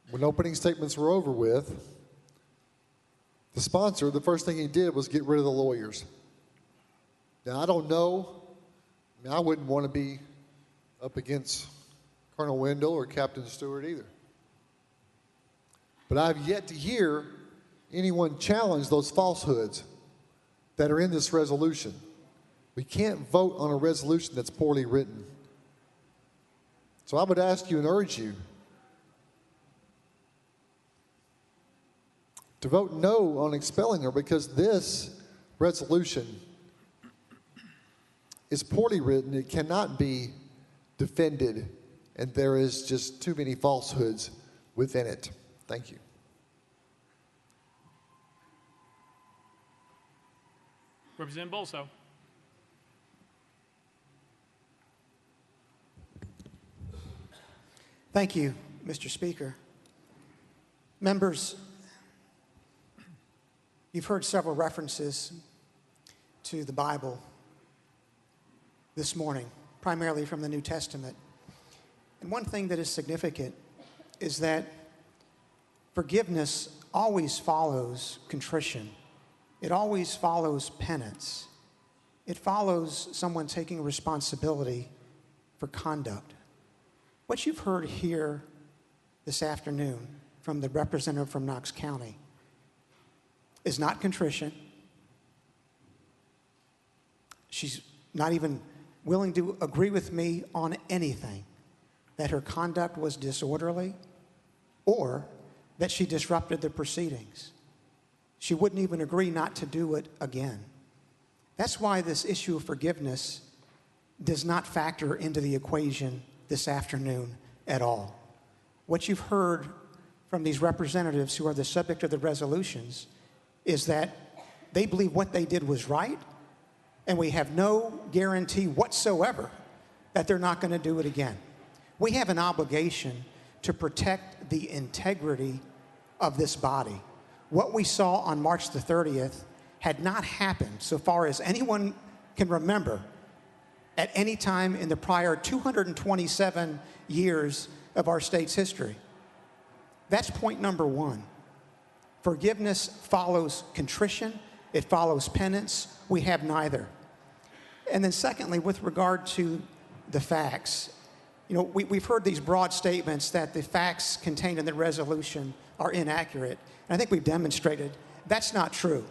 when opening statements were over with, the sponsor, the first thing he did was get rid of the lawyers. Now, I don't know. I wouldn't want to be up against Colonel Wendell or Captain Stewart either. But I've yet to hear anyone challenge those falsehoods that are in this resolution. We can't vote on a resolution that's poorly written. So I would ask you and urge you to vote no on expelling her, because this resolution is poorly written. It cannot be defended and there is just too many falsehoods within it. Thank you. Representative Bolso. Thank you, Mr. Speaker. Members, you've heard several references to the Bible this morning, primarily from the New Testament. And one thing that is significant is that forgiveness always follows contrition. It always follows penance. It follows someone taking responsibility for conduct. What you've heard here this afternoon from the representative from Knox County is not contrition. She's not even willing to agree with me on anything, that her conduct was disorderly or that she disrupted the proceedings. She wouldn't even agree not to do it again. That's why this issue of forgiveness does not factor into the equation this afternoon at all. What you've heard from these representatives who are the subject of the resolutions is that they believe what they did was right, and we have no guarantee whatsoever that they're not going to do it again. We have an obligation to protect the integrity of this body. What we saw on March the 30th had not happened, so far as anyone can remember, at any time in the prior 227 years of our state's history. That's point number one. Forgiveness follows contrition. It follows penance. We have neither. And then secondly, with regard to the facts, you know, we've heard these broad statements that the facts contained in the resolution are inaccurate. And I think we've demonstrated that's not true.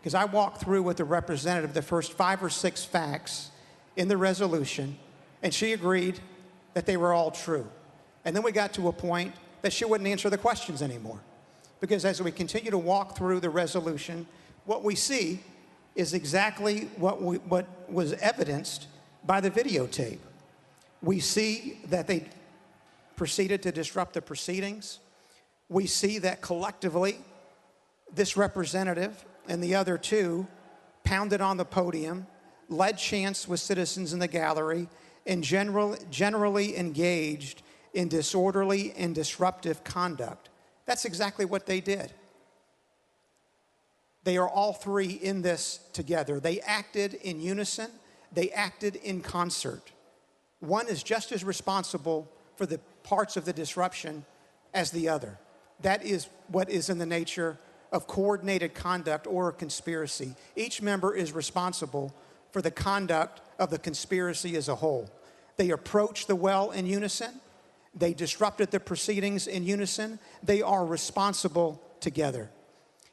Because I walked through with the representative the first 5 or 6 facts in the resolution, and she agreed that they were all true. And then we got to a point that she wouldn't answer the questions anymore. Because as we continue to walk through the resolution, what we see is exactly what was evidenced by the videotape. We see that they proceeded to disrupt the proceedings. We see that collectively, this representative and the other 2 pounded on the podium, led chants with citizens in the gallery, and generally engaged in disorderly and disruptive conduct. That's exactly what they did. They are all 3 in this together. They acted in unison. They acted in concert. One is just as responsible for the parts of the disruption as the other. That is what is in the nature of coordinated conduct or a conspiracy. Each member is responsible for the conduct of the conspiracy as a whole. They approached the well in unison. They disrupted the proceedings in unison. They are responsible together.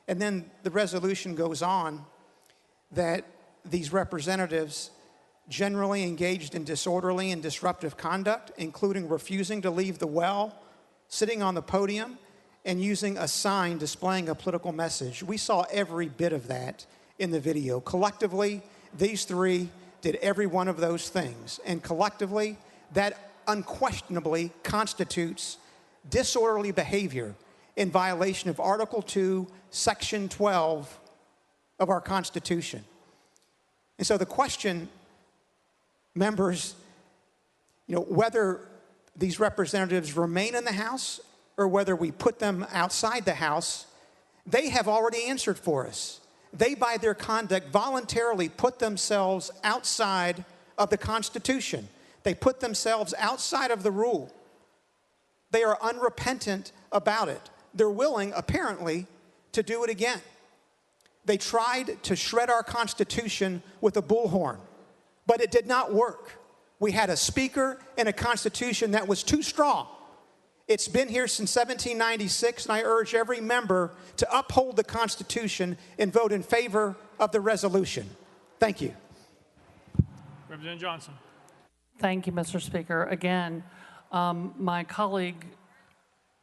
And then the resolution goes on that these representatives generally engaged in disorderly and disruptive conduct, including refusing to leave the well, sitting on the podium, and using a sign displaying a political message. We saw every bit of that in the video. Collectively, these 3 did every one of those things. And collectively, that unquestionably constitutes disorderly behavior in violation of Article 2, Section 12 of our Constitution. And so the question, members, you know, whether these representatives remain in the House or whether we put them outside the House, they have already answered for us. They, by their conduct, voluntarily put themselves outside of the Constitution. They put themselves outside of the rule. They are unrepentant about it. They're willing, apparently, to do it again. They tried to shred our Constitution with a bullhorn, but it did not work. We had a speaker and a Constitution that was too strong. It's been here since 1796, and I urge every member to uphold the Constitution and vote in favor of the resolution. Thank you. Representative Johnson. Thank you, Mr. Speaker. Again, my colleague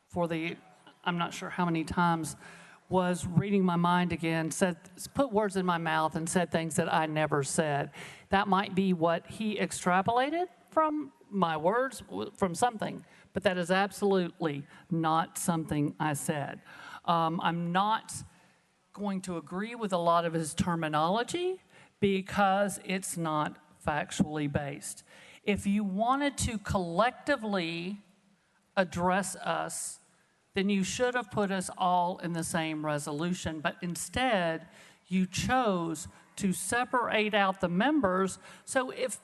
for the, I'm not sure how many times, was reading my mind again, put words in my mouth and said things that I never said. That might be what he extrapolated from my words from something, but that is absolutely not something I said. I'm not going to agree with a lot of his terminology because it's not factually based. If you wanted to collectively address us, then you should have put us all in the same resolution. But instead, you chose to separate out the members. So if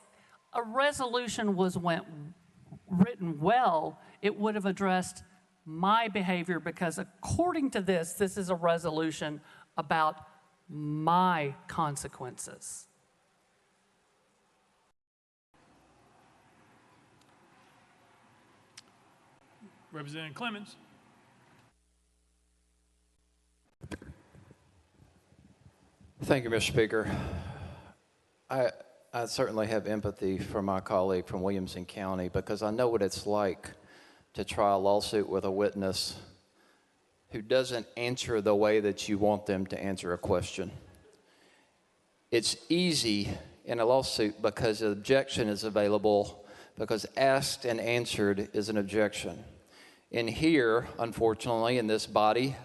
a resolution written well, it would have addressed my behavior, because according to this is a resolution about my consequences. Representative Clemens. Thank you, Mr. Speaker. I certainly have empathy for my colleague from Williamson County, because I know what it's like to try a lawsuit with a witness who doesn't answer the way that you want them to answer a question. It's easy in a lawsuit because an objection is available, because asked and answered is an objection. In here, unfortunately, in this body,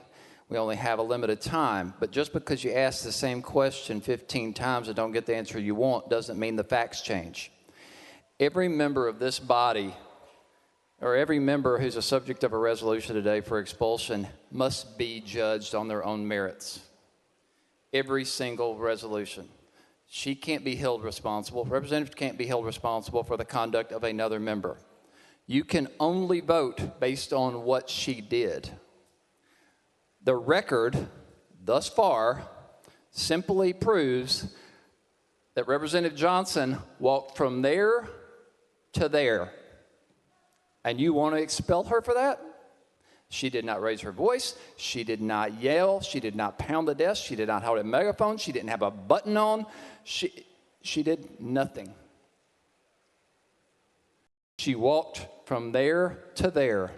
we only have a limited time. But just because you ask the same question 15 times and don't get the answer you want doesn't mean the facts change. Every member of this body, or every member who's a subject of a resolution today for expulsion, must be judged on their own merits. Every single resolution. She can't be held responsible. Representative can't be held responsible for the conduct of another member. You can only vote based on what she did. The record thus far simply proves that Representative Johnson walked from there to there. And you want to expel her for that? She did not raise her voice. She did not yell. She did not pound the desk. She did not hold a megaphone. She didn't have a button on. She did nothing. She walked from there to there.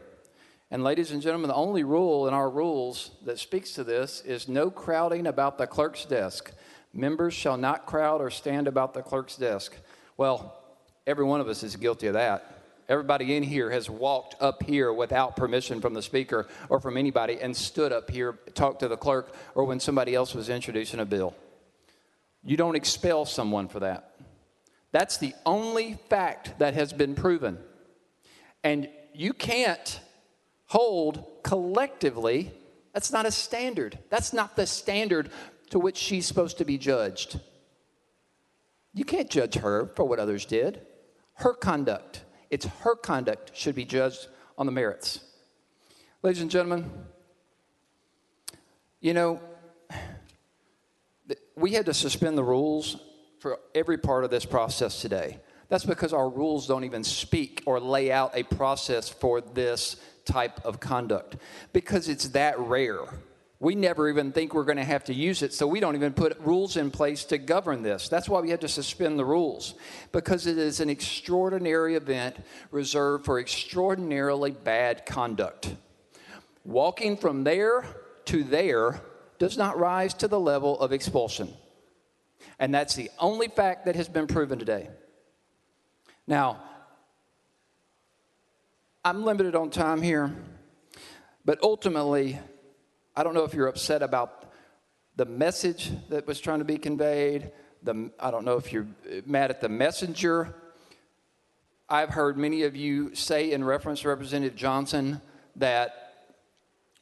And ladies and gentlemen, the only rule in our rules that speaks to this is no crowding about the clerk's desk. Members shall not crowd or stand about the clerk's desk. Well, every one of us is guilty of that. Everybody in here has walked up here without permission from the speaker or from anybody and stood up here, talked to the clerk, or when somebody else was introducing a bill. You don't expel someone for that. That's the only fact that has been proven. And you can't hold collectively. That's not a standard. That's not the standard to which she's supposed to be judged. You can't judge her for what others did. Her conduct. It's her conduct should be judged on the merits. Ladies and gentlemen, you know, we had to suspend the rules for every part of this process today. That's because our rules don't even speak or lay out a process for this type of conduct, because it's that rare. We never even think we're going to have to use it, so we don't even put rules in place to govern this. That's why we had to suspend the rules, because it is an extraordinary event reserved for extraordinarily bad conduct. Walking from there to there does not rise to the level of expulsion. And that's the only fact that has been proven today. Now, I'm limited on time here, but ultimately, I don't know if you're upset about the message that was trying to be conveyed. I don't know if you're mad at the messenger. I've heard many of you say in reference to Representative Johnson that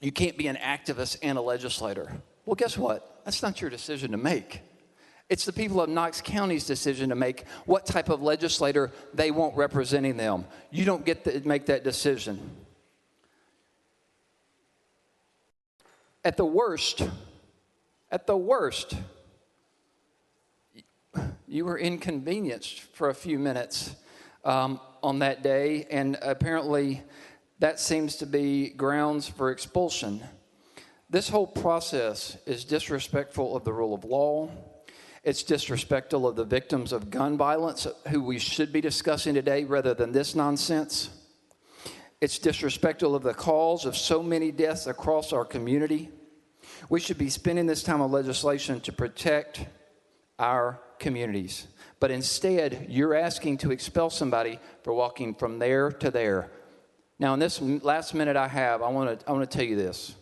you can't be an activist and a legislator. Well, guess what? That's not your decision to make. It's the people of Knox County's decision to make what type of legislator they want representing them. You don't get to make that decision. At the worst, you were inconvenienced for a few minutes on that day, and apparently that seems to be grounds for expulsion. This whole process is disrespectful of the rule of law. It's disrespectful of the victims of gun violence, who we should be discussing today rather than this nonsense. It's disrespectful of the cause of so many deaths across our community. We should be spending this time of legislation to protect our communities. But instead, you're asking to expel somebody for walking from there to there. Now, in this last minute I have, I want to tell you this.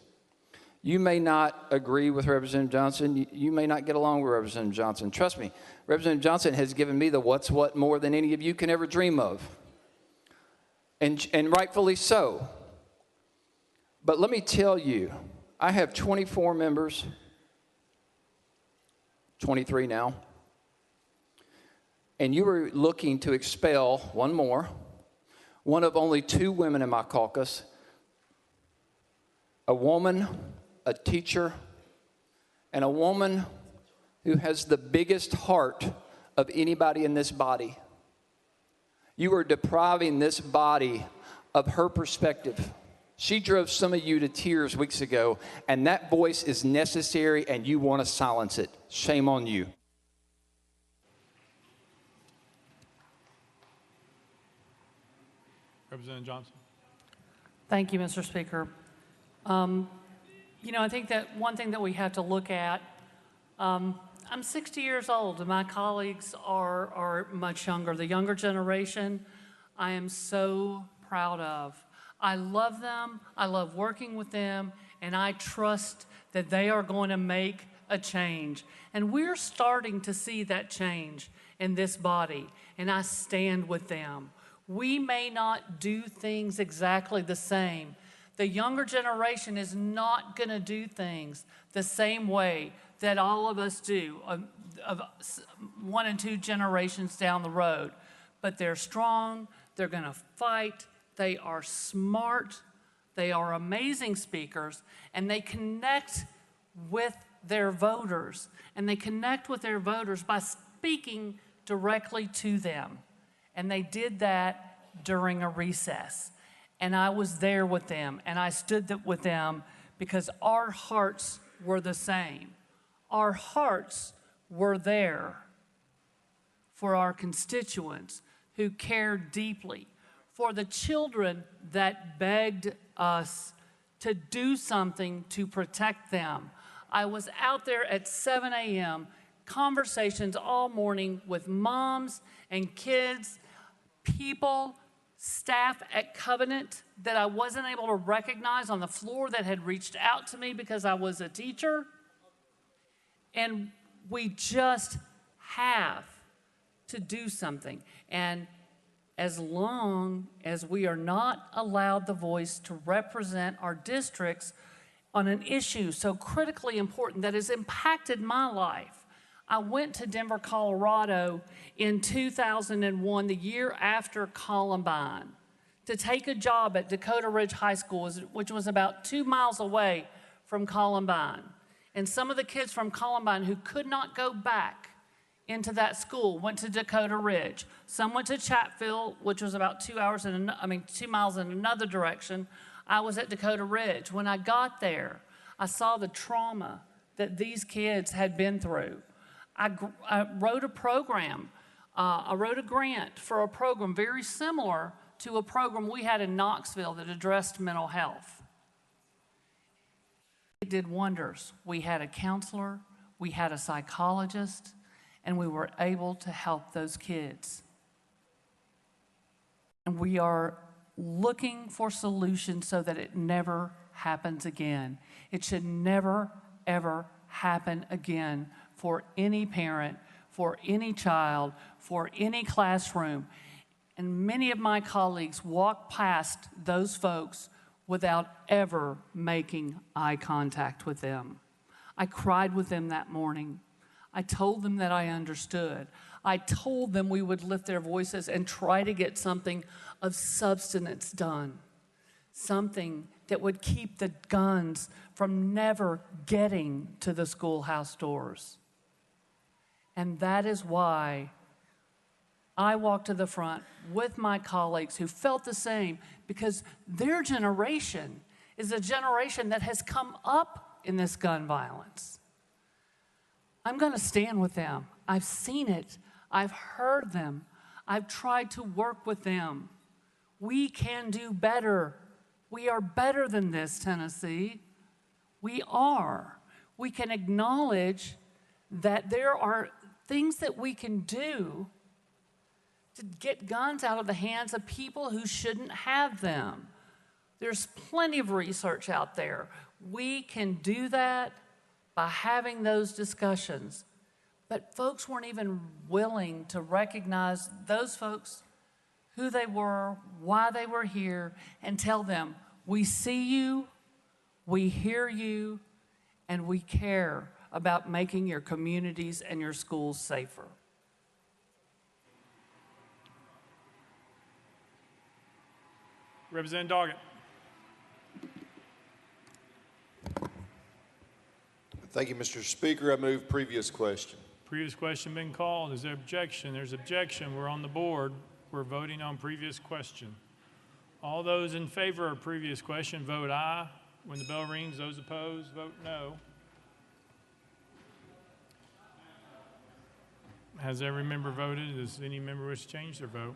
You may not agree with Representative Johnson. You may not get along with Representative Johnson. Trust me, Representative Johnson has given me the what's what more than any of you can ever dream of. And rightfully so. But let me tell you, I have 24 members, 23 now, and you were looking to expel one more, one of only 2 women in my caucus, a woman, a teacher, and a woman who has the biggest heart of anybody in this body. You are depriving this body of her perspective. She drove some of you to tears weeks ago, and that voice is necessary, and you want to silence it. Shame on you. Representative Johnson. Thank you, Mr. Speaker. I think that one thing that we have to look at, I'm 60 years old, and my colleagues are much younger. The younger generation, I am so proud of. I love them, I love working with them, and I trust that they are going to make a change. And we're starting to see that change in this body, and I stand with them. We may not do things exactly the same. The younger generation is not going to do things the same way that all of us do, of 1 and 2 generations down the road. But they're strong, they're going to fight, they are smart, they are amazing speakers, and they connect with their voters. And they connect with their voters by speaking directly to them. And they did that during a recess. And I was there with them, and I stood with them because our hearts were the same. Our hearts were there for our constituents who cared deeply, for the children that begged us to do something to protect them. I was out there at 7 a.m., conversations all morning with moms and kids, people, staff at Covenant that I wasn't able to recognize on the floor that had reached out to me because I was a teacher. And we just have to do something. And as long as we are not allowed the voice to represent our districts on an issue so critically important that has impacted my life. I went to Denver, Colorado in 2001, the year after Columbine, to take a job at Dakota Ridge High School, which was about 2 miles away from Columbine. And some of the kids from Columbine who could not go back into that school went to Dakota Ridge. Some went to Chatfield, which was about 2 miles in another direction. I was at Dakota Ridge. When I got there, I saw the trauma that these kids had been through. I wrote a program. I wrote a grant for a program very similar to a program we had in Knoxville that addressed mental health. It did wonders. We had a counselor, we had a psychologist, and we were able to help those kids. And we are looking for solutions so that it never happens again. It should never, ever happen again for any parent, for any child, for any classroom. And many of my colleagues walk past those folks without ever making eye contact with them. I cried with them that morning. I told them that I understood. I told them we would lift their voices and try to get something of substance done, something that would keep the guns from never getting to the schoolhouse doors. And that is why I walked to the front with my colleagues who felt the same, because their generation is a generation that has come up in this gun violence. I'm going to stand with them. I've seen it. I've heard them. I've tried to work with them. We can do better. We are better than this, Tennessee. We are. We can acknowledge that there are things that we can do to get guns out of the hands of people who shouldn't have them. There's plenty of research out there. We can do that by having those discussions. But folks weren't even willing to recognize those folks, who they were, why they were here, and tell them, we see you, we hear you, and we care about making your communities and your schools safer. Representative Doggett. Thank you, Mr. Speaker. I move previous question. Previous question been called. Is there objection? There's objection. We're on the board. We're voting on previous question. All those in favor of previous question, vote aye. When the bell rings, those opposed, vote no. Has every member voted? Does any member wish to change their vote?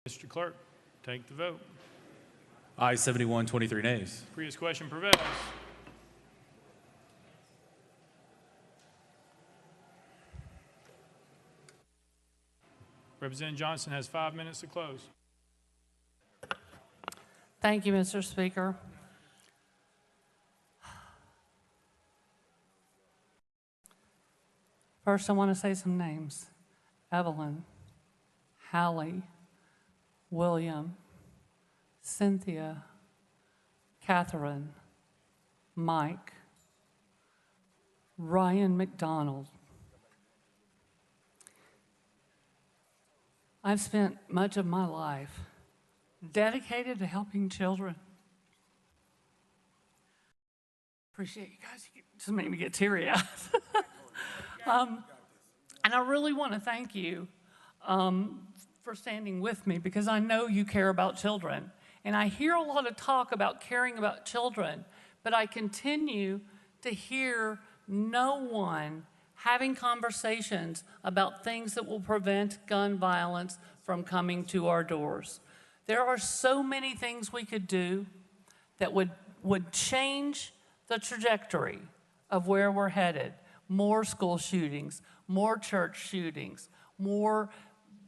Mr. Clerk, take the vote. Aye 71, 23 nays. Previous question prevails. Representative Johnson has 5 minutes to close. Thank you, Mr. Speaker. First, I want to say some names. Evelyn, Hallie, William, Cynthia, Catherine, Mike, Ryan McDonald. I've spent much of my life dedicated to helping children. Appreciate you guys. You just made me get teary-eyed. And I really want to thank you for standing with me, because I know you care about children. And I hear a lot of talk about caring about children, but I continue to hear no one having conversations about things that will prevent gun violence from coming to our doors. There are so many things we could do that would change the trajectory of where we're headed. More school shootings, more church shootings, more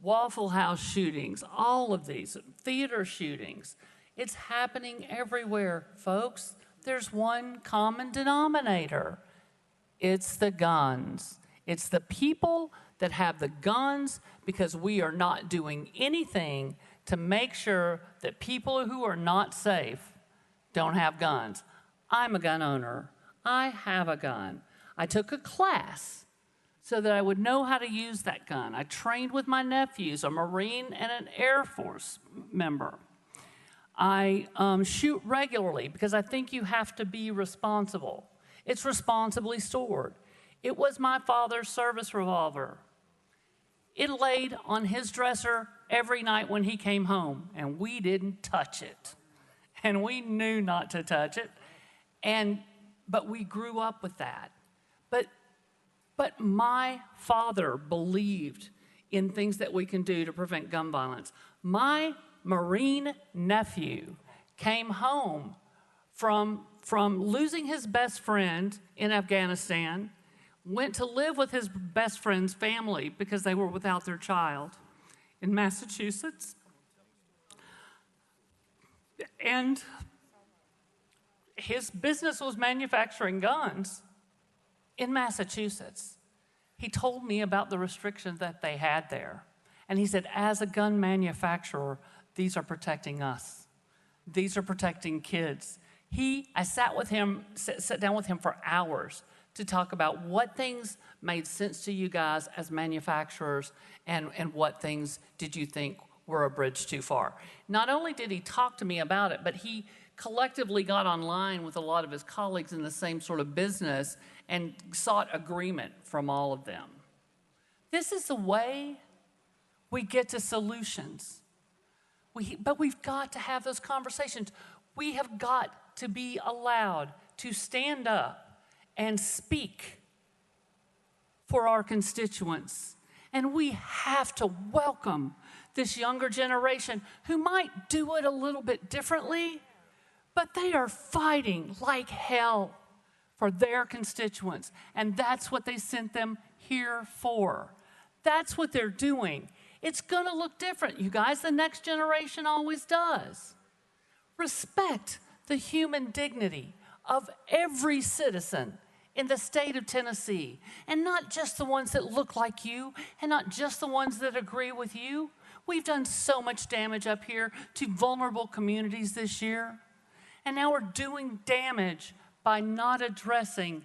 Waffle House shootings, all of these, theater shootings. It's happening everywhere, folks. There's one common denominator. It's the guns. It's the people that have the guns, because we are not doing anything to make sure that people who are not safe don't have guns. I'm a gun owner. I have a gun. I took a class so that I would know how to use that gun. I trained with my nephews, a Marine and an Air Force member. I shoot regularly because I think you have to be responsible. It's responsibly stored. It was my father's service revolver. It laid on his dresser every night when he came home, and we didn't touch it. And we knew not to touch it. But we grew up with that. But my father believed in things that we can do to prevent gun violence. My Marine nephew came home from losing his best friend in Afghanistan, went to live with his best friend's family because they were without their child in Massachusetts. And his business was manufacturing guns in Massachusetts. He told me about the restrictions that they had there. And he said, as a gun manufacturer, these are protecting us. These are protecting kids. I sat down with him for hours to talk about what things made sense to you guys as manufacturers, and what things did you think were a bridge too far. Not only did he talk to me about it, but he collectively got online with a lot of his colleagues in the same sort of business and sought agreement from all of them. This is the way we get to solutions. But we've got to have those conversations. We have got to be allowed to stand up and speak for our constituents. And we have to welcome this younger generation who might do it a little bit differently, but they are fighting like hell for their constituents. And that's what they sent them here for. That's what they're doing. It's going to look different, you guys. The next generation always does. Respect the human dignity of every citizen in the state of Tennessee, and not just the ones that look like you, and not just the ones that agree with you. We've done so much damage up here to vulnerable communities this year, and now we're doing damage by not addressing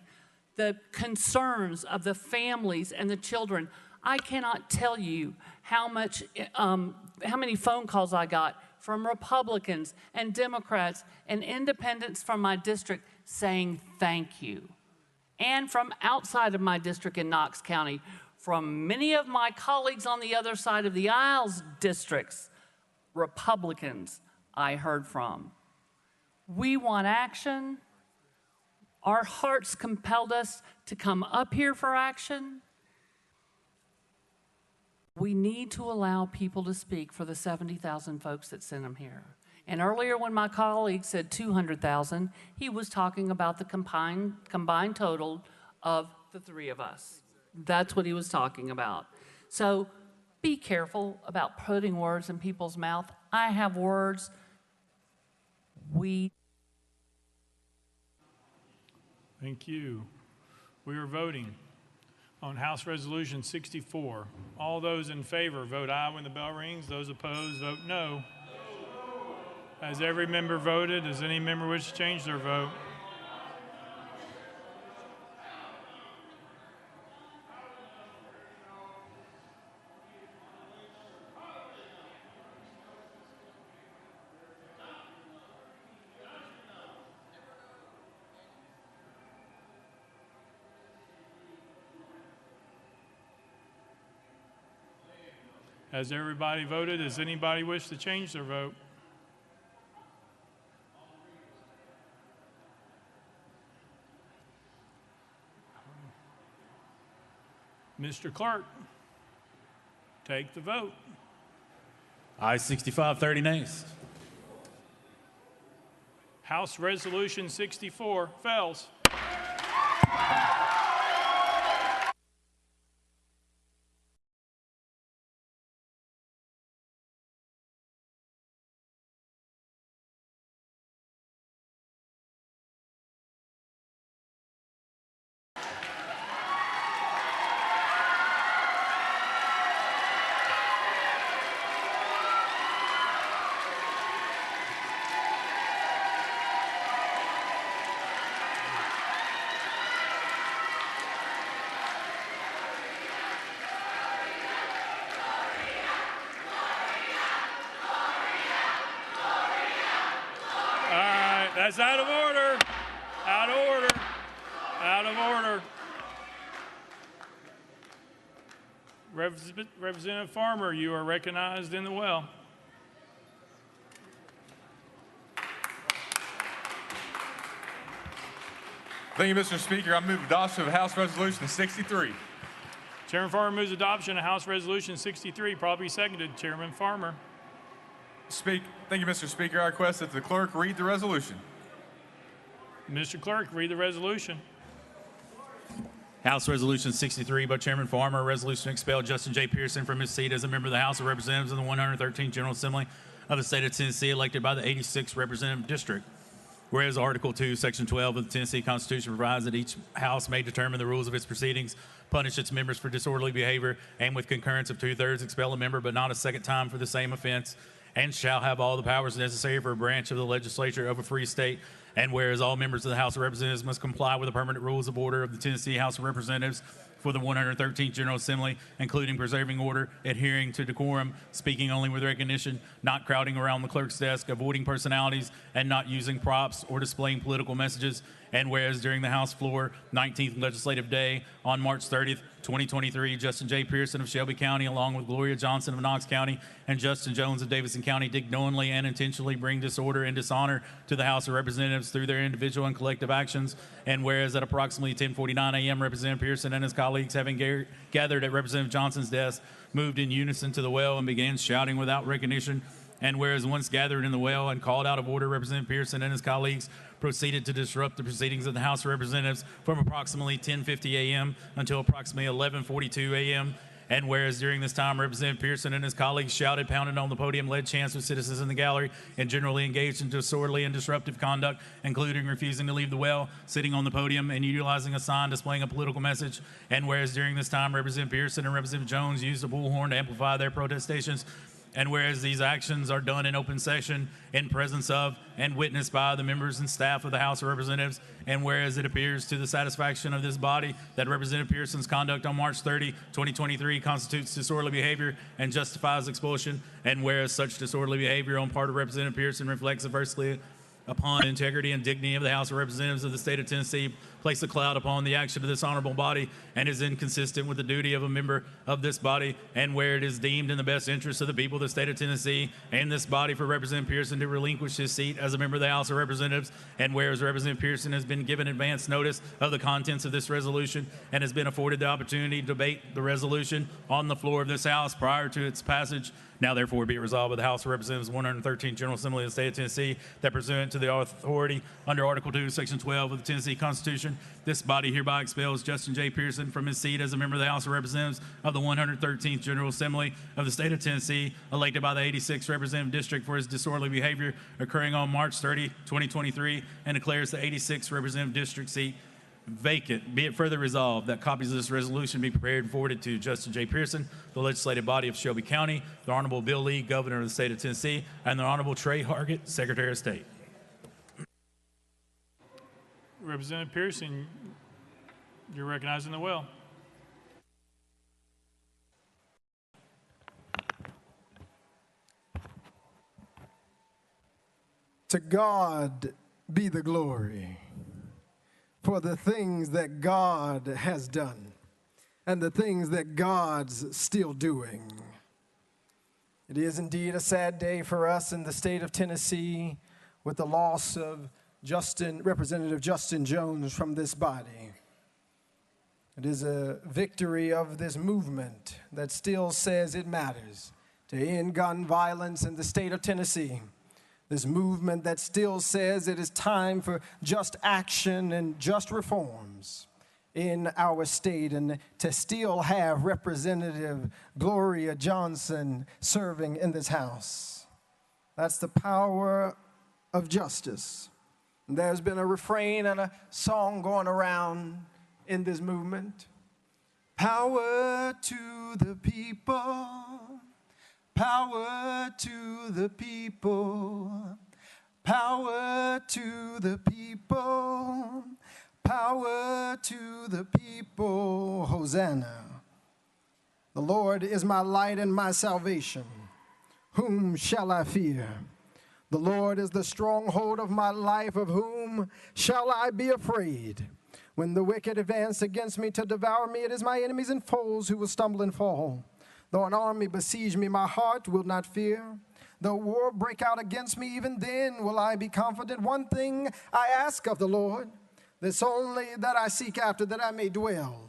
the concerns of the families and the children. I cannot tell you how many phone calls I got from Republicans and Democrats and independents from my district saying thank you. And from outside of my district in Knox County, from many of my colleagues on the other side of the aisles districts, Republicans I heard from. We want action. Our hearts compelled us to come up here for action. We need to allow people to speak for the 70,000 folks that sent them here. And earlier when my colleague said 200,000, he was talking about the combined total of the three of us. That's what he was talking about. So be careful about putting words in people's mouth. I have words. Thank you. We are voting on House Resolution 64. All those in favor vote aye when the bell rings. Those opposed vote no. Has every member voted? Does any member wish to change their vote? Has everybody voted? Does anybody wish to change their vote? Mr. Clerk, take the vote. Aye, 65, 30 nays. House Resolution 64 fails. That's out of order. Out of order. Out of order. Representative Farmer, you are recognized in the well. Thank you, Mr. Speaker. I move adoption of House Resolution 63. Chairman Farmer moves adoption of House Resolution 63. Probably seconded. Chairman Farmer. Thank you, Mr. Speaker. I request that the clerk read the resolution. Mr. Clerk, read the resolution. House Resolution 63 by Chairman Farmer, a resolution to expel Justin J. Pearson from his seat as a member of the House of Representatives in the 113th General Assembly of the state of Tennessee, elected by the 86th Representative District. Whereas Article 2, Section 12 of the Tennessee Constitution provides that each House may determine the rules of its proceedings, punish its members for disorderly behavior, and with concurrence of 2/3 expel a member, but not a second time for the same offense, and shall have all the powers necessary for a branch of the legislature of a free state. And whereas all members of the House of Representatives must comply with the permanent rules of order of the Tennessee House of Representatives for the 113th General Assembly, including preserving order, adhering to decorum, speaking only with recognition, not crowding around the clerk's desk, avoiding personalities, and not using props or displaying political messages. And whereas during the House floor, 19th legislative day on March 30th, 2023, Justin J. Pearson of Shelby County, along with Gloria Johnson of Knox County and Justin Jones of Davidson County, did knowingly and intentionally bring disorder and dishonor to the House of Representatives through their individual and collective actions. And whereas at approximately 10:49 a.m., Representative Pearson and his colleagues, having gathered at Representative Johnson's desk, moved in unison to the well and began shouting without recognition. And whereas once gathered in the well and called out of order, Representative Pearson and his colleagues proceeded to disrupt the proceedings of the House of Representatives from approximately 10:50 a.m. until approximately 11:42 a.m. And whereas during this time, Representative Pearson and his colleagues shouted, pounded on the podium, led chants with citizens in the gallery, and generally engaged in disorderly and disruptive conduct, including refusing to leave the well, sitting on the podium, and utilizing a sign displaying a political message. And whereas during this time, Representative Pearson and Representative Jones used a bullhorn to amplify their protestations. And whereas these actions are done in open session in presence of and witnessed by the members and staff of the House of Representatives, and whereas it appears to the satisfaction of this body that Representative Pearson's conduct on March 30, 2023 constitutes disorderly behavior and justifies expulsion, and whereas such disorderly behavior on part of Representative Pearson reflects adversely upon the integrity and dignity of the House of Representatives of the state of Tennessee, place a cloud upon the action of this honorable body, and is inconsistent with the duty of a member of this body, and where it is deemed in the best interest of the people of the state of Tennessee and this body for Representative Pearson to relinquish his seat as a member of the House of Representatives, and whereas Representative Pearson has been given advance notice of the contents of this resolution and has been afforded the opportunity to debate the resolution on the floor of this House prior to its passage, now therefore be it resolved by the House of Representatives 113th General Assembly of the State of Tennessee that pursuant to the authority under Article 2, Section 12 of the Tennessee Constitution, this body hereby expels Justin J. Pearson from his seat as a member of the House of Representatives of the 113th General Assembly of the State of Tennessee, elected by the 86th Representative District for his disorderly behavior occurring on March 30, 2023, and declares the 86th Representative District seat vacant. Be it further resolved that copies of this resolution be prepared and forwarded to Justin J. Pearson, the legislative body of Shelby County, the Honorable Bill Lee, Governor of the State of Tennessee, and the Honorable Trey Hargett, Secretary of State. Representative Pearson, you're recognized in the well. To God be the glory for the things that God has done and the things that God's still doing. It is indeed a sad day for us in the state of Tennessee with the loss of Representative Justin Jones from this body. It is a victory of this movement that still says it matters to end gun violence in the state of Tennessee. This movement that still says it is time for just action and just reforms in our state, and to still have Representative Gloria Johnson serving in this House. That's the power of justice. There's been a refrain and a song going around in this movement. Power to the people. Power to the people, power to the people, power to the people, Hosanna. The Lord is my light and my salvation. Whom shall I fear? The Lord is the stronghold of my life. Of whom shall I be afraid? When the wicked advance against me to devour me, it is my enemies and foes who will stumble and fall. Though an army besiege me, my heart will not fear. Though war break out against me, even then will I be confident. One thing I ask of the Lord, this only that I seek after, that I may dwell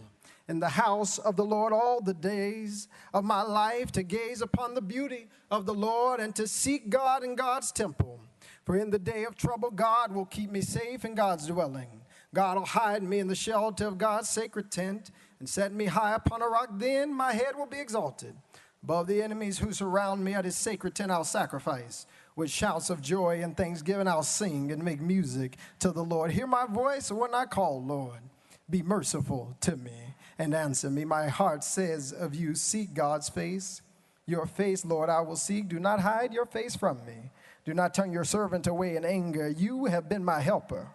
in the house of the Lord all the days of my life, to gaze upon the beauty of the Lord and to seek God in God's temple. For in the day of trouble, God will keep me safe in God's dwelling. God will hide me in the shelter of God's sacred tent and set me high upon a rock. Then my head will be exalted. Above the enemies who surround me at his sacred tent I'll sacrifice. With shouts of joy and thanksgiving I'll sing and make music to the Lord. Hear my voice when I call, Lord. Be merciful to me and answer me. My heart says of you, seek God's face. Your face, Lord, I will seek. Do not hide your face from me. Do not turn your servant away in anger. You have been my helper.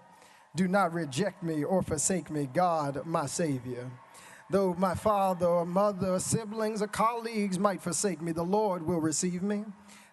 Do not reject me or forsake me, God, my Savior. Though my father or mother or siblings or colleagues might forsake me, the Lord will receive me.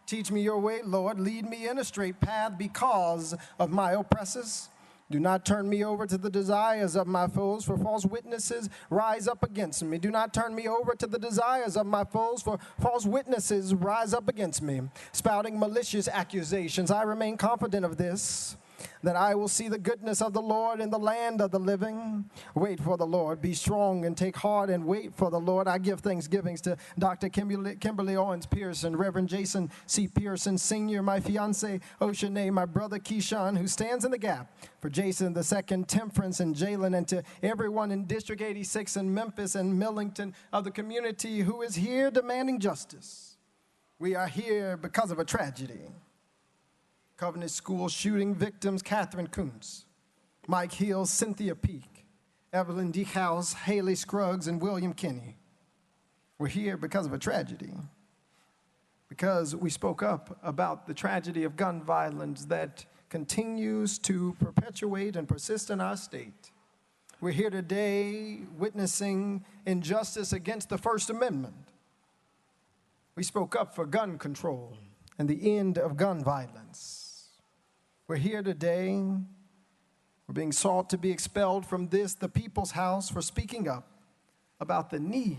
Teach me your way, Lord. Lead me in a straight path because of my oppressors. Do not turn me over to the desires of my foes, for false witnesses rise up against me. Do not turn me over to the desires of my foes, for false witnesses rise up against me, spouting malicious accusations. I remain confident of this, that I will see the goodness of the Lord in the land of the living. Wait for the Lord. Be strong and take heart and wait for the Lord. I give thanksgivings to Dr. Kimberly Owens Pearson, Reverend Jason C. Pearson Sr., my fiance Oceanae, my brother Keyshawn, who stands in the gap for Jason II, Temperance, and Jalen, and to everyone in District 86 in Memphis and Millington of the community who is here demanding justice. We are here because of a tragedy. Covenant School shooting victims Catherine Kuntz, Mike Hill, Cynthia Peak, Evelyn Dehouse, Haley Scruggs, and William Kinney. We're here because of a tragedy, because we spoke up about the tragedy of gun violence that continues to perpetuate and persist in our state. We're here today witnessing injustice against the First Amendment. We spoke up for gun control and the end of gun violence. We're here today. We're being sought to be expelled from this, the people's house, for speaking up about the need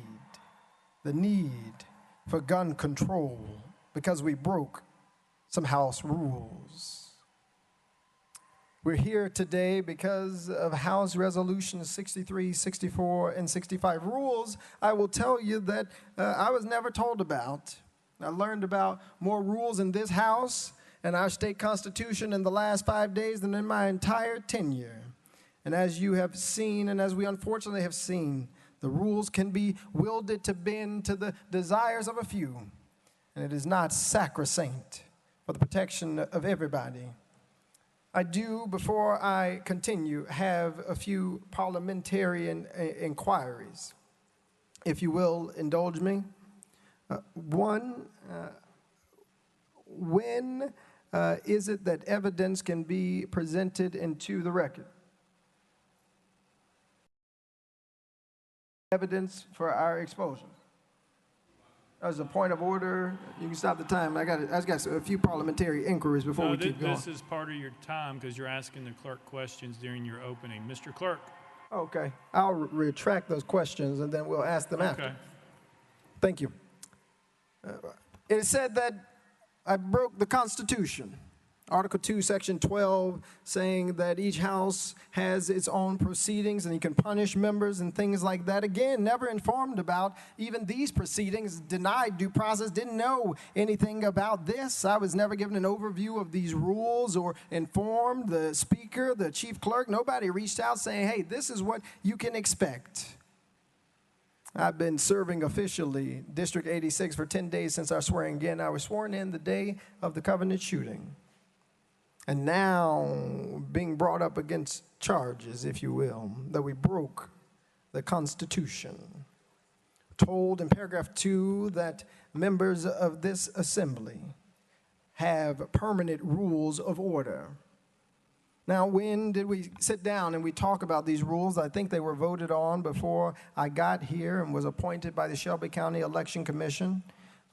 for gun control because we broke some house rules. We're here today because of House Resolutions 63, 64, and 65. Rules, I will tell you that I was never told about. I learned about more rules in this House and our state constitution in the last 5 days than in my entire tenure. And as you have seen, and as we unfortunately have seen, the rules can be wielded to bend to the desires of a few, and it is not sacrosanct for the protection of everybody. I do, before I continue, have a few parliamentary inquiries. If you will indulge me. One, when is it that evidence can be presented into the record? Evidence for our exposure. As a point of order, you can stop the time. I got a few parliamentary inquiries before we keep going. This is part of your time because you're asking the clerk questions during your opening. Mr. Clerk. Okay. I'll retract those questions and then we'll ask them after. Thank you. It is said that I broke the Constitution. Article 2, Section 12, saying that each house has its own proceedings and you can punish members and things like that. Again, never informed about even these proceedings, denied due process, didn't know anything about this. I was never given an overview of these rules or informed the speaker, the chief clerk. Nobody reached out saying, hey, this is what you can expect. I've been serving officially District 86 for 10 days since our swearing in. I was sworn in the day of the Covenant shooting. And now being brought up against charges, if you will, that we broke the Constitution. Told in paragraph 2 that members of this assembly have permanent rules of order. Now, when did we sit down and we talk about these rules? I think they were voted on before I got here and was appointed by the Shelby County Election Commission.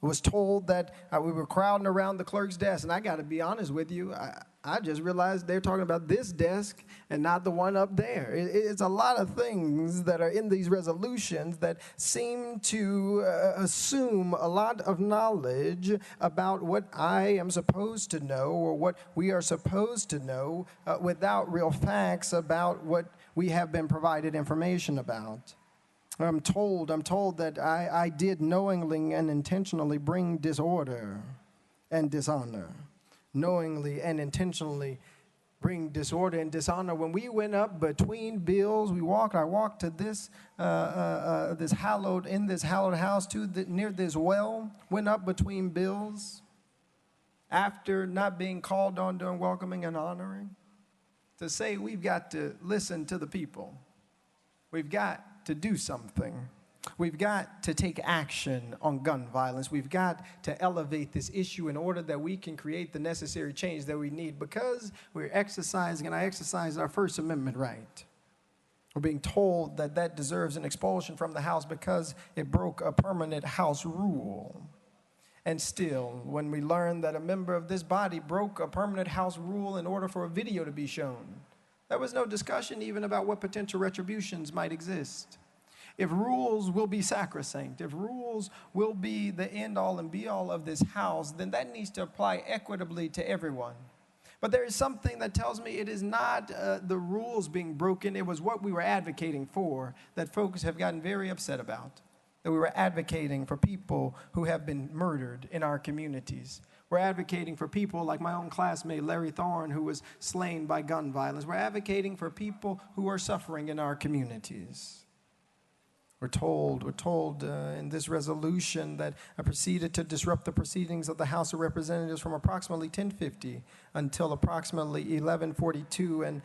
I was told that we were crowding around the clerk's desk, and I got to be honest with you, I just realized they're talking about this desk and not the one up there. It's a lot of things that are in these resolutions that seem to assume a lot of knowledge about what I am supposed to know or what we are supposed to know without real facts about what we have been provided information about. I'm told that I did knowingly and intentionally bring disorder and dishonor. Knowingly and intentionally bring disorder and dishonor. When we went up between bills, I walked to this hallowed house near this well, went up between bills after not being called on during welcoming and honoring to say we've got to listen to the people. We've got to do something. We've got to take action on gun violence. We've got to elevate this issue in order that we can create the necessary change that we need because we're exercising, and I exercise our First Amendment right. We're being told that that deserves an expulsion from the House because it broke a permanent House rule. And still, when we learn that a member of this body broke a permanent House rule in order for a video to be shown, There was no discussion even about what potential retributions might exist. If rules will be sacrosanct, if rules will be the end-all and be-all of this house, then that needs to apply equitably to everyone. But there is something that tells me it is not the rules being broken. It was what we were advocating for that folks have gotten very upset about. That we were advocating for people who have been murdered in our communities. We're advocating for people like my own classmate, Larry Thorne, who was slain by gun violence. We're advocating for people who are suffering in our communities. We're told in this resolution that I proceeded to disrupt the proceedings of the House of Representatives from approximately 1050 until approximately 1142. And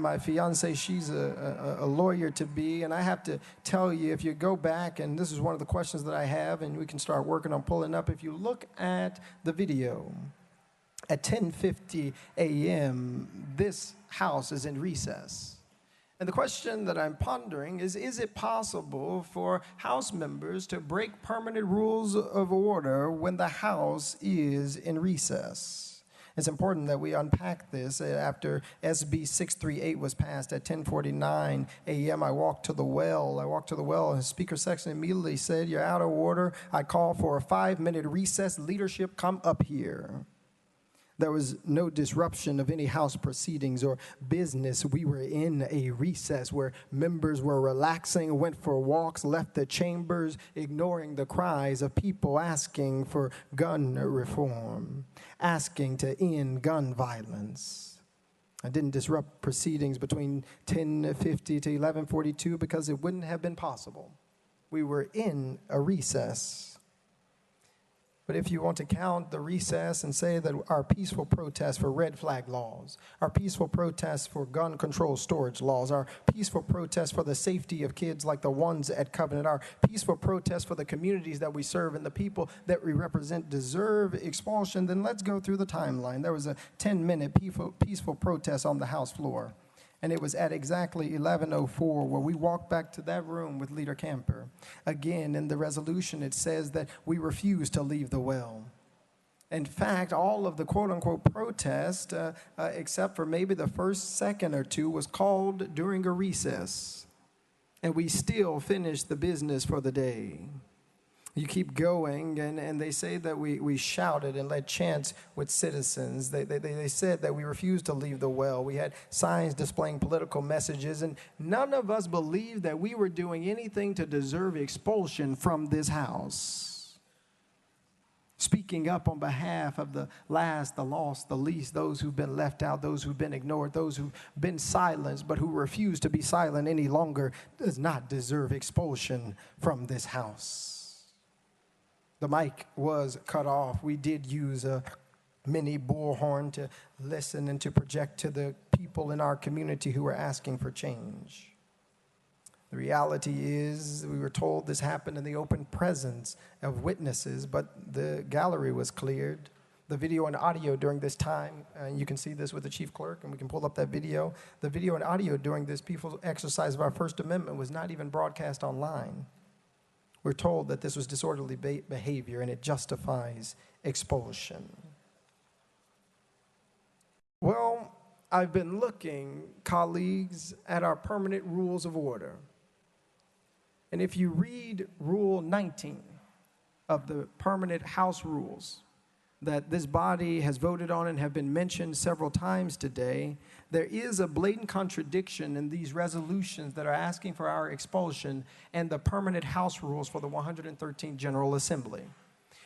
my fiance, she's a lawyer to be, and I have to tell you, if you go back, and this is one of the questions that I have, and we can start working on pulling up, if you look at the video, at 10:50 a.m., this House is in recess. And the question that I'm pondering is it possible for House members to break permanent rules of order when the House is in recess? It's important that we unpack this. After SB 638 was passed at 10:49 a.m., I walked to the well. And the Speaker section immediately said, "You're out of order. I call for a 5-minute recess. Leadership, come up here." There was no disruption of any House proceedings or business. We were in a recess where members were relaxing, went for walks, left the chambers, ignoring the cries of people asking for gun reform, asking to end gun violence. I didn't disrupt proceedings between 10:50 to 11:42 because it wouldn't have been possible. We were in a recess. But if you want to count the recess and say that our peaceful protests for red flag laws, our peaceful protests for gun control storage laws, our peaceful protests for the safety of kids like the ones at Covenant, our peaceful protests for the communities that we serve and the people that we represent deserve expulsion, then let's go through the timeline. There was a 10-minute peaceful protest on the House floor. And it was at exactly 11:04 where we walked back to that room with Leader Camper. Again, in the resolution, it says that we refuse to leave the well. In fact, all of the quote-unquote protest, except for maybe the first second or two, was called during a recess. And we still finished the business for the day. You keep going, and they say that we shouted and led chants with citizens. They said that we refused to leave the well. We had signs displaying political messages, and none of us believed that we were doing anything to deserve expulsion from this house. Speaking up on behalf of the last, the lost, the least, those who've been left out, those who've been ignored, those who've been silenced, but who refuse to be silent any longer, does not deserve expulsion from this house. The mic was cut off. We did use a mini bullhorn to listen and to project to the people in our community who were asking for change. The reality is, we were told this happened in the open presence of witnesses, but the gallery was cleared. The video and audio during this time, and you can see this with the chief clerk, and we can pull up that video. The video and audio during this peaceful exercise of our First Amendment was not even broadcast online. We're told that this was disorderly behavior and it justifies expulsion. Well, I've been looking, colleagues, at our permanent rules of order. And if you read Rule 19 of the permanent House rules that this body has voted on and have been mentioned several times today, there is a blatant contradiction in these resolutions that are asking for our expulsion and the permanent House rules for the 113th General Assembly.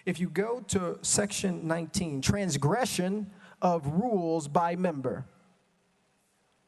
If you go to section 19, transgression of rules by member.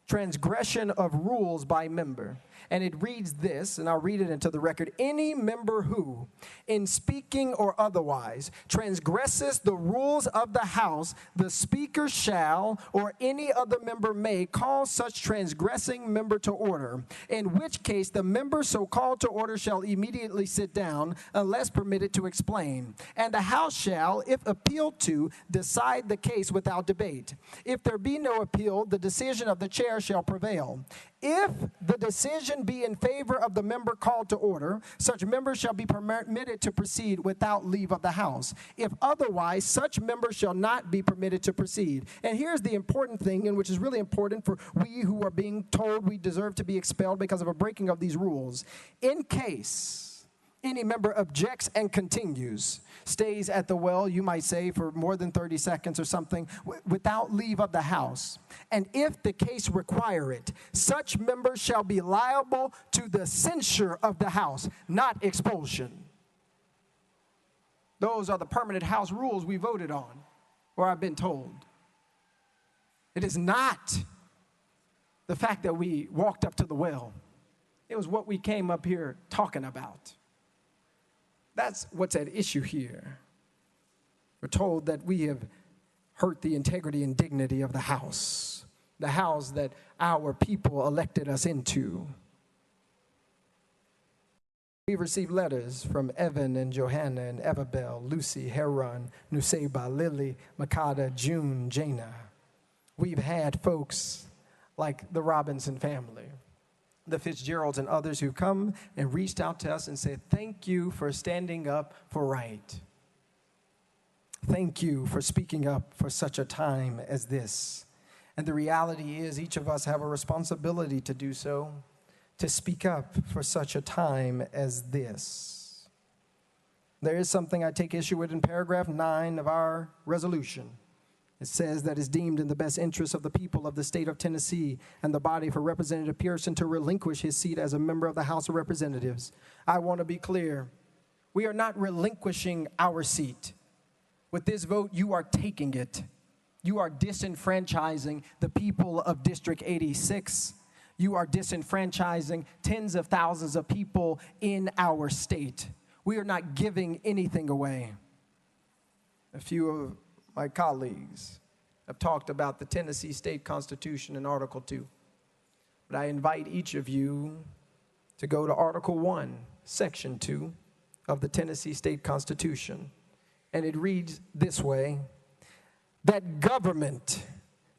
Transgression of rules by member. And it reads this, and I'll read it into the record. Any member who, in speaking or otherwise, transgresses the rules of the House, the Speaker shall, or any other member may, call such transgressing member to order, in which case the member so called to order shall immediately sit down, unless permitted to explain. And the House shall, if appealed to, decide the case without debate. If there be no appeal, the decision of the chair shall prevail. If the decision be in favor of the member called to order, such member shall be permitted to proceed without leave of the House. If otherwise, such member shall not be permitted to proceed. And here's the important thing, and which is really important for we who are being told we deserve to be expelled because of a breaking of these rules. In case any member objects and continues, stays at the well, you might say, for more than 30 seconds or something, without leave of the House. And if the case require it, such member shall be liable to the censure of the House, not expulsion. Those are the permanent House rules we voted on, or I've been told. It is not the fact that we walked up to the well. It was what we came up here talking about. That's what's at issue here. We're told that we have hurt the integrity and dignity of the House that our people elected us into. We've received letters from Evan and Johanna and Evabel, Lucy, Heron, Nuseba, Lily, Makada, June, Jana. We've had folks like the Robinson family, the Fitzgeralds and others who come and reached out to us and said, thank you for standing up for right. Thank you for speaking up for such a time as this. And the reality is each of us have a responsibility to do so, to speak up for such a time as this. There is something I take issue with in paragraph 9 of our resolution. It says that it's deemed in the best interest of the people of the state of Tennessee and the body for Representative Pearson to relinquish his seat as a member of the House of Representatives. I want to be clear. We are not relinquishing our seat. With this vote, you are taking it. You are disenfranchising the people of District 86. You are disenfranchising tens of thousands of people in our state. We are not giving anything away. A few of my colleagues have talked about the Tennessee State Constitution in Article 2. But I invite each of you to go to Article 1, Section 2 of the Tennessee State Constitution. And it reads this way, that government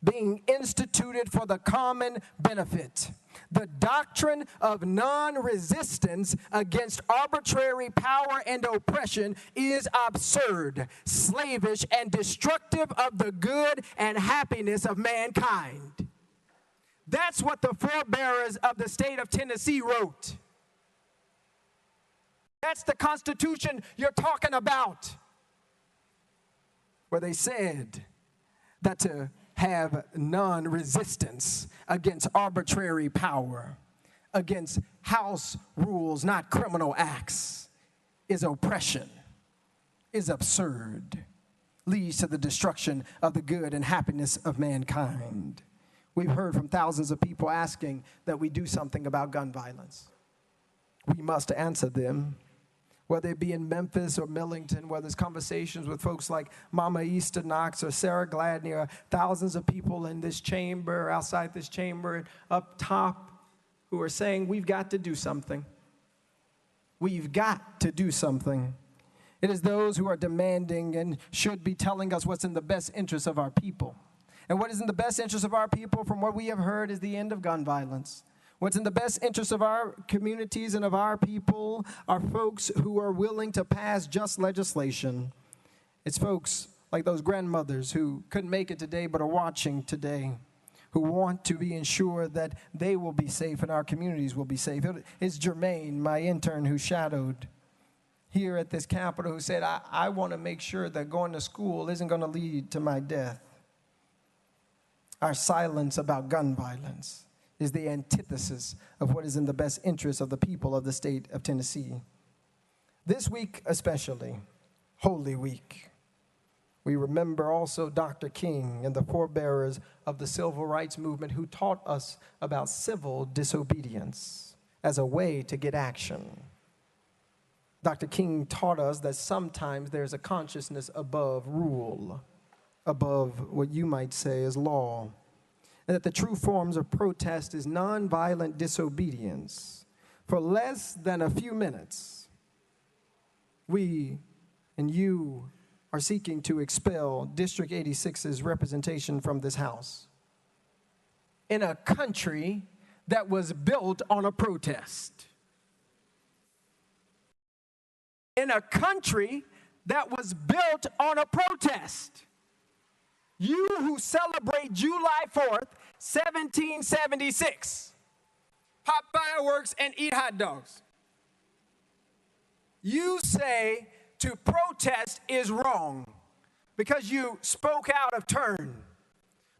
being instituted for the common benefit, the doctrine of non-resistance against arbitrary power and oppression is absurd, slavish, and destructive of the good and happiness of mankind. That's what the forebearers of the state of Tennessee wrote. That's the Constitution you're talking about, where they said that to have non-resistance against arbitrary power, against house rules, not criminal acts, is oppression, is absurd, leads to the destruction of the good and happiness of mankind. We've heard from thousands of people asking that we do something about gun violence. We must answer them. Whether it be in Memphis or Millington, whether it's conversations with folks like Mama Easter Knox or Sarah Gladney, or thousands of people in this chamber, outside this chamber, and up top, who are saying, we've got to do something. We've got to do something. It is those who are demanding and should be telling us what's in the best interest of our people. And what is in the best interest of our people, from what we have heard, is the end of gun violence. What's in the best interest of our communities and of our people are folks who are willing to pass just legislation. It's folks like those grandmothers who couldn't make it today but are watching today, who want to be ensured that they will be safe and our communities will be safe. It's Jermaine, my intern who shadowed here at this Capitol, who said, I want to make sure that going to school isn't going to lead to my death. Our silence about gun violence is the antithesis of what is in the best interest of the people of the state of Tennessee. This week especially, Holy Week, we remember also Dr. King and the forebearers of the civil rights movement who taught us about civil disobedience as a way to get action. Dr. King taught us that sometimes there's a consciousness above rule, above what you might say is law, and that the true forms of protest is nonviolent disobedience. For less than a few minutes, we and you are seeking to expel District 86's representation from this House. in a country that was built on a protest. In a country that was built on a protest. You who celebrate July 4th, 1776, pop fireworks and eat hot dogs. You say to protest is wrong because you spoke out of turn,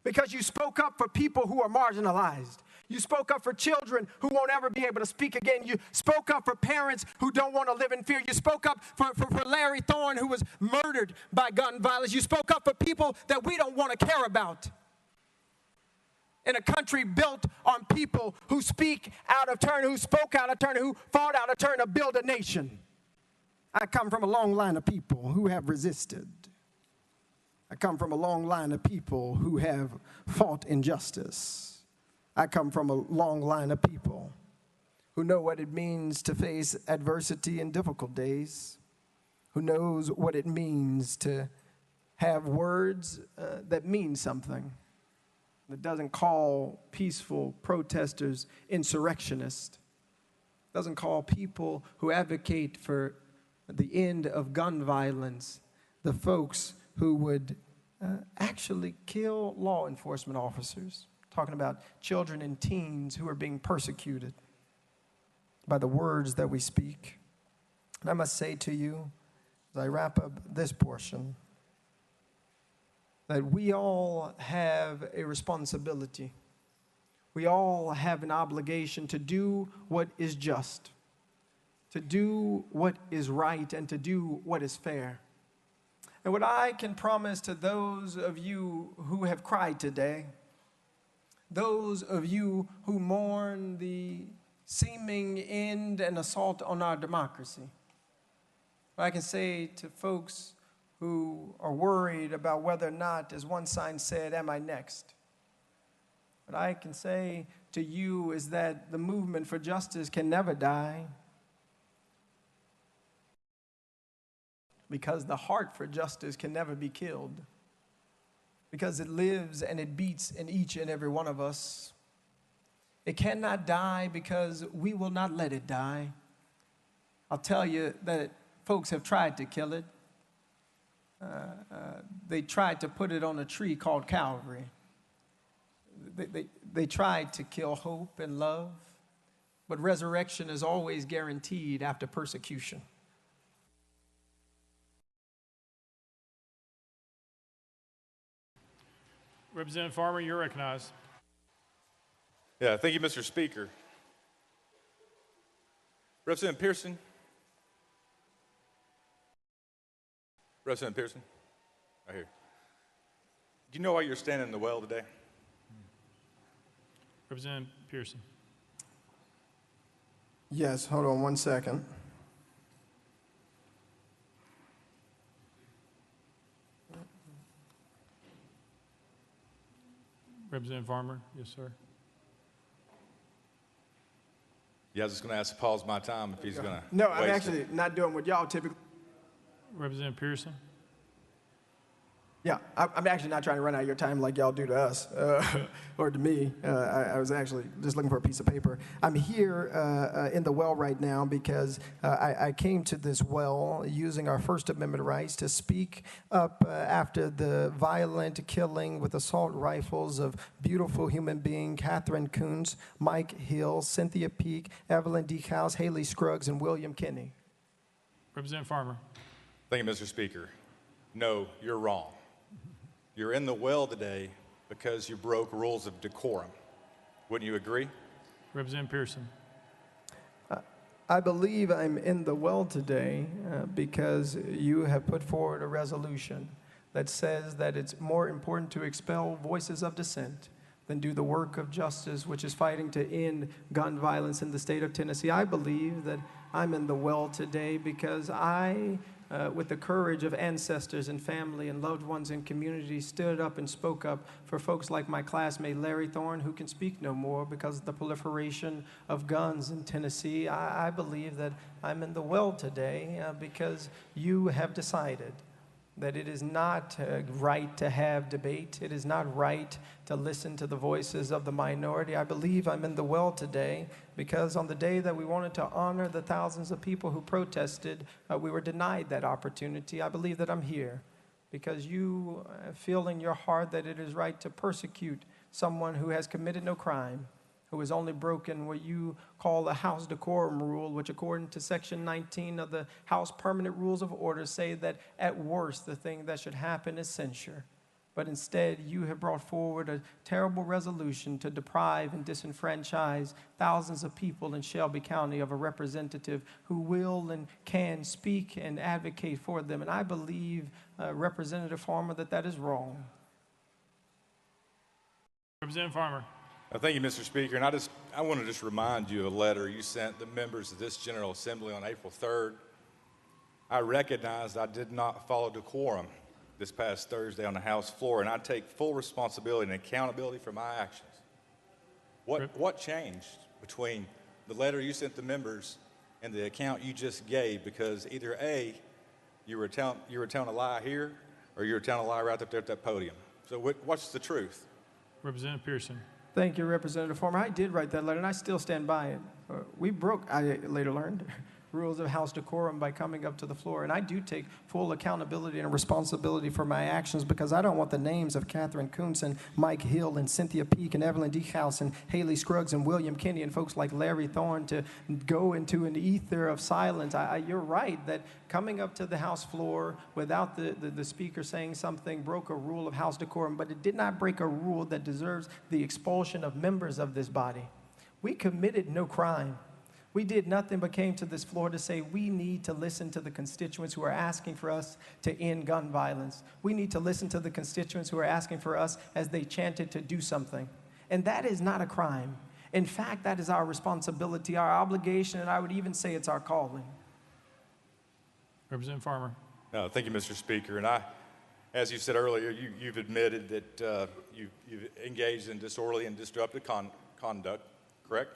because you spoke up for people who are marginalized. You spoke up for children who won't ever be able to speak again. You spoke up for parents who don't want to live in fear. You spoke up for Larry Thorne, who was murdered by gun violence. You spoke up for people that we don't want to care about. In a country built on people who speak out of turn, who spoke out of turn, who fought out of turn to build a nation. I come from a long line of people who have resisted. I come from a long line of people who have fought injustice. I come from a long line of people who know what it means to face adversity in difficult days, who knows what it means to have words that mean something, that doesn't call peaceful protesters insurrectionists, doesn't call people who advocate for the end of gun violence the folks who would actually kill law enforcement officers. Talking about children and teens who are being persecuted by the words that we speak. And I must say to you, as I wrap up this portion, that we all have a responsibility. We all have an obligation to do what is just, to do what is right, and to do what is fair. And what I can promise to those of you who have cried today, those of you who mourn the seeming end and assault on our democracy, what I can say to folks who are worried about whether or not, as one sign said, am I next? What I can say to you is that the movement for justice can never die, because the heart for justice can never be killed, because it lives and it beats in each and every one of us. It cannot die because we will not let it die. I'll tell you that folks have tried to kill it. They tried to put it on a tree called Calvary. They tried to kill hope and love, but resurrection is always guaranteed after persecution. Representative Farmer, you're recognized. Yeah, thank you, Mr. Speaker. Representative Pearson. Representative Pearson, right here. Do you know why you're standing in the well today? Representative Pearson. Yes, hold on one second. Representative Farmer, yes, sir. Yeah, I was just going to ask to pause my time if he's going to. No, I'm actually not doing what y'all typically. Representative Pearson. Yeah, I'm actually not trying to run out of your time like y'all do to us, or to me. I was actually just looking for a piece of paper. I'm here in the well right now because I came to this well using our First Amendment rights to speak up after the violent killing with assault rifles of beautiful human being Catherine Coons, Mike Hill, Cynthia Peake, Evelyn Decows, Haley Scruggs, and William Kinney. Representative Farmer. Thank you, Mr. Speaker. No, you're wrong. You're in the well today because you broke rules of decorum. Wouldn't you agree? Representative Pearson. I believe I'm in the well today because you have put forward a resolution that says that it's more important to expel voices of dissent than do the work of justice, which is fighting to end gun violence in the state of Tennessee. I believe that I'm in the well today because I, with the courage of ancestors and family and loved ones and community, stood up and spoke up for folks like my classmate Larry Thorne, who can speak no more because of the proliferation of guns in Tennessee. I believe that I'm in the well today because you have decided that it is not right to have debate. It is not right to listen to the voices of the minority. I believe I'm in the well today because on the day that we wanted to honor the thousands of people who protested, we were denied that opportunity. I believe that I'm here because you feel in your heart that it is right to persecute someone who has committed no crime, who has only broken what you call the House decorum rule, which according to Section 19 of the House Permanent Rules of Order say that at worst the thing that should happen is censure. But instead you have brought forward a terrible resolution to deprive and disenfranchise thousands of people in Shelby County of a representative who will and can speak and advocate for them. And I believe, Representative Farmer, that that is wrong. Representative Farmer. Thank you, Mr. Speaker. And I want to just remind you of a letter you sent the members of this General Assembly on April 3rd. I recognized I did not follow decorum this past Thursday on the House floor, and I take full responsibility and accountability for my actions. What changed between the letter you sent the members and the account you just gave? Because either A, you were telling a lie here, or you were telling a lie right up there at that podium. So what's the truth? Representative Pearson. Thank you, Representative Farmer. I did write that letter, and I still stand by it. We broke, I later learned, rules of House decorum by coming up to the floor, and I do take full accountability and responsibility for my actions because I don't want the names of Catherine Kuntz and Mike Hill and Cynthia Peake and Evelyn Dehouse and Haley Scruggs and William Kinney and folks like Larry Thorne to go into an ether of silence. You're right that coming up to the House floor without the speaker saying something broke a rule of House decorum, but it did not break a rule that deserves the expulsion of members of this body. We committed no crime. We did nothing but came to this floor to say we need to listen to the constituents who are asking for us to end gun violence. We need to listen to the constituents who are asking for us as they chanted to do something. And that is not a crime. In fact, that is our responsibility, our obligation, and I would even say it's our calling. Representative Farmer. Thank you, Mr. Speaker. And as you said earlier, you've admitted that you've engaged in disorderly and disruptive conduct, correct?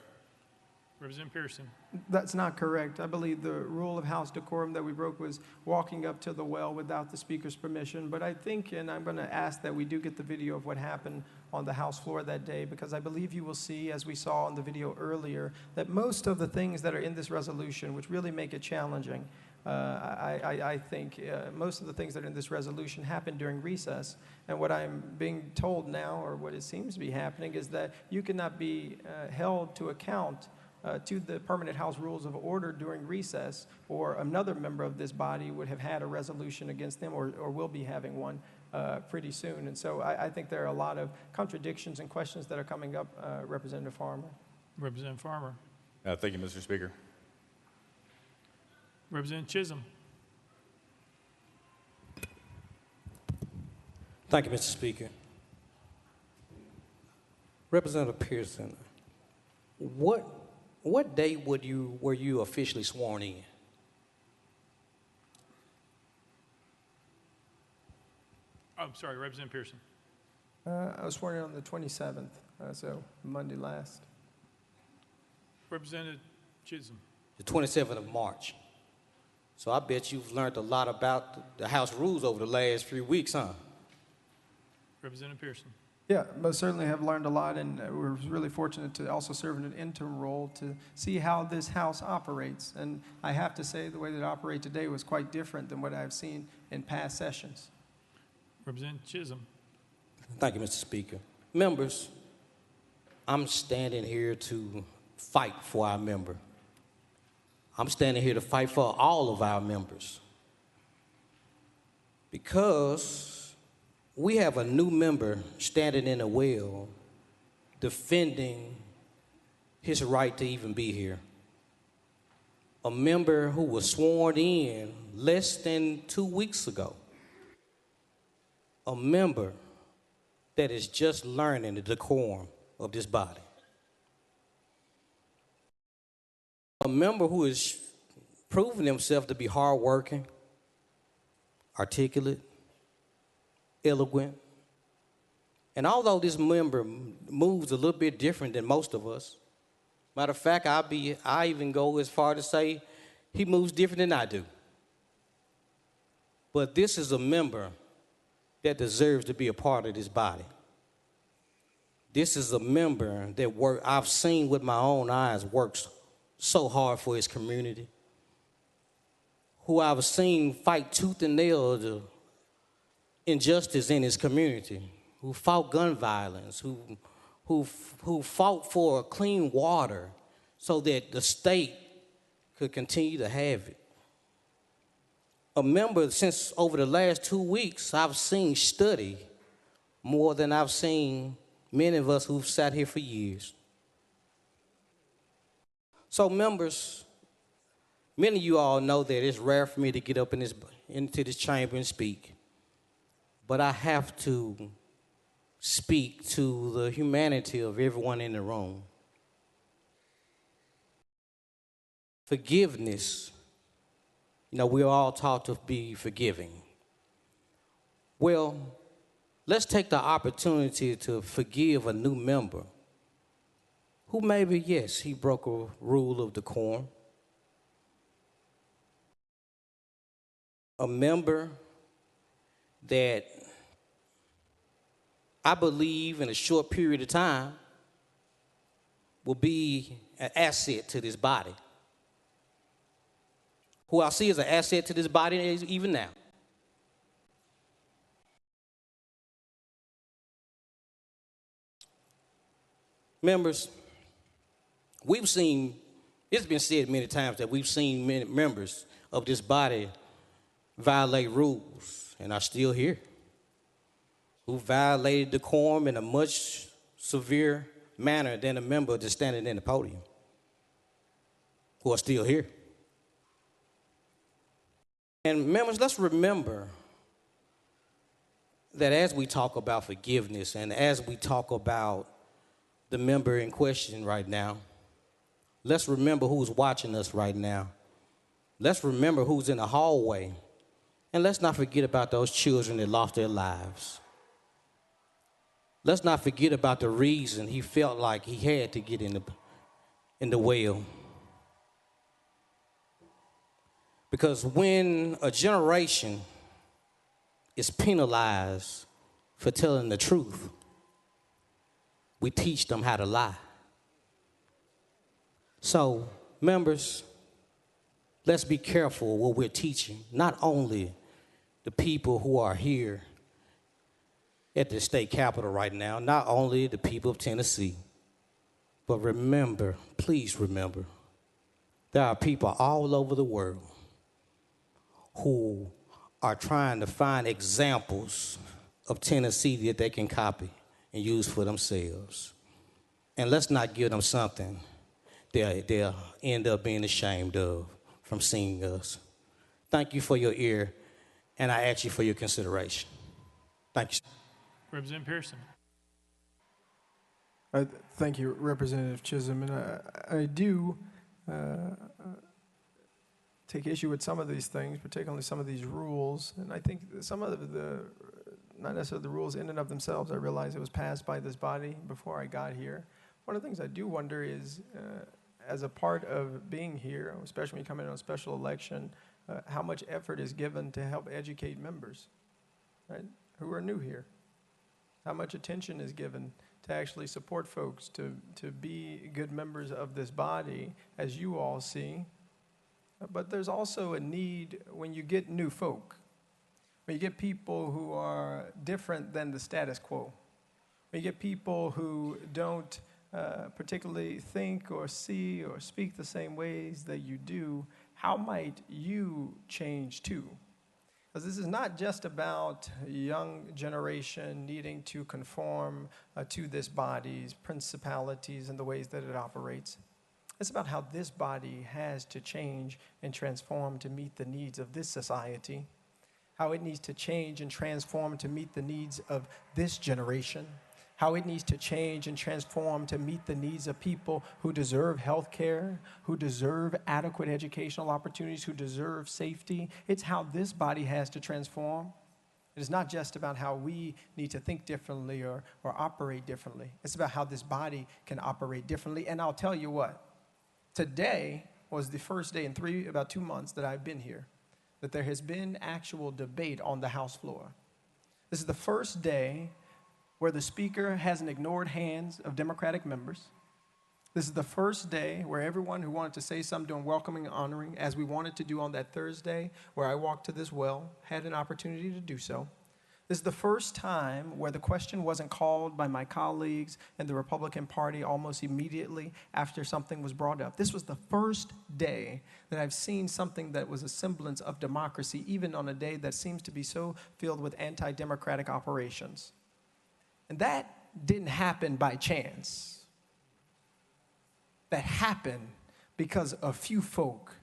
Representative Pearson. That's not correct. I believe the rule of House decorum that we broke was walking up to the well without the speaker's permission. But I think, and I'm going to ask that we do get the video of what happened on the House floor that day, because I believe you will see, as we saw on the video earlier, that most of the things that are in this resolution, which really make it challenging, I think most of the things that are in this resolution happened during recess. And what I'm being told now, or what it seems to be happening, is that you cannot be held to account to the permanent House rules of order during recess, or another member of this body would have had a resolution against them, or will be having one pretty soon. And so I think there are a lot of contradictions and questions that are coming up, Representative Farmer. Representative Farmer. Thank you, Mr. Speaker. Representative Chisholm. Thank you, Mr. Speaker. Representative Pearson, what day were you officially sworn in? I'm sorry, Representative Pearson. I was sworn in on the 27th, so Monday last. Representative Chisholm. The 27th of March. So I bet you've learned a lot about the House rules over the last few weeks, huh? Representative Pearson. Yeah, most certainly have learned a lot, and we're really fortunate to also serve in an interim role to see how this House operates. And I have to say the way that it operated today was quite different than what I've seen in past sessions. Representative Chisholm. Thank you, Mr. Speaker. Members, I'm standing here to fight for our member. I'm standing here to fight for all of our members, because we have a new member standing in a well defending his right to even be here. A member who was sworn in less than 2 weeks ago. A member that is just learning the decorum of this body. A member who is proving himself to be hardworking, articulate, eloquent. And although this member moves a little bit different than most of us, matter of fact, I even go as far to say he moves different than I do. but this is a member that deserves to be a part of this body. This is a member that I've seen with my own eyes works so hard for his community, who I've seen fight tooth and nail the injustice in his community, who fought gun violence, who fought for clean water so that the state could continue to have it. A member, since over the last 2 weeks, I've seen study more than I've seen many of us who've sat here for years. So members, many of you all know that it's rare for me to get up into this chamber and speak, but I have to speak to the humanity of everyone in the room. Forgiveness. We're all taught to be forgiving. Well, let's take the opportunity to forgive a new member who maybe, yes, he broke a rule of decorum. A member that I believe in a short period of time will be an asset to this body, who I see as an asset to this body even now. Members, it's been said many times that we've seen many members of this body violate rules, and are still here, who violated decorum in a much severe manner than a member that's standing in the podium, who are still here. And members, let's remember that as we talk about forgiveness and as we talk about the member in question right now, let's remember who's watching us right now. Let's remember who's in the hallway. And let's not forget about those children that lost their lives. Let's not forget about the reason he felt like he had to get in the well. Because when a generation is penalized for telling the truth, we teach them how to lie. So, members, let's be careful what we're teaching, not only the people who are here at the state capitol right now, not only the people of Tennessee, but remember, please remember, there are people all over the world who are trying to find examples of Tennessee that they can copy and use for themselves. And let's not give them something they'll end up being ashamed of from seeing us. Thank you for your ear, and I ask you for your consideration. Thank you. Representative Pearson. Thank you, Representative Chisholm. And I do take issue with some of these things, particularly some of these rules. And I think some of not necessarily the rules in and of themselves, I realize it was passed by this body before I got here. One of the things I do wonder is, as a part of being here, especially when you come in on a special election, how much effort is given to help educate members, right, who are new here? How much attention is given to actually support folks to be good members of this body, as you all see? But there's also a need when you get new folk, when you get people who are different than the status quo, when you get people who don't particularly think or see or speak the same ways that you do, how might you change too? Because this is not just about a young generation needing to conform to this body's principalities and the ways that it operates. It's about how this body has to change and transform to meet the needs of this society, how it needs to change and transform to meet the needs of this generation, how it needs to change and transform to meet the needs of people who deserve health care, who deserve adequate educational opportunities, who deserve safety. It's how this body has to transform. It is not just about how we need to think differently or operate differently. It's about how this body can operate differently. And I'll tell you what, today was the first day in about 2 months that I've been here that there has been actual debate on the House floor. This is the first day where the Speaker hasn't ignored hands of Democratic members. This is the first day where everyone who wanted to say something doing welcoming and honoring, as we wanted to do on that Thursday where I walked to this well, had an opportunity to do so. This is the first time where the question wasn't called by my colleagues in the Republican Party almost immediately after something was brought up. This was the first day that I've seen something that was a semblance of democracy, even on a day that seems to be so filled with anti-democratic operations. And that didn't happen by chance. That happened because a few folk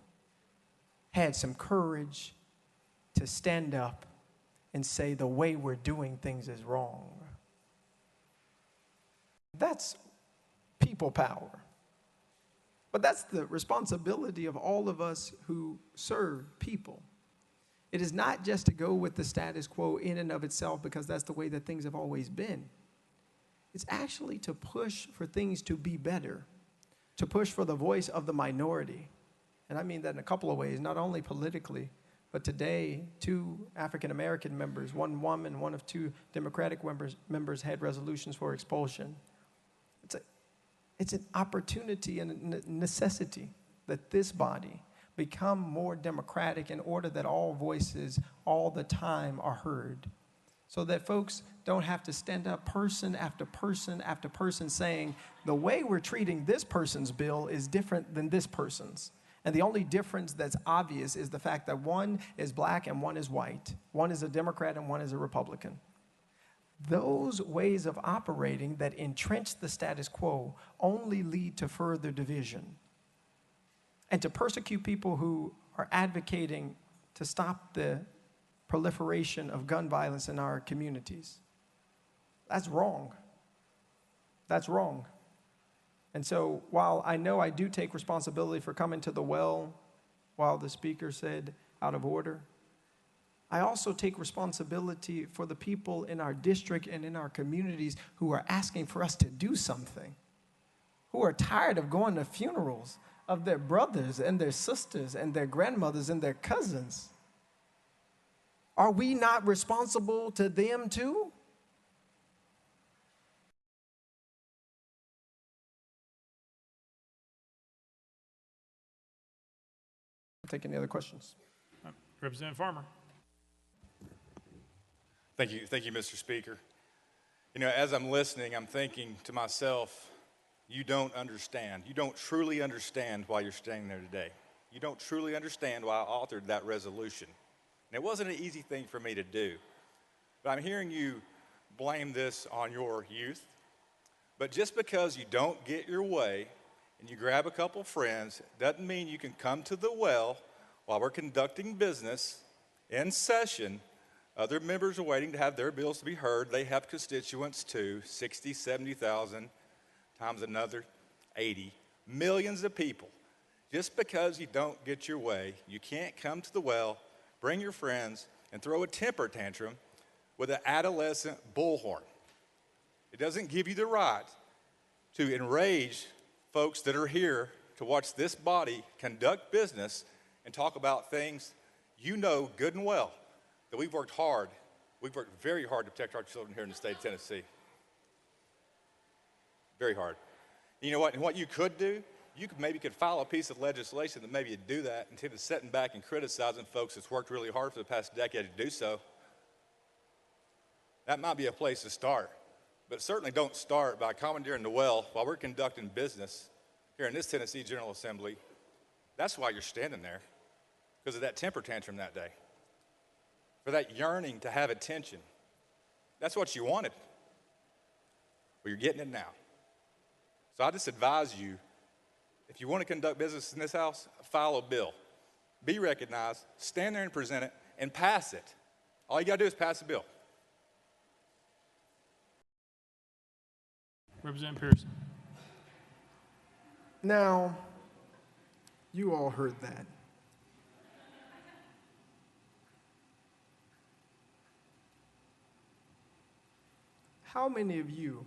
had some courage to stand up and say the way we're doing things is wrong. That's people power. But that's the responsibility of all of us who serve people. It is not just to go with the status quo in and of itself because that's the way that things have always been. It's actually to push for things to be better, to push for the voice of the minority. And I mean that in a couple of ways, not only politically, but today, 2 African-American members, 1 woman, 1 of 2 Democratic members had resolutions for expulsion. It's an opportunity and a necessity that this body become more democratic in order that all voices all the time are heard. So that folks don't have to stand up person after person after person saying, the way we're treating this person's bill is different than this person's. And the only difference that's obvious is the fact that one is black and one is white. One is a Democrat and one is a Republican. Those ways of operating that entrench the status quo only lead to further division and to persecute people who are advocating to stop the proliferation of gun violence in our communities. That's wrong. That's wrong. And so while I know I do take responsibility for coming to the well while the Speaker said out of order, I also take responsibility for the people in our district and in our communities who are asking for us to do something, who are tired of going to funerals of their brothers and their sisters and their grandmothers and their cousins. Are we not responsible to them too? Take any other questions? Representative Farmer. Thank you, Mr. Speaker. You know, as I'm listening, I'm thinking to myself, you don't understand. You don't truly understand why you're standing there today. You don't truly understand why I authored that resolution. And it wasn't an easy thing for me to do. But I'm hearing you blame this on your youth. But just because you don't get your way and you grab a couple friends doesn't mean you can come to the well while we're conducting business in session. Other members are waiting to have their bills to be heard. They have constituents too, 60, 70,000 times another 80, millions of people. Just because you don't get your way, you can't come to the well, bring your friends, and throw a temper tantrum with an adolescent bullhorn. It doesn't give you the right to enrage folks that are here to watch this body conduct business and talk about things you know good and well that we've worked very hard to protect our children here in the state of Tennessee. Very hard. You know what? And what you could do, you could file a piece of legislation that maybe you'd do that instead of sitting back and criticizing folks that's worked really hard for the past decade to do so. That might be a place to start. But certainly don't start by commandeering the well while we're conducting business here in this Tennessee General Assembly. That's why you're standing there, because of that temper tantrum that day, for that yearning to have attention. That's what you wanted. Well, you're getting it now. So I just advise you, if you want to conduct business in this house, file a bill. Be recognized, stand there and present it, and pass it. All you got to do is pass the bill. Representative Pearson. Now, you all heard that. How many of you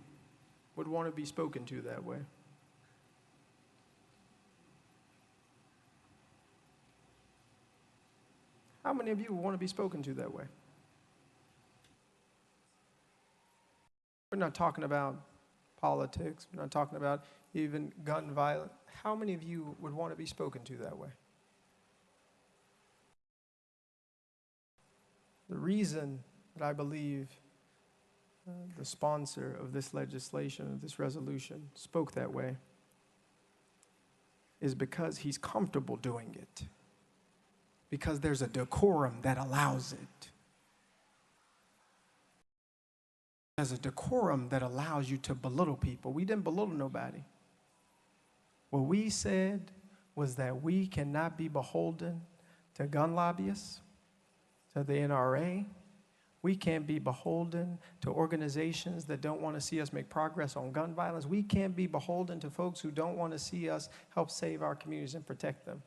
would want to be spoken to that way? How many of you would want to be spoken to that way? We're not talking about politics. We're not talking about even gun violence. How many of you would want to be spoken to that way? The reason that I believe the sponsor of this legislation, of this resolution, spoke that way is because he's comfortable doing it. Because there's a decorum that allows it. There's a decorum that allows you to belittle people. We didn't belittle nobody. What we said was that we cannot be beholden to gun lobbyists, to the NRA. We can't be beholden to organizations that don't want to see us make progress on gun violence. We can't be beholden to folks who don't want to see us help save our communities and protect them.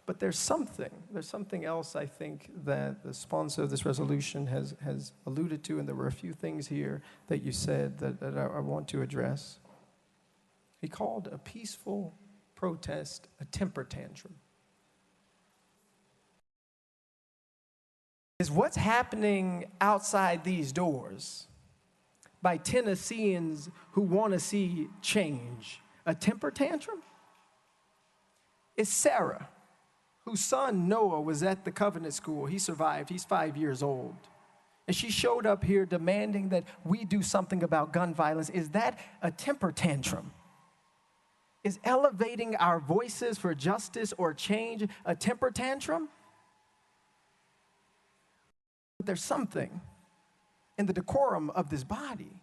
But there's something else I think that the sponsor of this resolution has alluded to, and there were a few things here that you said that I want to address. He called a peaceful protest a temper tantrum. Is what's happening outside these doors by Tennesseans who want to see change a temper tantrum? It's Sarah, whose son Noah was at the Covenant School. He survived. He's 5 years old. And she showed up here demanding that we do something about gun violence. Is that a temper tantrum? Is elevating our voices for justice or change a temper tantrum? There's something in the decorum of this body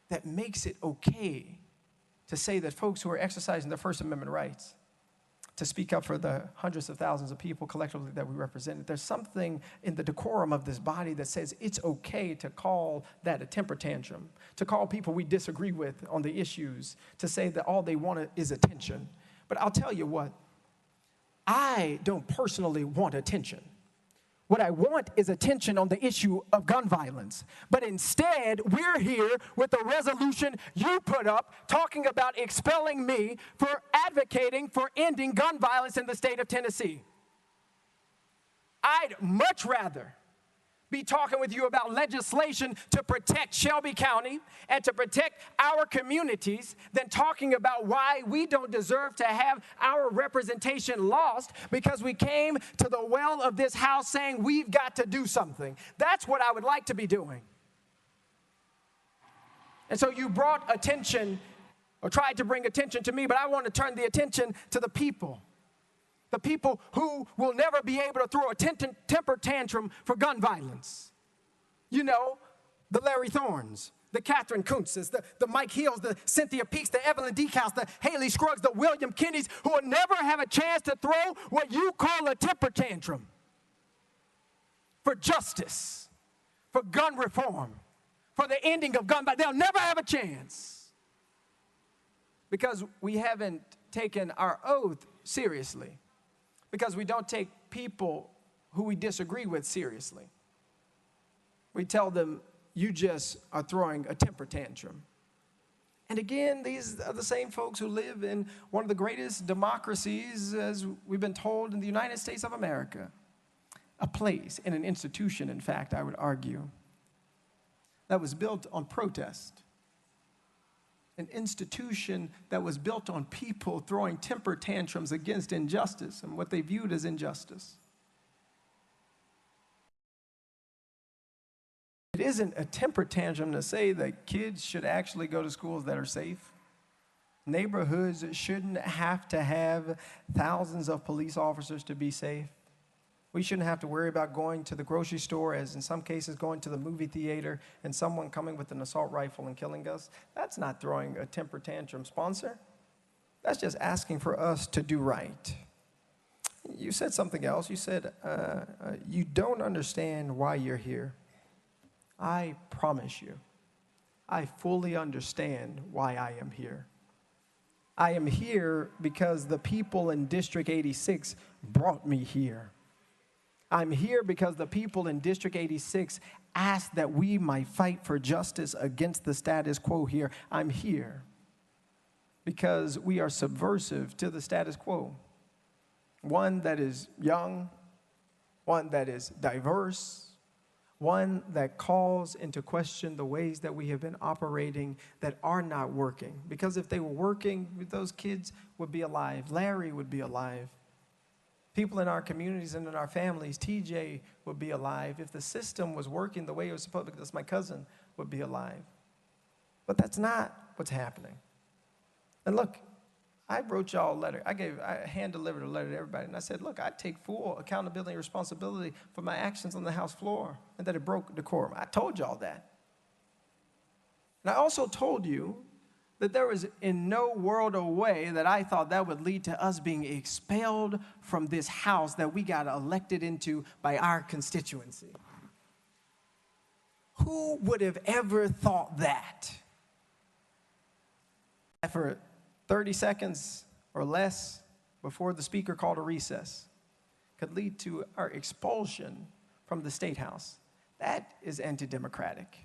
that makes it okay to say that folks who are exercising their First Amendment rights to speak up for the hundreds of thousands of people collectively that we represent, there's something in the decorum of this body that says it's okay to call that a temper tantrum, to call people we disagree with on the issues, to say that all they want is attention. But I'll tell you what, I don't personally want attention. What I want is attention on the issue of gun violence. But instead, we're here with a resolution you put up talking about expelling me for advocating for ending gun violence in the state of Tennessee. I'd much rather be talking with you about legislation to protect Shelby County and to protect our communities than talking about why we don't deserve to have our representation lost because we came to the well of this house saying we've got to do something. That's what I would like to be doing. And so you brought attention or tried to bring attention to me, but I want to turn the attention to the people. The people who will never be able to throw a temper tantrum for gun violence. You know, the Larry Thorns, the Catherine Kuntzes, the Mike Hills, the Cynthia Peaks, the Evelyn Decaus, the Haley Scruggs, the William Kennedys, who will never have a chance to throw what you call a temper tantrum for justice, for gun reform, for the ending of gun violence. They'll never have a chance because we haven't taken our oath seriously. Because we don't take people who we disagree with seriously. We tell them, you just are throwing a temper tantrum. And again, these are the same folks who live in one of the greatest democracies, as we've been told, in the United States of America. A place and an institution, in fact, I would argue, that was built on protest. An institution that was built on people throwing temper tantrums against injustice and what they viewed as injustice. It isn't a temper tantrum to say that kids should actually go to schools that are safe. Neighborhoods shouldn't have to have thousands of police officers to be safe. We shouldn't have to worry about going to the grocery store, as in some cases going to the movie theater, and someone coming with an assault rifle and killing us. That's not throwing a temper tantrum, sponsor. That's just asking for us to do right. You said something else. You said, you don't understand why you're here. I promise you, I fully understand why I am here. I am here because the people in District 86 brought me here. I'm here because the people in District 86 asked that we might fight for justice against the status quo here. I'm here because we are subversive to the status quo. One that is young, one that is diverse, one that calls into question the ways that we have been operating that are not working. Because if they were working, those kids would be alive. Larry would be alive. People in our communities and in our families, TJ would be alive. If the system was working the way it was supposed to, because my cousin would be alive. But that's not what's happening. And look, I wrote y'all a letter. I hand-delivered a letter to everybody, and I said, look, I take full accountability and responsibility for my actions on the House floor and that it broke decorum. I told y'all that. And I also told you that there was in no world or way that I thought that would lead to us being expelled from this House that we got elected into by our constituency. Who would have ever thought that? For 30 seconds or less before the speaker called a recess could lead to our expulsion from the State House. That is anti-democratic.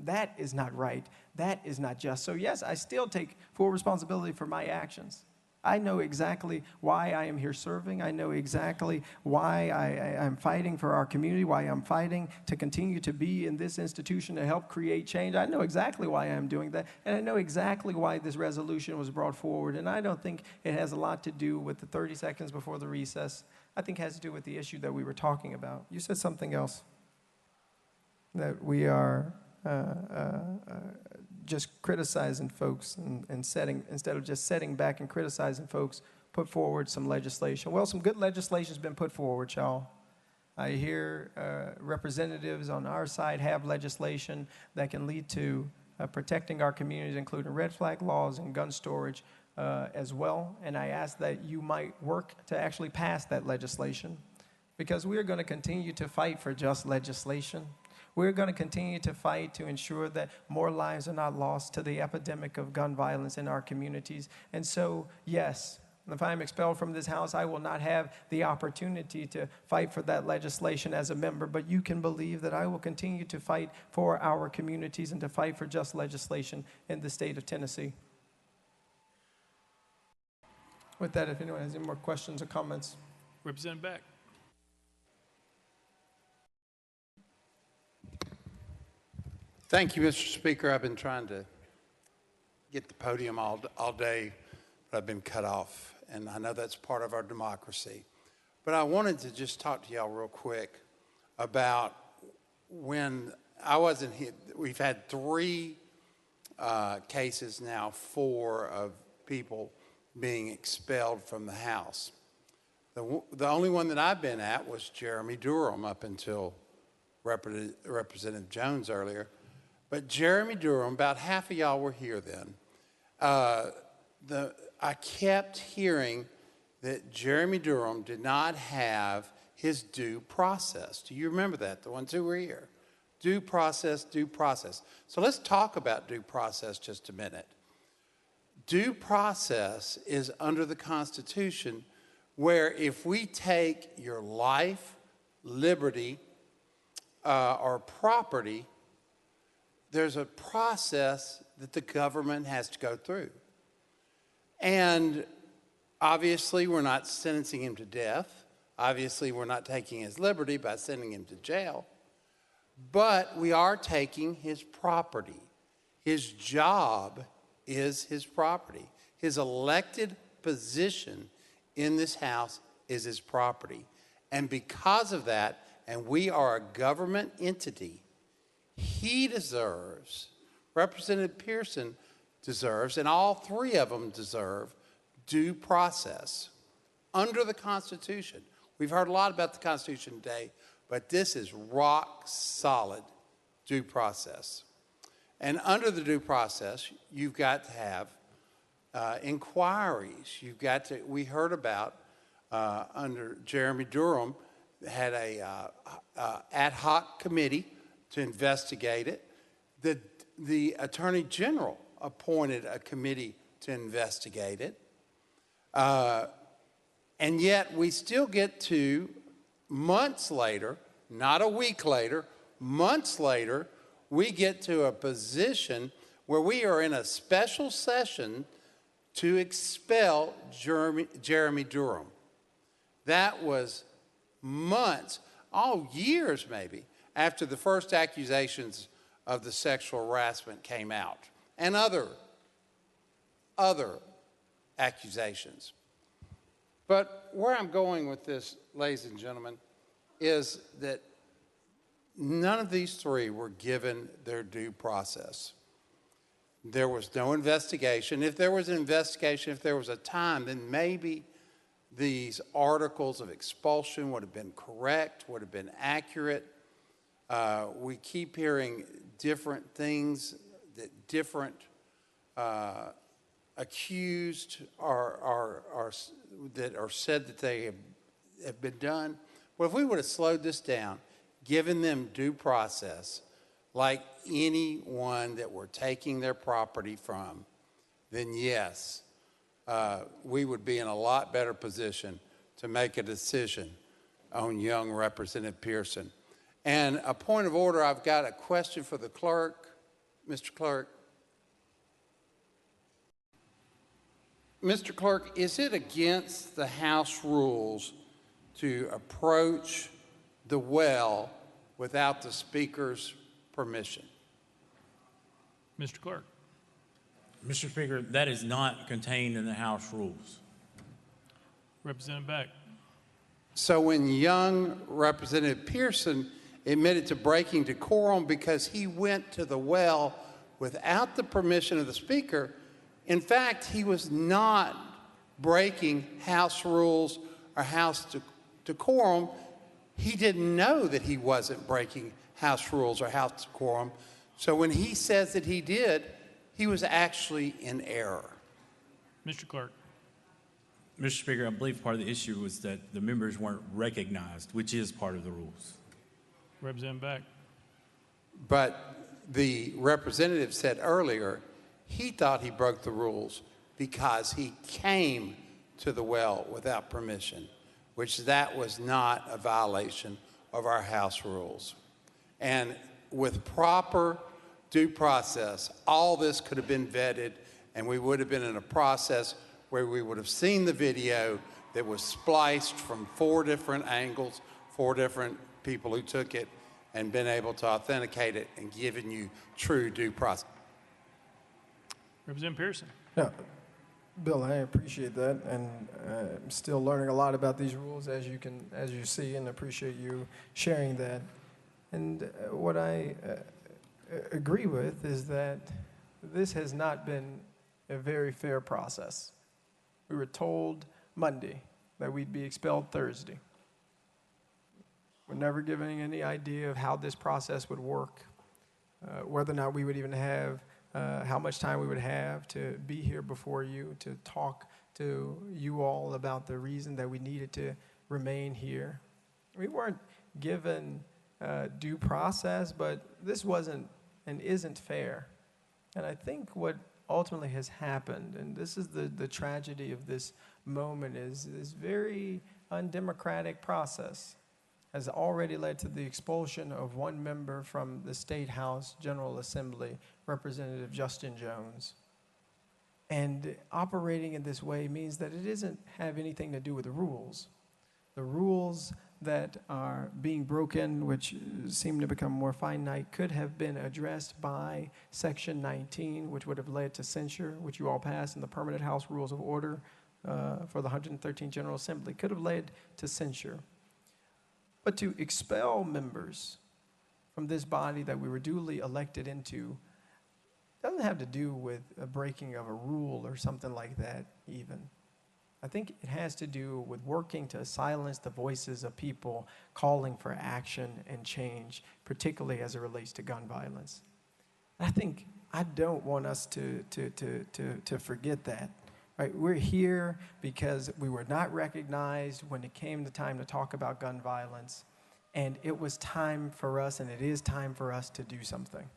That is not right. That is not just. So yes, I still take full responsibility for my actions. I know exactly why I am here serving. I know exactly why I'm fighting for our community, why I'm fighting to continue to be in this institution to help create change. I know exactly why I'm doing that, and I know exactly why this resolution was brought forward. And I don't think it has a lot to do with the 30 seconds before the recess. I think it has to do with the issue that we were talking about. You said something else, that we are just criticizing folks and instead of just setting back and criticizing folks, put forward some legislation. Well, some good legislation has been put forward, y'all. I hear representatives on our side have legislation that can lead to protecting our communities, including red flag laws and gun storage as well. And I ask that you might work to actually pass that legislation, because we are going to continue to fight for just legislation. We're going to continue to fight to ensure that more lives are not lost to the epidemic of gun violence in our communities. And so, yes, if I'm expelled from this House, I will not have the opportunity to fight for that legislation as a member, but you can believe that I will continue to fight for our communities and to fight for just legislation in the state of Tennessee. With that, if anyone has any more questions or comments. Representative Beck. Thank you, Mr. Speaker. I've been trying to get the podium all day, but I've been cut off, and I know that's part of our democracy. But I wanted to just talk to y'all real quick about when I wasn't here. We've had 3 cases now, 4 of people being expelled from the House. The only one that I've been at was Jeremy Durham up until Representative Jones earlier. But Jeremy Durham, about half of y'all were here then. I kept hearing that Jeremy Durham did not have his due process. Do you remember that, the ones who were here? Due process, due process. So let's talk about due process just a minute. Due process is under the Constitution, where if we take your life, liberty, or property, there's a process that the government has to go through. And obviously, we're not sentencing him to death. Obviously, we're not taking his liberty by sending him to jail. But we are taking his property. His job is his property. His elected position in this House is his property. And because of that, and we are a government entity, he deserves, Representative Pearson deserves, and all 3 of them deserve due process under the Constitution. We've heard a lot about the Constitution today, but this is rock solid due process. And under the due process, you've got to have inquiries. You've got to, we heard about under Jeremy Durham, had a ad hoc committee to investigate it. The Attorney General appointed a committee to investigate it. And yet we still get to, months later, not a week later, months later, we get to a position where we are in a special session to expel Jeremy Durham. That was months. years maybe, after the first accusations of the sexual harassment came out and other accusations. But where I'm going with this, ladies and gentlemen, is that none of these three were given their due process. There was no investigation. If there was an investigation, if there was a time, then maybe these articles of expulsion would have been correct, would have been accurate. We keep hearing different things that different accused that are said that they have been done. Well, if we would have slowed this down, given them due process, like anyone that we're taking their property from, then yes, we would be in a lot better position to make a decision on young Representative Pearson. And a point of order, I've got a question for the clerk. Mr. Clerk. Mr. Clerk, is it against the House rules to approach the well without the Speaker's permission? Mr. Clerk. Mr. Speaker, that is not contained in the House rules. Representative Beck. So when young Representative Pearson admitted to breaking decorum because he went to the well without the permission of the Speaker, in fact, he was not breaking House rules or House decorum. He didn't know that he wasn't breaking House rules or House decorum. So when he says that he did, he was actually in error. Mr. Clerk. Mr. Speaker, I believe part of the issue was that the members weren't recognized, which is part of the rules. Representative Beck. But the representative said earlier he thought he broke the rules because he came to the well without permission, which that was not a violation of our House rules. And with proper due process, all this could have been vetted, and we would have been in a process where we would have seen the video that was spliced from 4 different angles, 4 different people who took it, and been able to authenticate it and given you true due process. Representative Pearson. Yeah, Bill, I appreciate that, and I'm still learning a lot about these rules, as you see, and appreciate you sharing that. And what I agree with is that this has not been a very fair process. We were told Monday that we'd be expelled Thursday. We're never given any idea of how this process would work, whether or not we would even have, how much time we would have to be here before you, to talk to you all about the reason that we needed to remain here. We weren't given due process, but this wasn't and isn't fair. And I think what ultimately has happened, and this is the tragedy of this moment, is this very undemocratic process has already led to the expulsion of one member from the State House General Assembly, Representative Justin Jones. And operating in this way means that it doesn't have anything to do with the rules. The rules that are being broken, which seem to become more finite, could have been addressed by Section 19, which would have led to censure, which you all passed in the Permanent House Rules of Order for the 113th General Assembly, could have led to censure. But to expel members from this body that we were duly elected into doesn't have to do with a breaking of a rule or something like that even. I think it has to do with working to silence the voices of people calling for action and change, particularly as it relates to gun violence. I don't want us to forget that. Right? We're here because we were not recognized when it came the time to talk about gun violence, and it was time for us, and it is time for us to do something.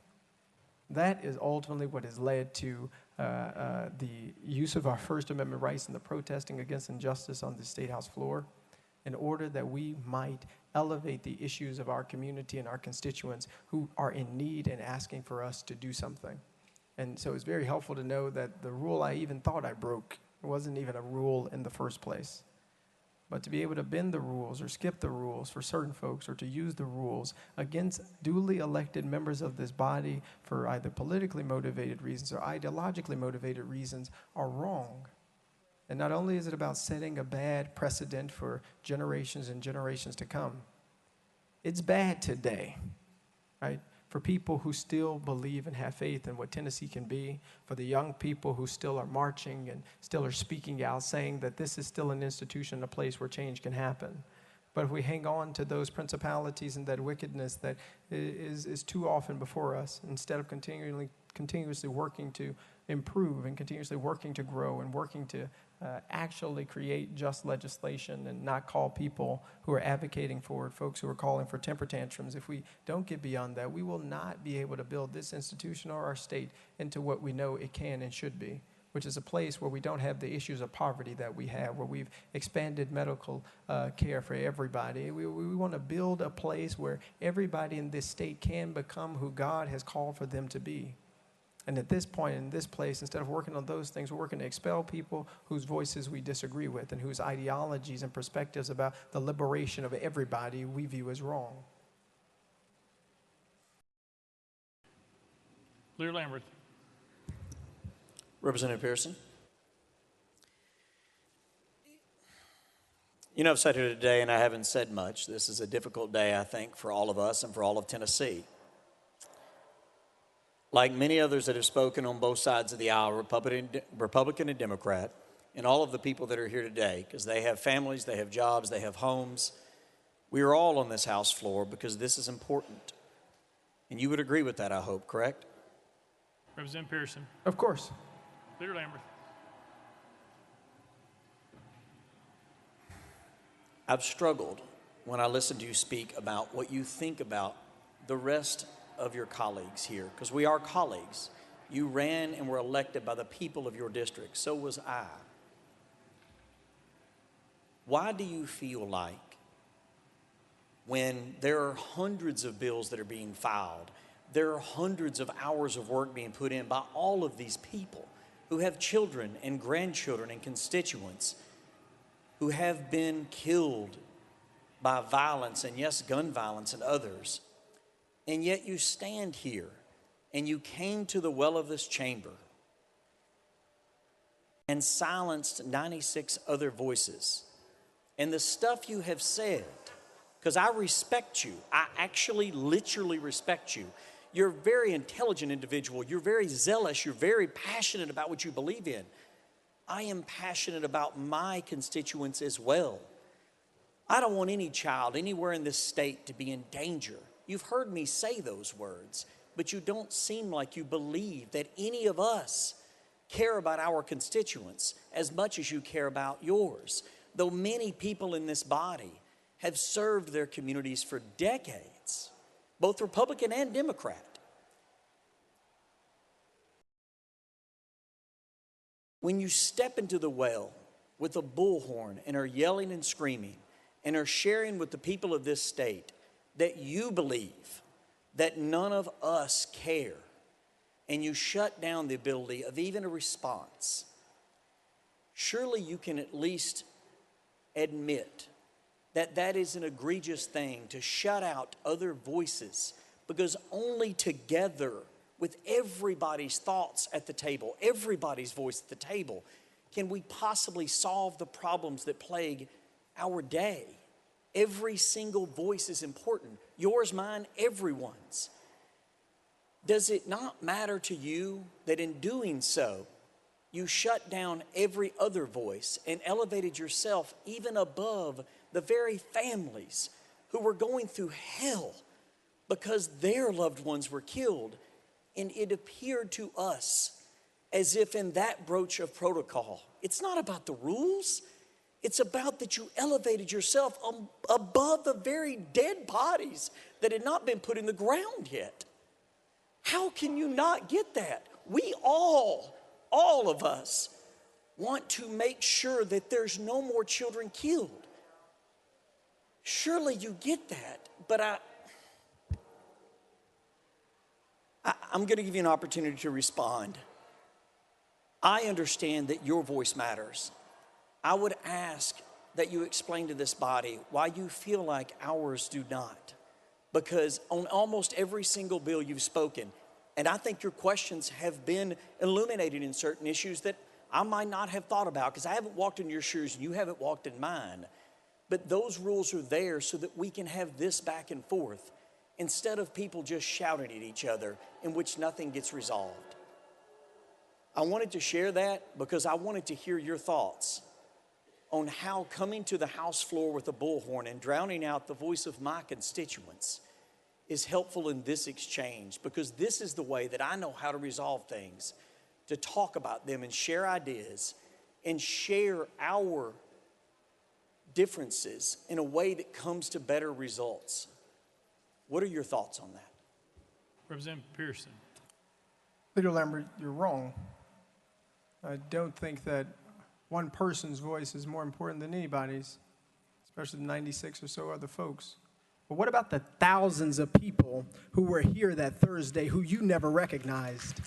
That is ultimately what has led to the use of our First Amendment rights and the protesting against injustice on the State House floor, in order that we might elevate the issues of our community and our constituents who are in need and asking for us to do something. And so it's very helpful to know that the rule I even thought I broke wasn't even a rule in the first place. But to be able to bend the rules or skip the rules for certain folks, or to use the rules against duly elected members of this body for either politically motivated reasons or ideologically motivated reasons, are wrong. And not only is it about setting a bad precedent for generations and generations to come, it's bad today, right? For people who still believe and have faith in what Tennessee can be, for the young people who still are marching and still are speaking out, saying that this is still an institution, a place where change can happen. But if we hang on to those principalities and that wickedness that is too often before us, instead of continuously working to improve and continuously working to grow and working to actually create just legislation and not call people who are advocating for it, folks who are calling for temper tantrums, if we don't get beyond that, we will not be able to build this institution or our state into what we know it can and should be, which is a place where we don't have the issues of poverty that we have, where we've expanded medical care for everybody. We want to build a place where everybody in this state can become who God has called for them to be. And at this point, in this place, instead of working on those things, we're working to expel people whose voices we disagree with and whose ideologies and perspectives about the liberation of everybody we view as wrong. Lear Lambert. Representative Pearson. You know, I've sat here today and I haven't said much. This is a difficult day, I think, for all of us and for all of Tennessee. Like many others that have spoken on both sides of the aisle, Republican and Democrat, and all of the people that are here today, because they have families, they have jobs, they have homes. We are all on this House floor because this is important. And you would agree with that, I hope, correct? Representative Pearson. Of course. Leader Lambert. I've struggled when I listen to you speak about what you think about the rest of your colleagues here, because we are colleagues. You ran and were elected by the people of your district. So was I. Why do you feel like when there are hundreds of bills that are being filed, there are hundreds of hours of work being put in by all of these people who have children and grandchildren and constituents who have been killed by violence, and yes, gun violence and others, and yet you stand here and you came to the well of this chamber and silenced 96 other voices. And the stuff you have said, because I respect you, I actually literally respect you. You're a very intelligent individual. You're very zealous. You're very passionate about what you believe in. I am passionate about my constituents as well. I don't want any child anywhere in this state to be in danger. You've heard me say those words, but you don't seem like you believe that any of us care about our constituents as much as you care about yours. Though many people in this body have served their communities for decades, both Republican and Democrat. When you step into the well with a bullhorn and are yelling and screaming and are sharing with the people of this state that you believe that none of us care, and you shut down the ability of even a response, surely you can at least admit that that is an egregious thing to shut out other voices, because only together with everybody's thoughts at the table, everybody's voice at the table, can we possibly solve the problems that plague our day. Every single voice is important. Yours, mine, everyone's. Does it not matter to you that in doing so, you shut down every other voice and elevated yourself even above the very families who were going through hell because their loved ones were killed? And it appeared to us as if in that broach of protocol, it's not about the rules. It's about that you elevated yourself above the very dead bodies that had not been put in the ground yet. How can you not get that? We all of us, want to make sure that there's no more children killed. Surely you get that, but I'm going to give you an opportunity to respond. I understand that your voice matters. I would ask that you explain to this body why you feel like ours do not. Because on almost every single bill you've spoken, and I think your questions have been illuminated in certain issues that I might not have thought about because I haven't walked in your shoes and you haven't walked in mine. But those rules are there so that we can have this back and forth instead of people just shouting at each other in which nothing gets resolved. I wanted to share that because I wanted to hear your thoughts on how coming to the House floor with a bullhorn and drowning out the voice of my constituents is helpful in this exchange, because this is the way that I know how to resolve things, to talk about them and share ideas and share our differences in a way that comes to better results. What are your thoughts on that? Representative Pearson. Leader Lambert, you're wrong. I don't think that one person's voice is more important than anybody's, especially the 96 or so other folks. But what about the thousands of people who were here that Thursday who you never recognized?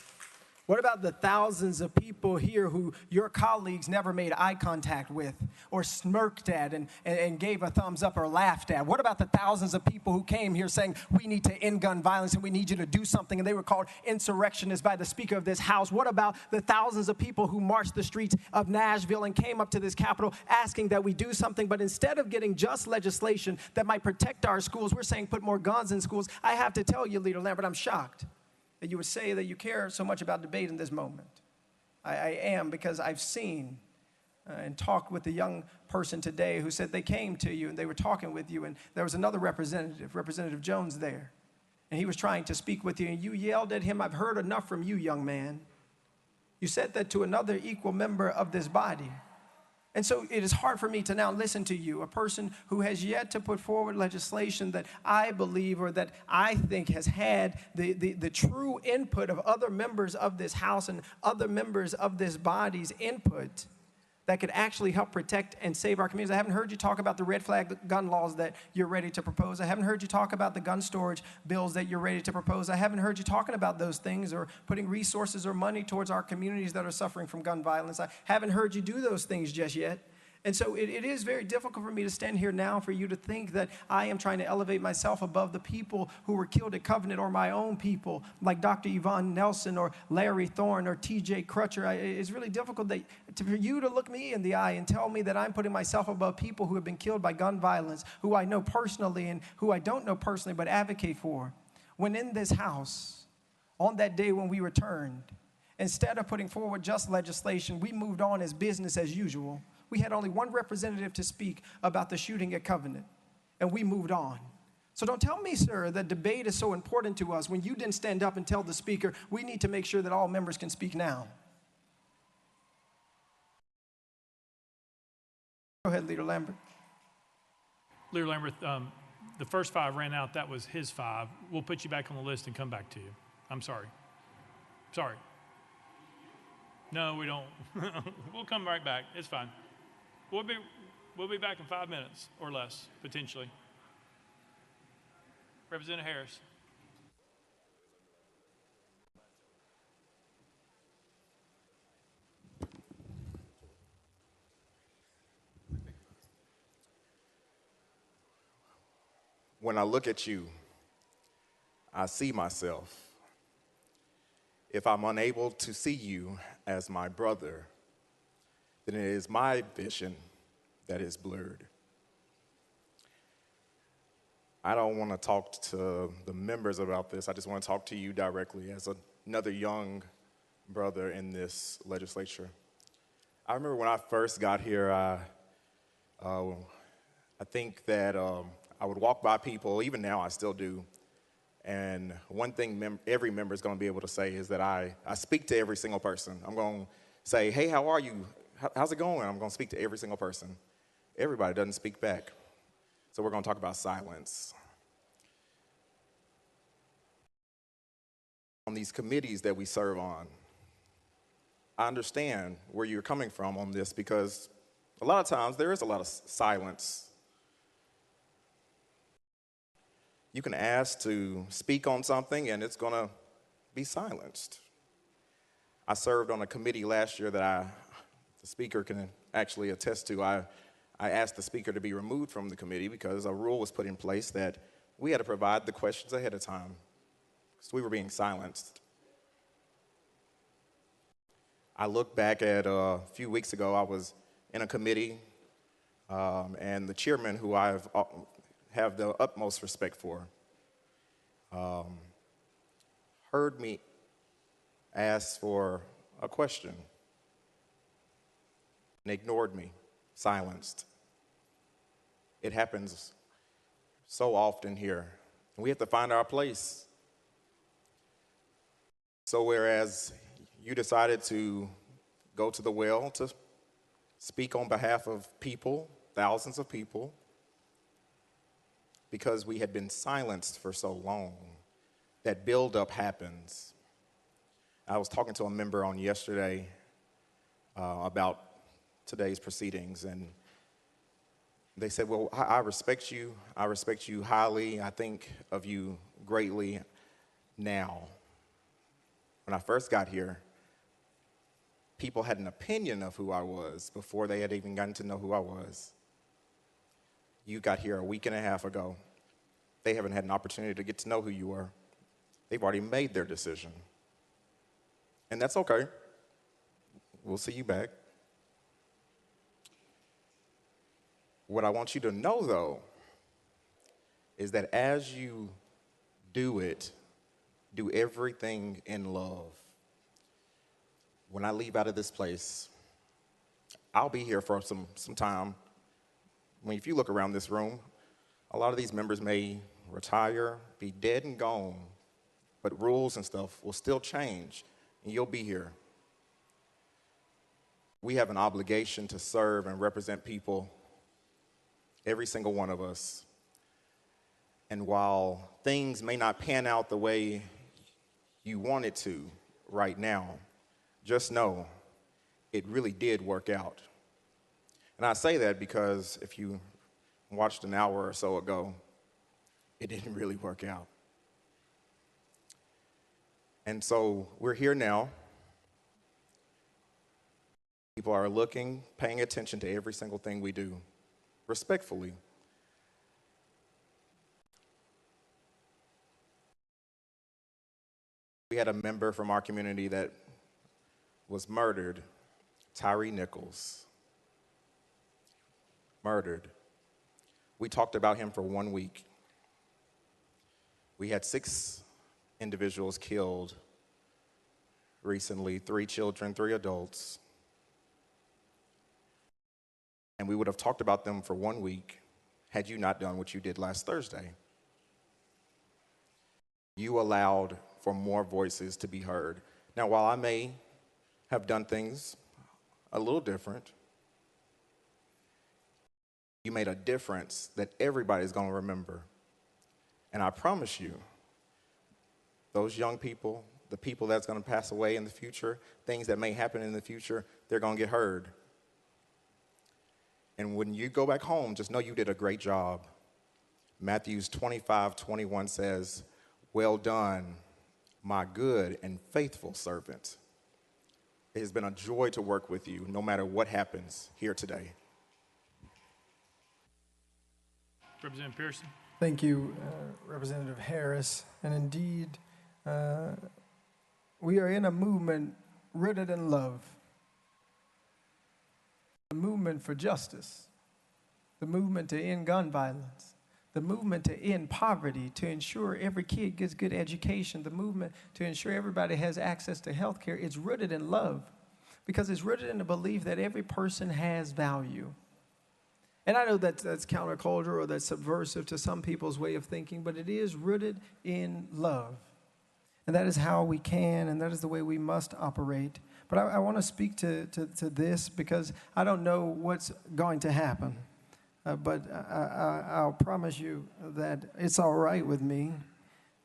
What about the thousands of people here who your colleagues never made eye contact with or smirked at and gave a thumbs up or laughed at? What about the thousands of people who came here saying, we need to end gun violence and we need you to do something, and they were called insurrectionists by the Speaker of this House? What about the thousands of people who marched the streets of Nashville and came up to this Capitol asking that we do something, but instead of getting just legislation that might protect our schools, we're saying put more guns in schools? I have to tell you, Leader Lambert, I'm shocked that you would say that you care so much about debate in this moment. I am, because I've seen and talked with a young person today who said they came to you and they were talking with you, and there was another representative, Representative Jones, there, and he was trying to speak with you, and you yelled at him, "I've heard enough from you, young man." You said that to another equal member of this body. And so it is hard for me to now listen to you, a person who has yet to put forward legislation that I believe or that I think has had the true input of other members of this House and other members of this body's input that could actually help protect and save our communities. I haven't heard you talk about the red flag gun laws that you're ready to propose. I haven't heard you talk about the gun storage bills that you're ready to propose. I haven't heard you talking about those things or putting resources or money towards our communities that are suffering from gun violence. I haven't heard you do those things just yet. And so it is very difficult for me to stand here now for you to think that I am trying to elevate myself above the people who were killed at Covenant or my own people, like Dr. Yvonne Nelson or Larry Thorne or T.J. Crutcher. It's really difficult for you to look me in the eye and tell me that I'm putting myself above people who have been killed by gun violence, who I know personally and who I don't know personally but advocate for. When in this House, on that day when we returned, instead of putting forward just legislation, we moved on as business as usual. We had only one representative to speak about the shooting at Covenant, and we moved on. So don't tell me, sir, that debate is so important to us when you didn't stand up and tell the Speaker, we need to make sure that all members can speak now. Go ahead, Leader Lambert. Leader Lambert, the first 5 ran out. That was his 5. We'll put you back on the list and come back to you. I'm sorry. Sorry. No, we don't. We'll come right back. It's fine. We'll be back in 5 minutes or less, potentially. Representative Harris. When I look at you, I see myself. If I'm unable to see you as my brother, then it is my vision that is blurred. I don't want to talk to the members about this. I just want to talk to you directly as another young brother in this legislature. I remember when I first got here, I think that I would walk by people, even now I still do, and one thing every member is going to be able to say is that I speak to every single person. I'm going to say, hey, how are you? How's it going? I'm going to speak to every single person. Everybody doesn't speak back. So we're going to talk about silence. On these committees that we serve on, I understand where you're coming from on this because a lot of times there is a lot of silence. You can ask to speak on something and it's going to be silenced. I served on a committee last year that the speaker can actually attest to. I I asked the speaker to be removed from the committee because a rule was put in place that we had to provide the questions ahead of time because we were being silenced. I look back at a few weeks ago, I was in a committee, and the chairman, who I have the utmost respect for, heard me ask for a question and ignored me, silenced. It happens so often here. We have to find our place. So whereas you decided to go to the well to speak on behalf of people, thousands of people, because we had been silenced for so long, that buildup happens. I was talking to a member on yesterday about today's proceedings, and they said, well, I respect you. I respect you highly. I think of you greatly now. When I first got here, people had an opinion of who I was before they had even gotten to know who I was. You got here a week and a half ago. They haven't had an opportunity to get to know who you are. They've already made their decision. And that's okay. We'll see you back. What I want you to know, though, is that as you do it, do everything in love. When I leave out of this place, I'll be here for some time. I mean, if you look around this room, a lot of these members may retire, be dead and gone, but rules and stuff will still change, and you'll be here. We have an obligation to serve and represent people, every single one of us. And while things may not pan out the way you want it to right now, just know it really did work out. And I say that because if you watched an hour or so ago, it didn't really work out. And so we're here now. People are looking, paying attention to every single thing we do, respectfully. We had a member from our community that was murdered, Tyree Nichols. Murdered. We talked about him for 1 week. We had 6 individuals killed recently, 3 children, 3 adults. And we would have talked about them for 1 week had you not done what you did last Thursday. You allowed for more voices to be heard. Now, while I may have done things a little different, you made a difference that everybody's going to remember. And I promise you, those young people, the people that's going to pass away in the future, things that may happen in the future, they're going to get heard. And when you go back home, just know you did a great job. Matthew 25:21 says, "Well done, my good and faithful servant." It has been a joy to work with you, no matter what happens here today. Representative Pearson. Thank you, Representative Harris. And indeed, we are in a movement rooted in love. The movement for justice, the movement to end gun violence, the movement to end poverty, to ensure every kid gets good education, the movement to ensure everybody has access to health care. It's rooted in love because it's rooted in the belief that every person has value. And I know that's countercultural or that's subversive to some people's way of thinking, but it is rooted in love. And that is how we can, and that is the way we must operate. But I want to speak to this because I don't know what's going to happen. But I'll promise you that it's all right with me.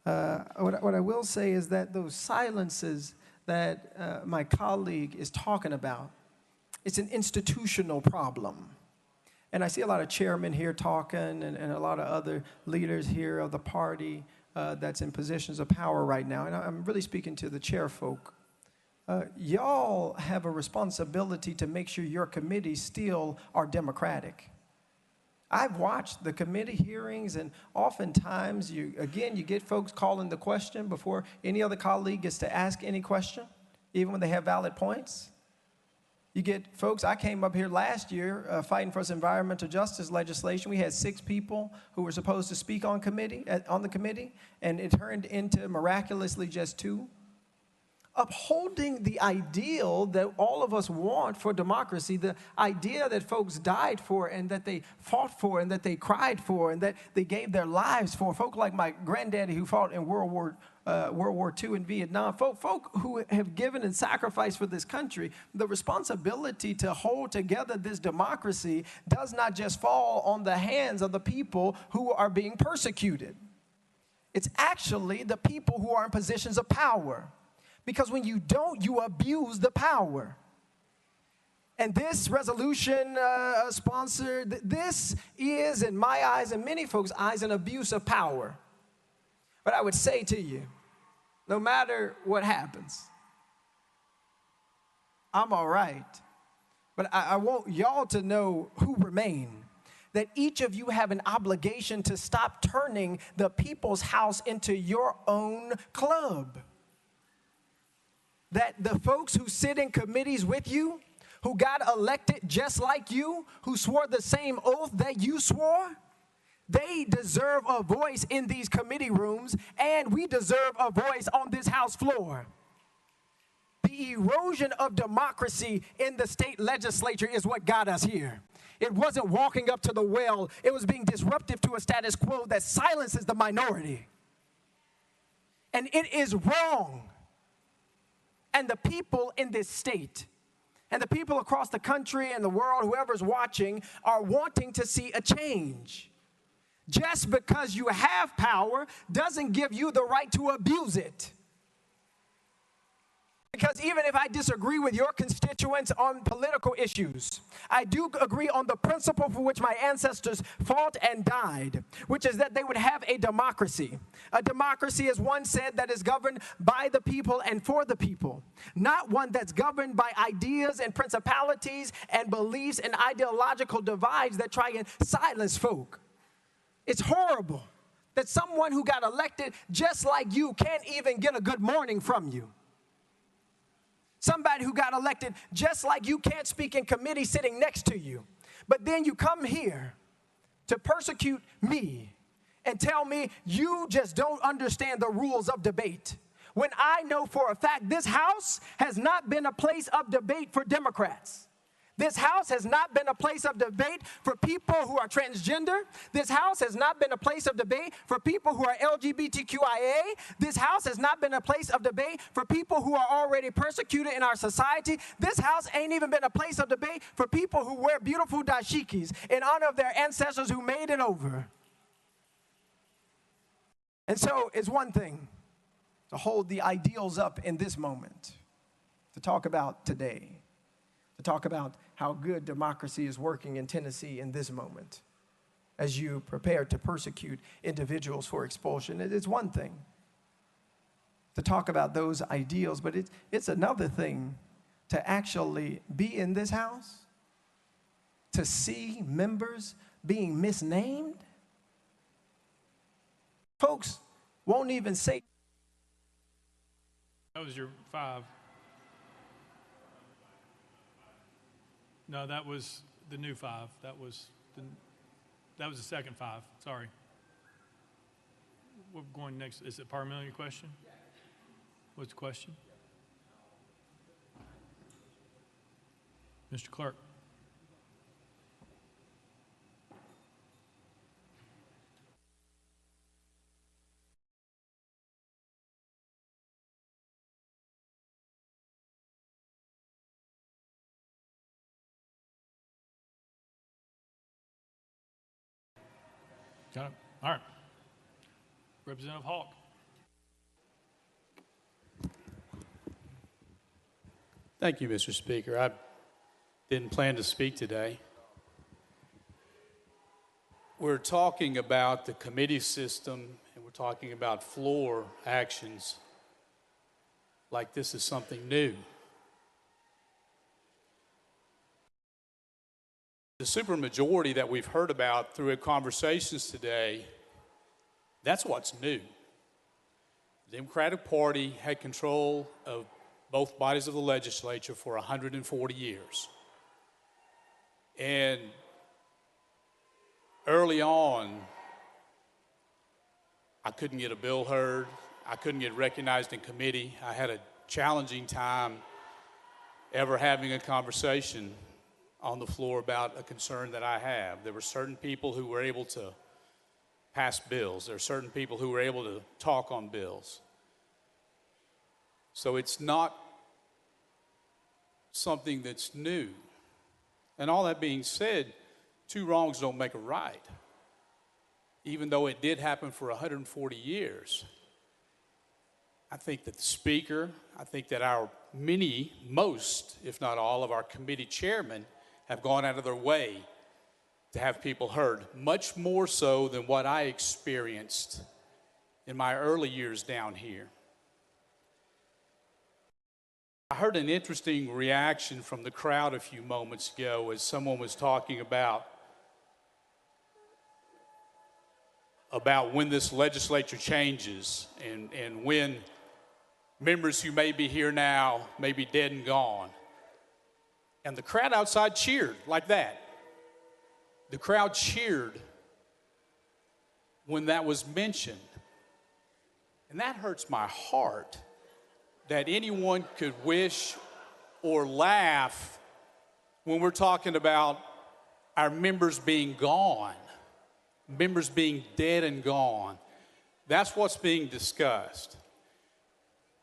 What I will say is that those silences that my colleague is talking about, it's an institutional problem. And I see a lot of chairmen here talking and a lot of other leaders here of the party that's in positions of power right now. And I'm really speaking to the chair folk. Y'all have a responsibility to make sure your committees still are democratic. I've watched the committee hearings, and oftentimes, you get folks calling the question before any other colleague gets to ask any question, even when they have valid points. You get folks, I came up here last year fighting for this environmental justice legislation. We had 6 people who were supposed to speak on the committee, and it turned into miraculously just 2. Upholding the ideal that all of us want for democracy, the idea that folks died for and that they fought for and that they cried for and that they gave their lives for. Folk like my granddaddy who fought in World War II in Vietnam, folk who have given and sacrificed for this country. The responsibility to hold together this democracy does not just fall on the hands of the people who are being persecuted. It's actually the people who are in positions of power. Because when you don't, you abuse the power. And this resolution sponsored, this is, in my eyes and many folks' eyes, an abuse of power. But I would say to you, no matter what happens, I'm all right. But I want y'all to know who remain. That each of you have an obligation to stop turning the people's house into your own club. That the folks who sit in committees with you, who got elected just like you, who swore the same oath that you swore, they deserve a voice in these committee rooms, and we deserve a voice on this House floor. The erosion of democracy in the state legislature is what got us here. It wasn't walking up to the well. It was being disruptive to a status quo that silences the minority. And it is wrong. And the people in this state and the people across the country and the world, whoever's watching, are wanting to see a change. Just because you have power doesn't give you the right to abuse it. Because even if I disagree with your constituents on political issues, I do agree on the principle for which my ancestors fought and died, which is that they would have a democracy. A democracy, as one said, that is governed by the people and for the people, not one that's governed by ideas and principalities and beliefs and ideological divides that try and silence folk. It's horrible that someone who got elected just like you can't even get a good morning from you. Somebody who got elected just like you can't speak in committee sitting next to you. But then you come here to persecute me and tell me you just don't understand the rules of debate. When I know for a fact this House has not been a place of debate for Democrats. This House has not been a place of debate for people who are transgender. This House has not been a place of debate for people who are LGBTQIA. This House has not been a place of debate for people who are already persecuted in our society. This House ain't even been a place of debate for people who wear beautiful dashikis in honor of their ancestors who made it over. And so it's one thing to hold the ideals up in this moment, to talk about today, to talk about how good democracy is working in Tennessee in this moment as you prepare to persecute individuals for expulsion. It's one thing to talk about those ideals, but it's another thing to actually be in this House, to see members being misnamed. Folks won't even say. That was your 5. No, that was the new 5. That was the second 5. Sorry. We're going next. Is it parliamentary question? What's the question? Mr. Clerk. Got it. All right. Representative Hawk. Thank you, Mr. Speaker. I didn't plan to speak today. We're talking about the committee system, and we're talking about floor actions like this is something new. supermajority that we've heard about through conversations today, that's what's new. The Democratic Party had control of both bodies of the legislature for 140 years. And early on, I couldn't get a bill heard. I couldn't get recognized in committee. I had a challenging time ever having a conversation on the floor about a concern that I have. There were certain people who were able to pass bills. There are certain people who were able to talk on bills. So it's not something that's new. And all that being said, two wrongs don't make a right. Even though it did happen for 140 years, I think that the Speaker, I think that most, if not all, of our committee chairmen have gone out of their way to have people heard, much more so than what I experienced in my early years down here. I heard an interesting reaction from the crowd a few moments ago as someone was talking about when this legislature changes and when members who may be here now may be dead and gone. And the crowd outside cheered like that. The crowd cheered when that was mentioned. And that hurts my heart that anyone could wish or laugh when we're talking about our members being gone, members being dead and gone. That's what's being discussed.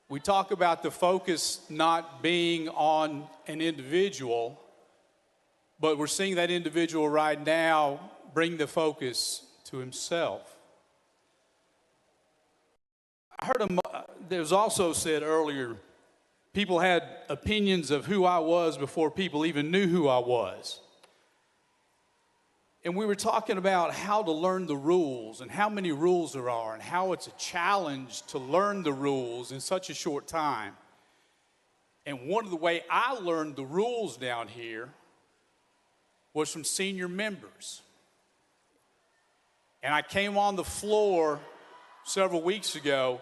We talk about the focus not being on an individual, but we're seeing that individual right now bring the focus to himself. I heard there was also said earlier, people had opinions of who I was before people even knew who I was. And we were talking about how to learn the rules and how many rules there are and how it's a challenge to learn the rules in such a short time. And one of the ways I learned the rules down here was from senior members. And I came on the floor several weeks ago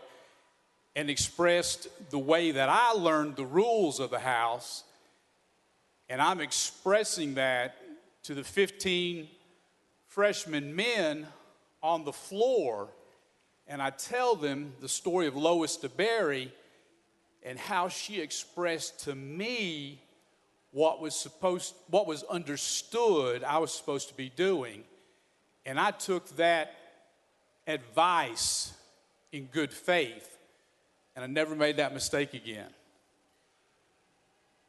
and expressed the way that I learned the rules of the House, and I'm expressing that to the 15 freshman men on the floor, and I tell them the story of Lois DeBerry and how she expressed to me what was understood I was supposed to be doing, and I took that advice in good faith, and I never made that mistake again.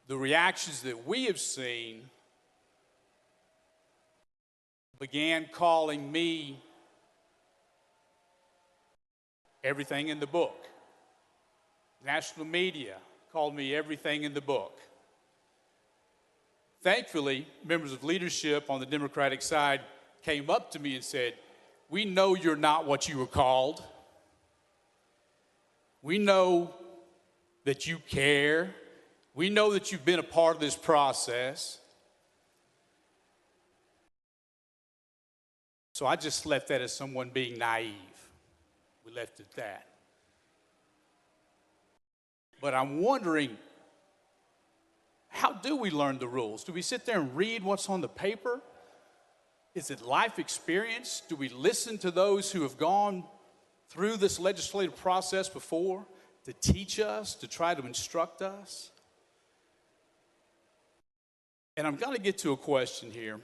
The reactions that we have seen began calling me everything in the book. National media called me everything in the book. Thankfully, members of leadership on the Democratic side came up to me and said, "We know you're not what you were called. We know that you care. We know that you've been a part of this process." So I just left that as someone being naive. We left it at that. But I'm wondering, how do we learn the rules? Do we sit there and read what's on the paper? Is it life experience? Do we listen to those who have gone through this legislative process before to teach us, to try to instruct us? And I'm going to get to a question here.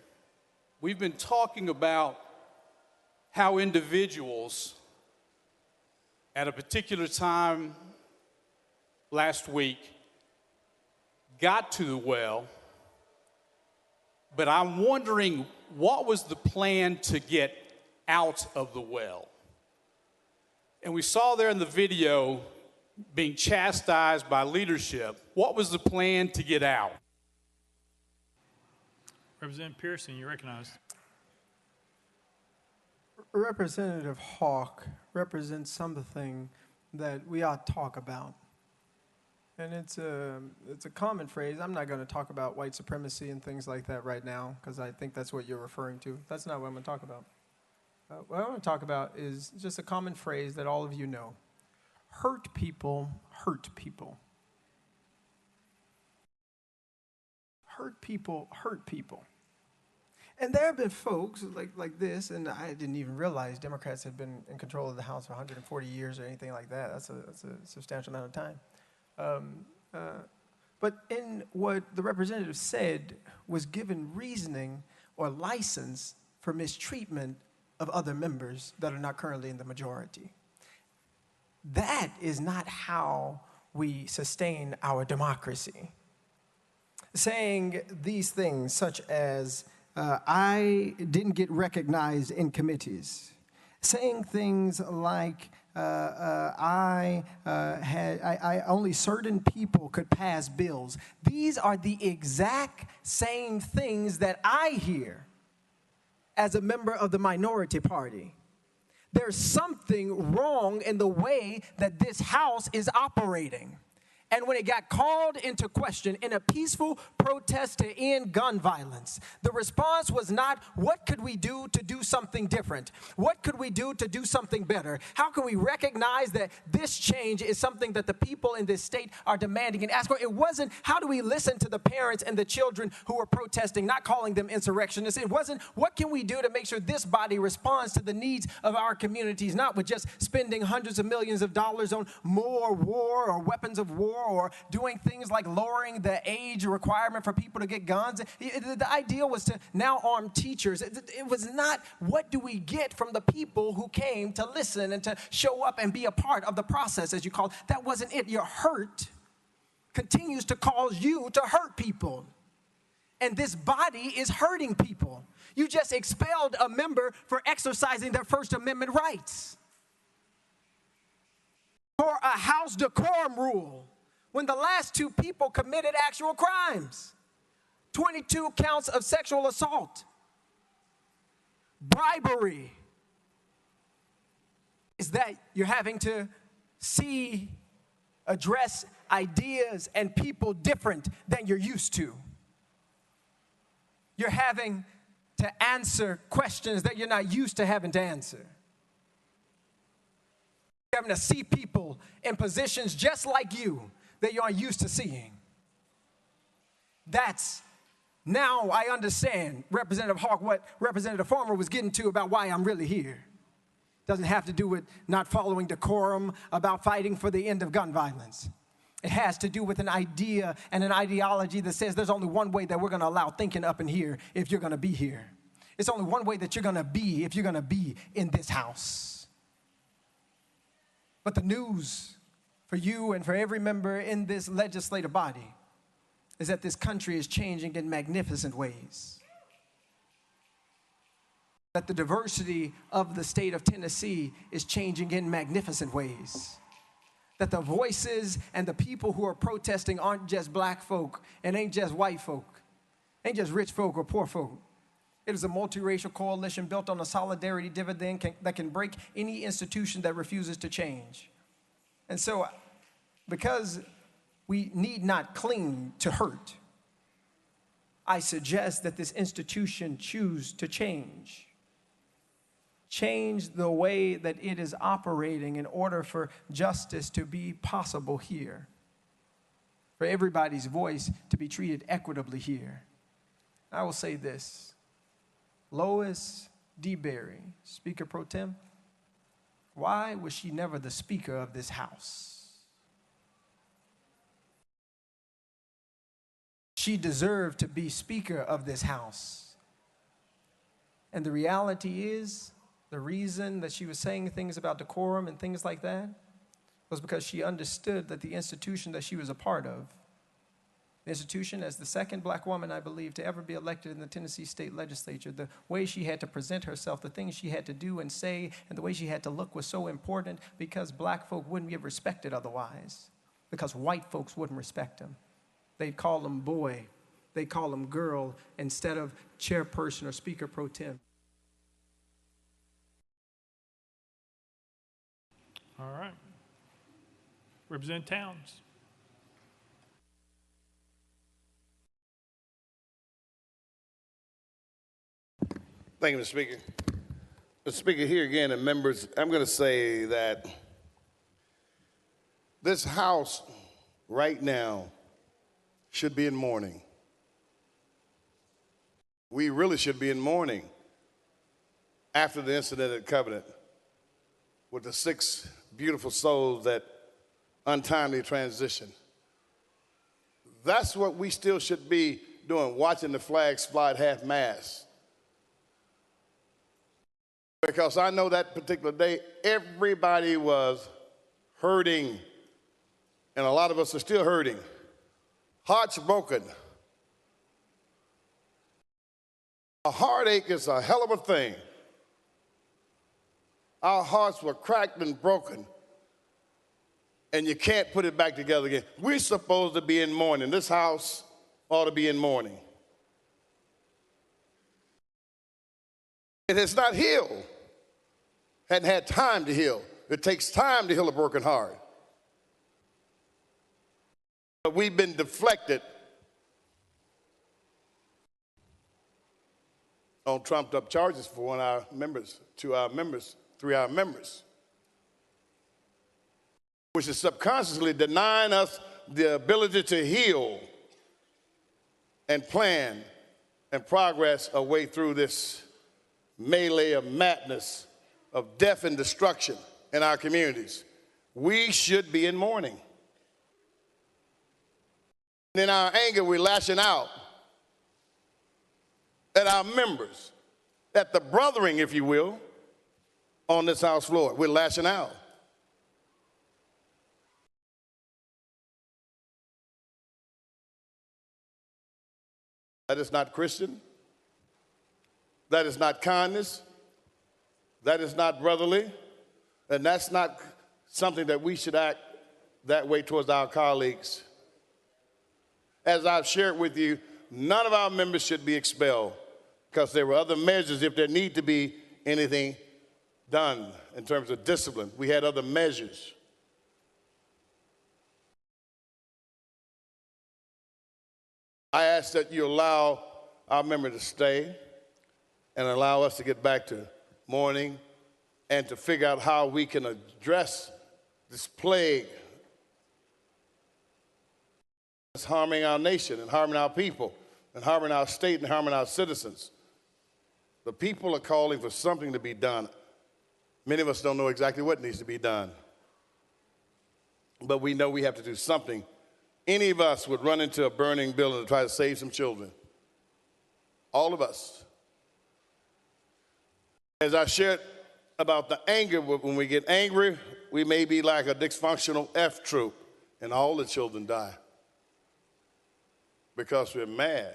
We've been talking about how individuals at a particular time last week got to the well, but I'm wondering, what was the plan to get out of the well? And we saw there in the video being chastised by leadership. What was the plan to get out? Representative Pearson, you're recognized. Representative Hawk represents something that we ought to talk about. And it's a common phrase. I'm not going to talk about white supremacy and things like that right now, because I think that's what you're referring to. That's not what I'm going to talk about. What I want to talk about is just a common phrase that all of you know. Hurt people hurt people. Hurt people hurt people. And there have been folks like this, and I didn't even realize Democrats had been in control of the House for 140 years or anything like that. That's a substantial amount of time. But in what the representative said was given reasoning or license for mistreatment of other members that are not currently in the majority. That is not how we sustain our democracy. Saying these things such as, I didn't get recognized in committees. Saying things like, only certain people could pass bills. These are the exact same things that I hear as a member of the minority party. There's something wrong in the way that this House is operating. And when it got called into question in a peaceful protest to end gun violence, the response was not, what could we do to do something different? What could we do to do something better? How can we recognize that this change is something that the people in this state are demanding and ask for? It wasn't, how do we listen to the parents and the children who are protesting, not calling them insurrectionists? It wasn't, what can we do to make sure this body responds to the needs of our communities, not with just spending hundreds of millions of dollars on more war or weapons of war, or doing things like lowering the age requirement for people to get guns. The idea was to now arm teachers. It was not, what do we get from the people who came to listen and to show up and be a part of the process, as you call it. That wasn't it. Your hurt continues to cause you to hurt people. And this body is hurting people. You just expelled a member for exercising their First Amendment rights. For a House decorum rule, when the last two people committed actual crimes. 22 counts of sexual assault, bribery. Is that you're having to address ideas and people different than you're used to. You're having to answer questions that you're not used to having to answer. You're having to see people in positions just like you that you aren't used to seeing. That's, now I understand, Representative Hawk, what Representative Farmer was getting to about why I'm really here. Doesn't have to do with not following decorum, about fighting for the end of gun violence. It has to do with an idea and an ideology that says there's only one way that we're going to allow thinking up in here if you're going to be here. It's only one way that you're going to be if you're going to be in this house. But the news for you and for every member in this legislative body is that this country is changing in magnificent ways. That the diversity of the state of Tennessee is changing in magnificent ways. That the voices and the people who are protesting aren't just black folk and ain't just white folk, ain't just rich folk or poor folk. It is a multiracial coalition built on a solidarity dividend that can break any institution that refuses to change. And so, because we need not cling to hurt, I suggest that this institution choose to change. Change the way that it is operating in order for justice to be possible here, for everybody's voice to be treated equitably here. I will say this. Lois DeBerry, Speaker Pro Tem, why was she never the Speaker of this House? She deserved to be Speaker of this House. And the reality is, the reason that she was saying things about decorum and things like that was because she understood that the institution that she was a part of, the institution as the second black woman, I believe, to ever be elected in the Tennessee State Legislature, the way she had to present herself, the things she had to do and say, and the way she had to look was so important because black folk wouldn't get respected otherwise, because white folks wouldn't respect them. They'd call them boy, they'd call them girl, instead of chairperson or Speaker Pro Tem. All right. Representative Towns. Thank you, Mr. Speaker. Mr. Speaker, here again, and members, I'm going to say that this House right now should be in mourning. We really should be in mourning after the incident at Covenant with the 6 beautiful souls that untimely transitioned. That's what we still should be doing, watching the flags fly at half-mast. Because I know that particular day, everybody was hurting, and a lot of us are still hurting. Hearts broken. A heartache is a hell of a thing. Our hearts were cracked and broken, and you can't put it back together again. We're supposed to be in mourning. This house ought to be in mourning. It has not healed, hadn't had time to heal. It takes time to heal a broken heart. But we've been deflected on trumped up charges for one of our members, 2 of our members, 3 of our members, which is subconsciously denying us the ability to heal and plan and progress our way through this melee of madness, of death and destruction in our communities. We should be in mourning. And in our anger, we're lashing out at our members, at the brothering, if you will, on this House floor. We're lashing out. That is not Christian. That is not kindness. That is not brotherly. And that's not something that we should act that way towards our colleagues. As I've shared with you, none of our members should be expelled because there were other measures if there need to be anything done in terms of discipline. We had other measures. I ask that you allow our member to stay and allow us to get back to mourning and to figure out how we can address this plague that's harming our nation and harming our people and harming our state and harming our citizens. The people are calling for something to be done. Many of us don't know exactly what needs to be done, but we know we have to do something. Any of us would run into a burning building to try to save some children. All of us. As I shared about the anger, when we get angry, we may be like a dysfunctional F troop, and all the children die because we're mad.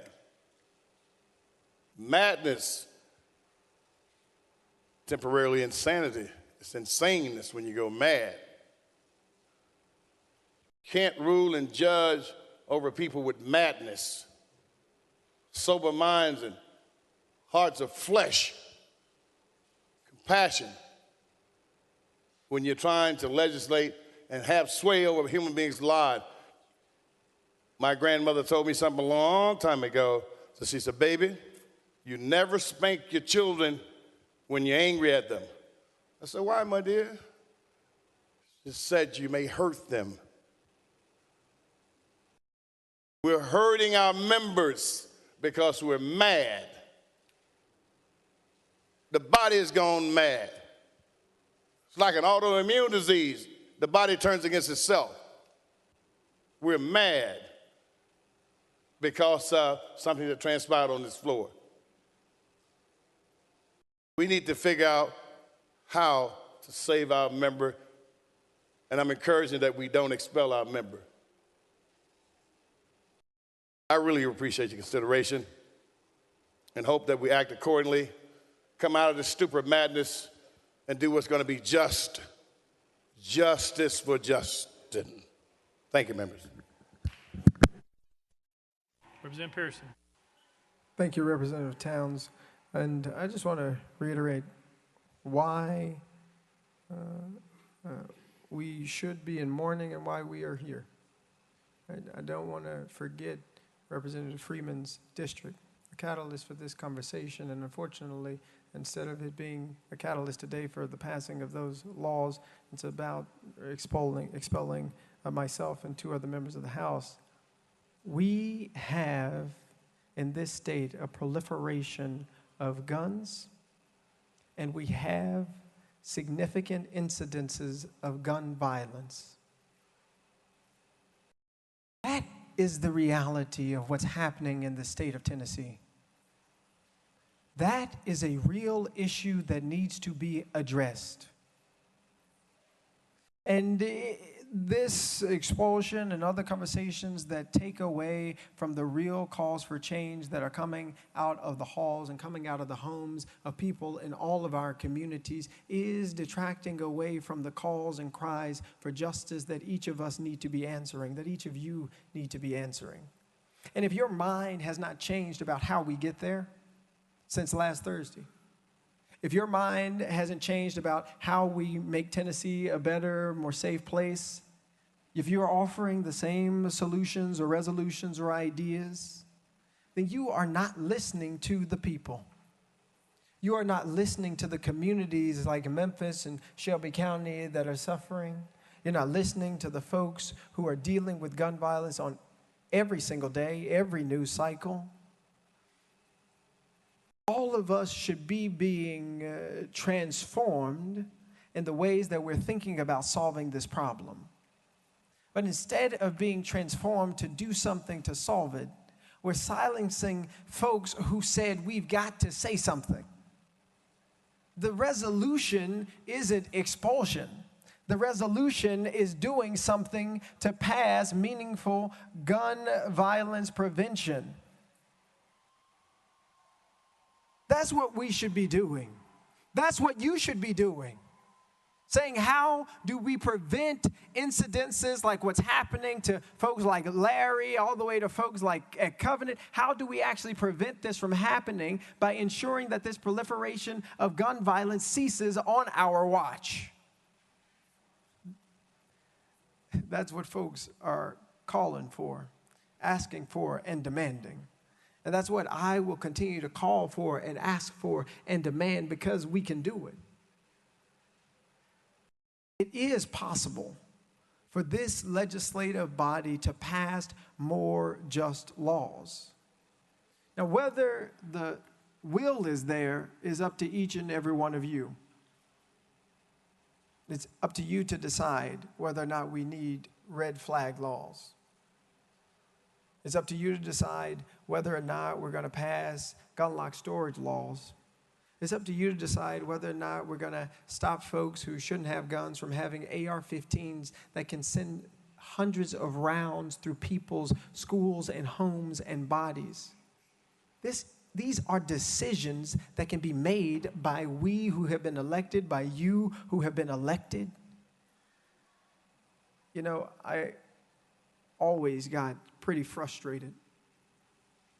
Madness, temporarily insanity. It's insaneness when you go mad. Can't rule and judge over people with madness, sober minds and hearts of flesh, compassion. When you're trying to legislate and have sway over human beings' lives. My grandmother told me something a long time ago. So she said, baby, you never spank your children when you're angry at them. I said, why, my dear? She said, you may hurt them. We're hurting our members because we're mad. The body has gone mad. It's like an autoimmune disease. The body turns against itself. We're mad because of something that transpired on this floor. We need to figure out how to save our member, and I'm encouraging that we don't expel our member. I really appreciate your consideration and hope that we act accordingly, come out of this stupid madness, and do what's going to be just. Justice for Justin. Thank you, members. Representative Pearson. Thank you, Representative Towns. And I just want to reiterate why we should be in mourning and why we are here. I don't want to forget Representative Freeman's district. a catalyst for this conversation, and unfortunately, instead of it being a catalyst today for the passing of those laws, it's about expelling myself and 2 other members of the House. We have in this state a proliferation of guns, and we have significant incidences of gun violence. That is the reality of what's happening in the state of Tennessee. That is a real issue that needs to be addressed. And this expulsion and other conversations that take away from the real calls for change that are coming out of the halls and coming out of the homes of people in all of our communities is detracting away from the calls and cries for justice that each of us need to be answering, that each of you need to be answering. And if your mind has not changed about how we get there since last Thursday, if your mind hasn't changed about how we make Tennessee a better, more safe place, if you're offering the same solutions or resolutions or ideas, then you are not listening to the people. You are not listening to the communities like Memphis and Shelby County that are suffering. You're not listening to the folks who are dealing with gun violence on every single day, every news cycle. All of us should be being transformed in the ways that we're thinking about solving this problem. But instead of being transformed to do something to solve it, we're silencing folks who said we've got to say something. The resolution isn't expulsion. The resolution is doing something to pass meaningful gun violence prevention. That's what we should be doing. That's what you should be doing. Saying, how do we prevent incidences like what's happening to folks like Larry, all the way to folks like at Covenant? How do we actually prevent this from happening by ensuring that this proliferation of gun violence ceases on our watch? That's what folks are calling for, asking for, and demanding. And that's what I will continue to call for and ask for and demand, because we can do it. It is possible for this legislative body to pass more just laws. Now, whether the will is there is up to each and every one of you. It's up to you to decide whether or not we need red flag laws. It's up to you to decide whether or not we're going to pass gun lock storage laws. It's up to you to decide whether or not we're going to stop folks who shouldn't have guns from having AR-15s that can send hundreds of rounds through people's schools and homes and bodies. These are decisions that can be made by we who have been elected, by you who have been elected. You know, I always got pretty frustrated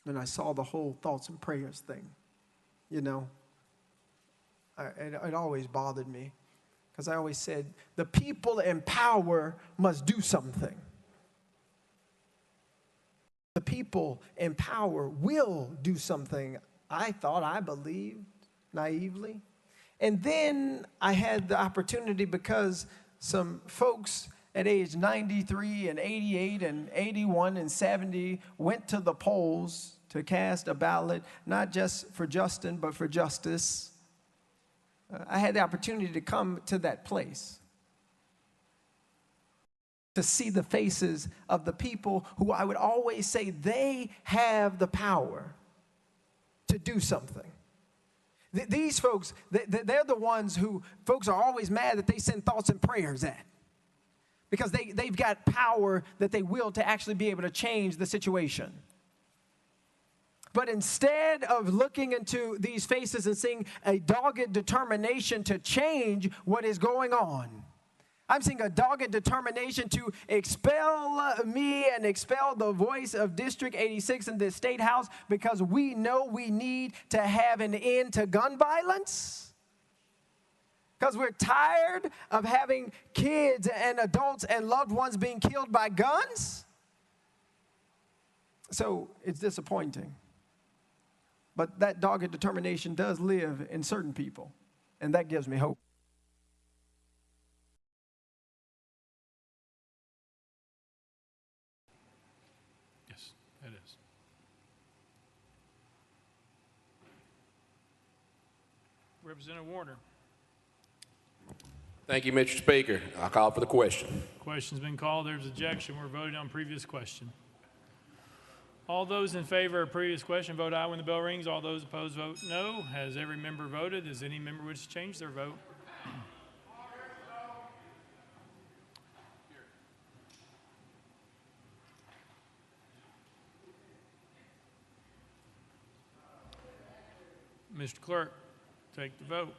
when I saw the whole thoughts and prayers thing. You know, it always bothered me, because I always said, the people in power must do something. The people in power will do something, I thought, I believed, naively. And then I had the opportunity, because some folks at age 93 and 88 and 81 and 70 went to the polls to cast a ballot, not just for Justin, but for justice. I had the opportunity to come to that place, to see the faces of the people who I would always say they have the power to do something. These folks, they're the ones who folks are always mad that they send thoughts and prayers at, because they've got power that they will to actually be able to change the situation. But instead of looking into these faces and seeing a dogged determination to change what is going on, I'm seeing a dogged determination to expel me and expel the voice of District 86 in this state house, because we know we need to have an end to gun violence. Because we're tired of having kids and adults and loved ones being killed by guns. So it's disappointing But that dogged determination does live in certain people, and that gives me hope. Yes, it is. Representative Warner. Thank you, Mr. Speaker. I call for the question. Question's been called. There's objection. We're voting on previous question. All those in favor of previous question vote aye when the bell rings. All those opposed vote no. Has every member voted? Does any member wish to change their vote? Mr. Clerk, take the vote.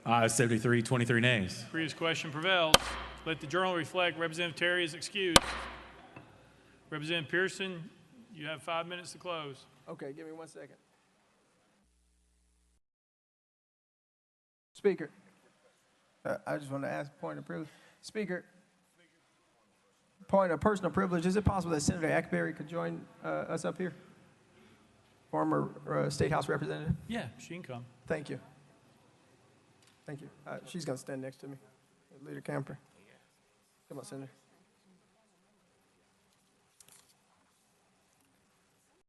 Ayes 73, 23 nays. Previous question prevails. Let the journal reflect Representative Terry is excused. Representative Pearson, you have 5 minutes to close. Okay, give me 1 second. Speaker, I just want to ask point of privilege. Speaker, point of personal privilege. Is it possible that Senator Ackberry could join us up here? Former State House Representative. Yeah, she can come. Thank you. Thank you. She's going to stand next to me. Leader Camper. Come on, Senator.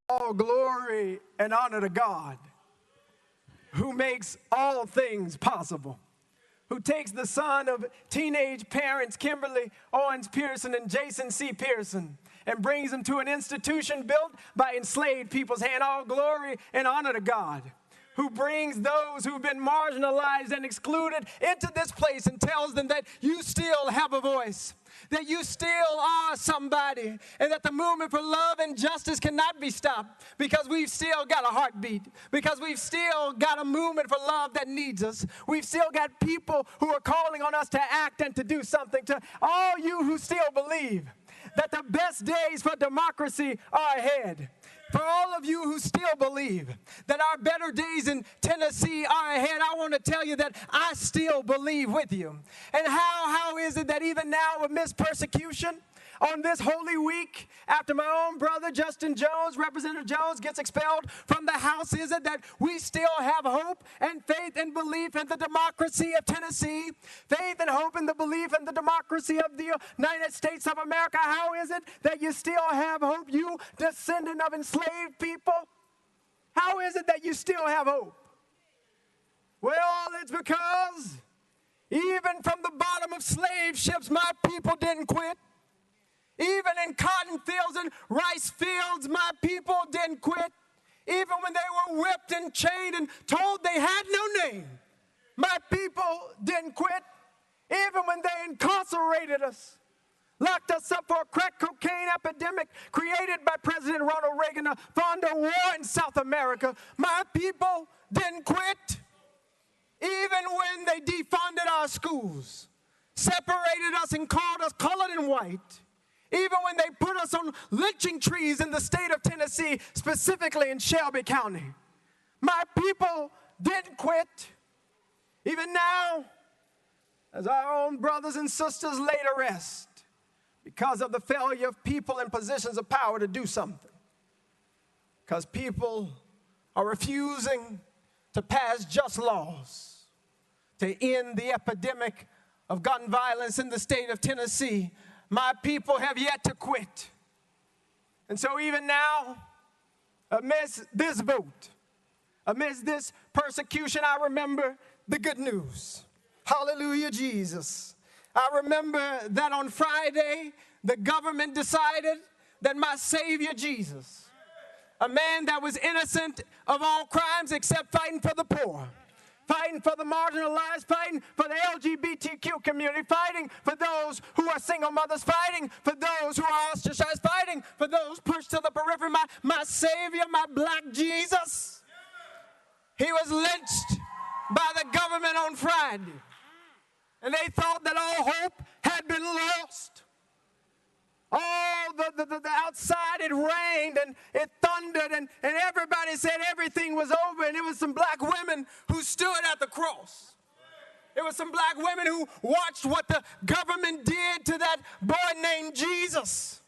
All glory and honor to God, who makes all things possible, who takes the son of teenage parents Kimberly Owens Pearson and Jason C. Pearson and brings them to an institution built by enslaved people's hand. All glory and honor to God, who brings those who've been marginalized and excluded into this place and tells them that you still have a voice, that you still are somebody, and that the movement for love and justice cannot be stopped because we've still got a heartbeat, because we've still got a movement for love that needs us. We've still got people who are calling on us to act and to do something. To all you who still believe that the best days for democracy are ahead, for all of you who still believe that our better days in Tennessee are ahead, I want to tell you that I still believe with you. And how is it that even now amidst persecution, on this Holy Week, after my own brother Justin Jones, Representative Jones, gets expelled from the House, is it that we still have hope and faith and belief in the democracy of Tennessee, faith and hope in the belief in the democracy of the United States of America? How is it that you still have hope, you descendant of enslaved people? How is it that you still have hope? Well, it's because even from the bottom of slave ships, my people didn't quit. Even in cotton fields and rice fields, my people didn't quit. Even when they were whipped and chained and told they had no name, my people didn't quit. Even when they incarcerated us, locked us up for a crack cocaine epidemic created by President Ronald Reagan to fund a war in South America, my people didn't quit. Even when they defunded our schools, separated us and called us colored and white, even when they put us on lynching trees in the state of Tennessee, specifically in Shelby County, my people didn't quit. Even now, as our own brothers and sisters lay to rest because of the failure of people in positions of power to do something, because people are refusing to pass just laws to end the epidemic of gun violence in the state of Tennessee, my people have yet to quit. And so even now, amidst this vote, amidst this persecution, I remember the good news. Hallelujah, Jesus. I remember that on Friday, the government decided that my Savior Jesus, a man that was innocent of all crimes except fighting for the poor, fighting for the marginalized, fighting for the LGBTQ community, fighting for those who are single mothers, fighting for those who are ostracized, fighting for those pushed to the periphery. My Savior, my black Jesus, he was lynched by the government on Friday. And they thought that all hope had been lost. All the outside, it rained and it thundered and everybody said everything was over, and it was some black women who stood at the cross. It was some black women who watched what the government did to that boy named Jesus.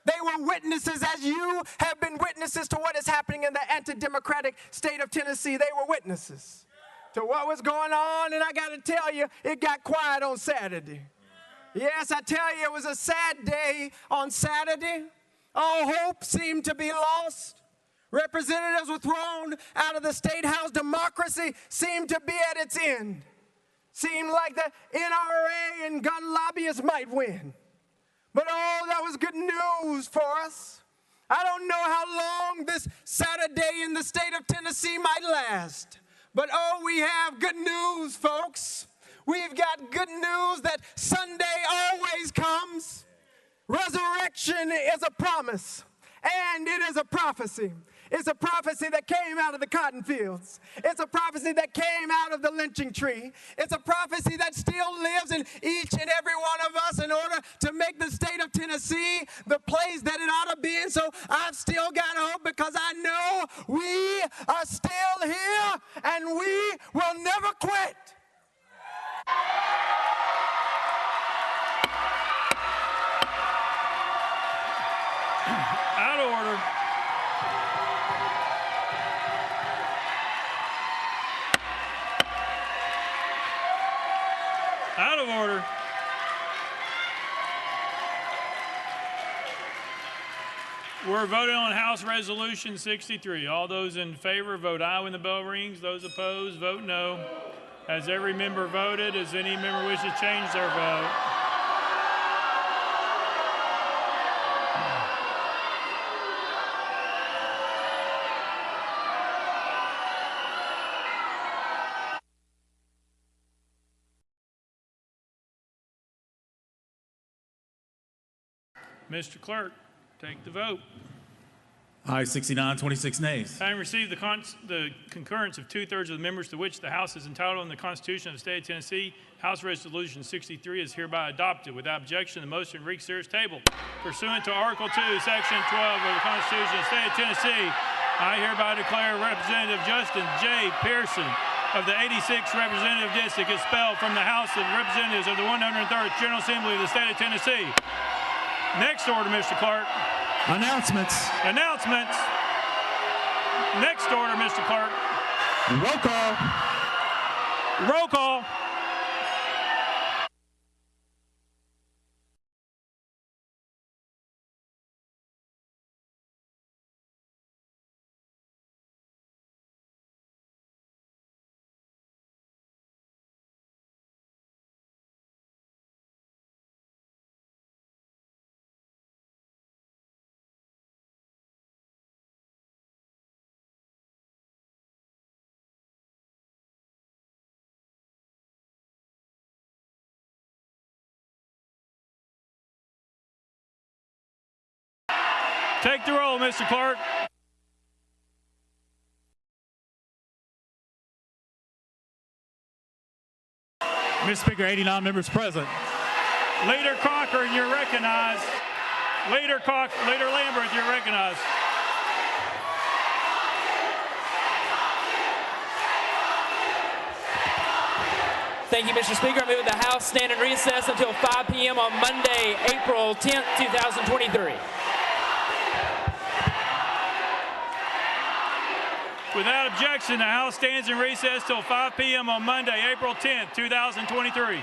They were witnesses, as you have been witnesses to what is happening in the anti-democratic state of Tennessee. They were witnesses to what was going on, and I got to tell you, it got quiet on Saturday. Yes, I tell you, it was a sad day on Saturday. All hope seemed to be lost. Representatives were thrown out of the State House. Democracy seemed to be at its end. Seemed like the NRA and gun lobbyists might win. But oh, that was good news for us. I don't know how long this Saturday in the state of Tennessee might last. But oh, we have good news, folks. We've got good news that Sunday always comes. Resurrection is a promise, and it is a prophecy. It's a prophecy that came out of the cotton fields. It's a prophecy that came out of the lynching tree. It's a prophecy that still lives in each and every one of us in order to make the state of Tennessee the place that it ought to be. And so I've still got hope because I know we are still here and we will never quit. Out of order. Out of order. We're voting on House Resolution 63. All those in favor, vote aye when the bell rings. Those opposed, vote no. Has every member voted? Does any member wish to change their vote? Mr. Clerk, take the vote. Aye, 69, 26 nays. Having received the concurrence of 2/3 of the members to which the House is entitled in the Constitution of the State of Tennessee, House Resolution 63 is hereby adopted. Without objection, the motion reconsider is tabled. Pursuant to Article 2, Section 12 of the Constitution of the State of Tennessee, I hereby declare Representative Justin J. Pearson of the 86th Representative District expelled from the House of Representatives of the 103rd General Assembly of the State of Tennessee. Next order, Mr. Clerk. Announcements. Announcements. Next order, Mr. Clerk. Roll call. Roll call. Take the roll, Mr. Clerk. Mr. Speaker, 89 members present. Leader Cochran, you're recognized. Leader Lambert, you're recognized. Thank you, Mr. Speaker. I move the House stand in recess until 5 p.m. on Monday, April 10th, 2023. Without objection, the House stands in recess till 5 p.m. on Monday, April 10th, 2023.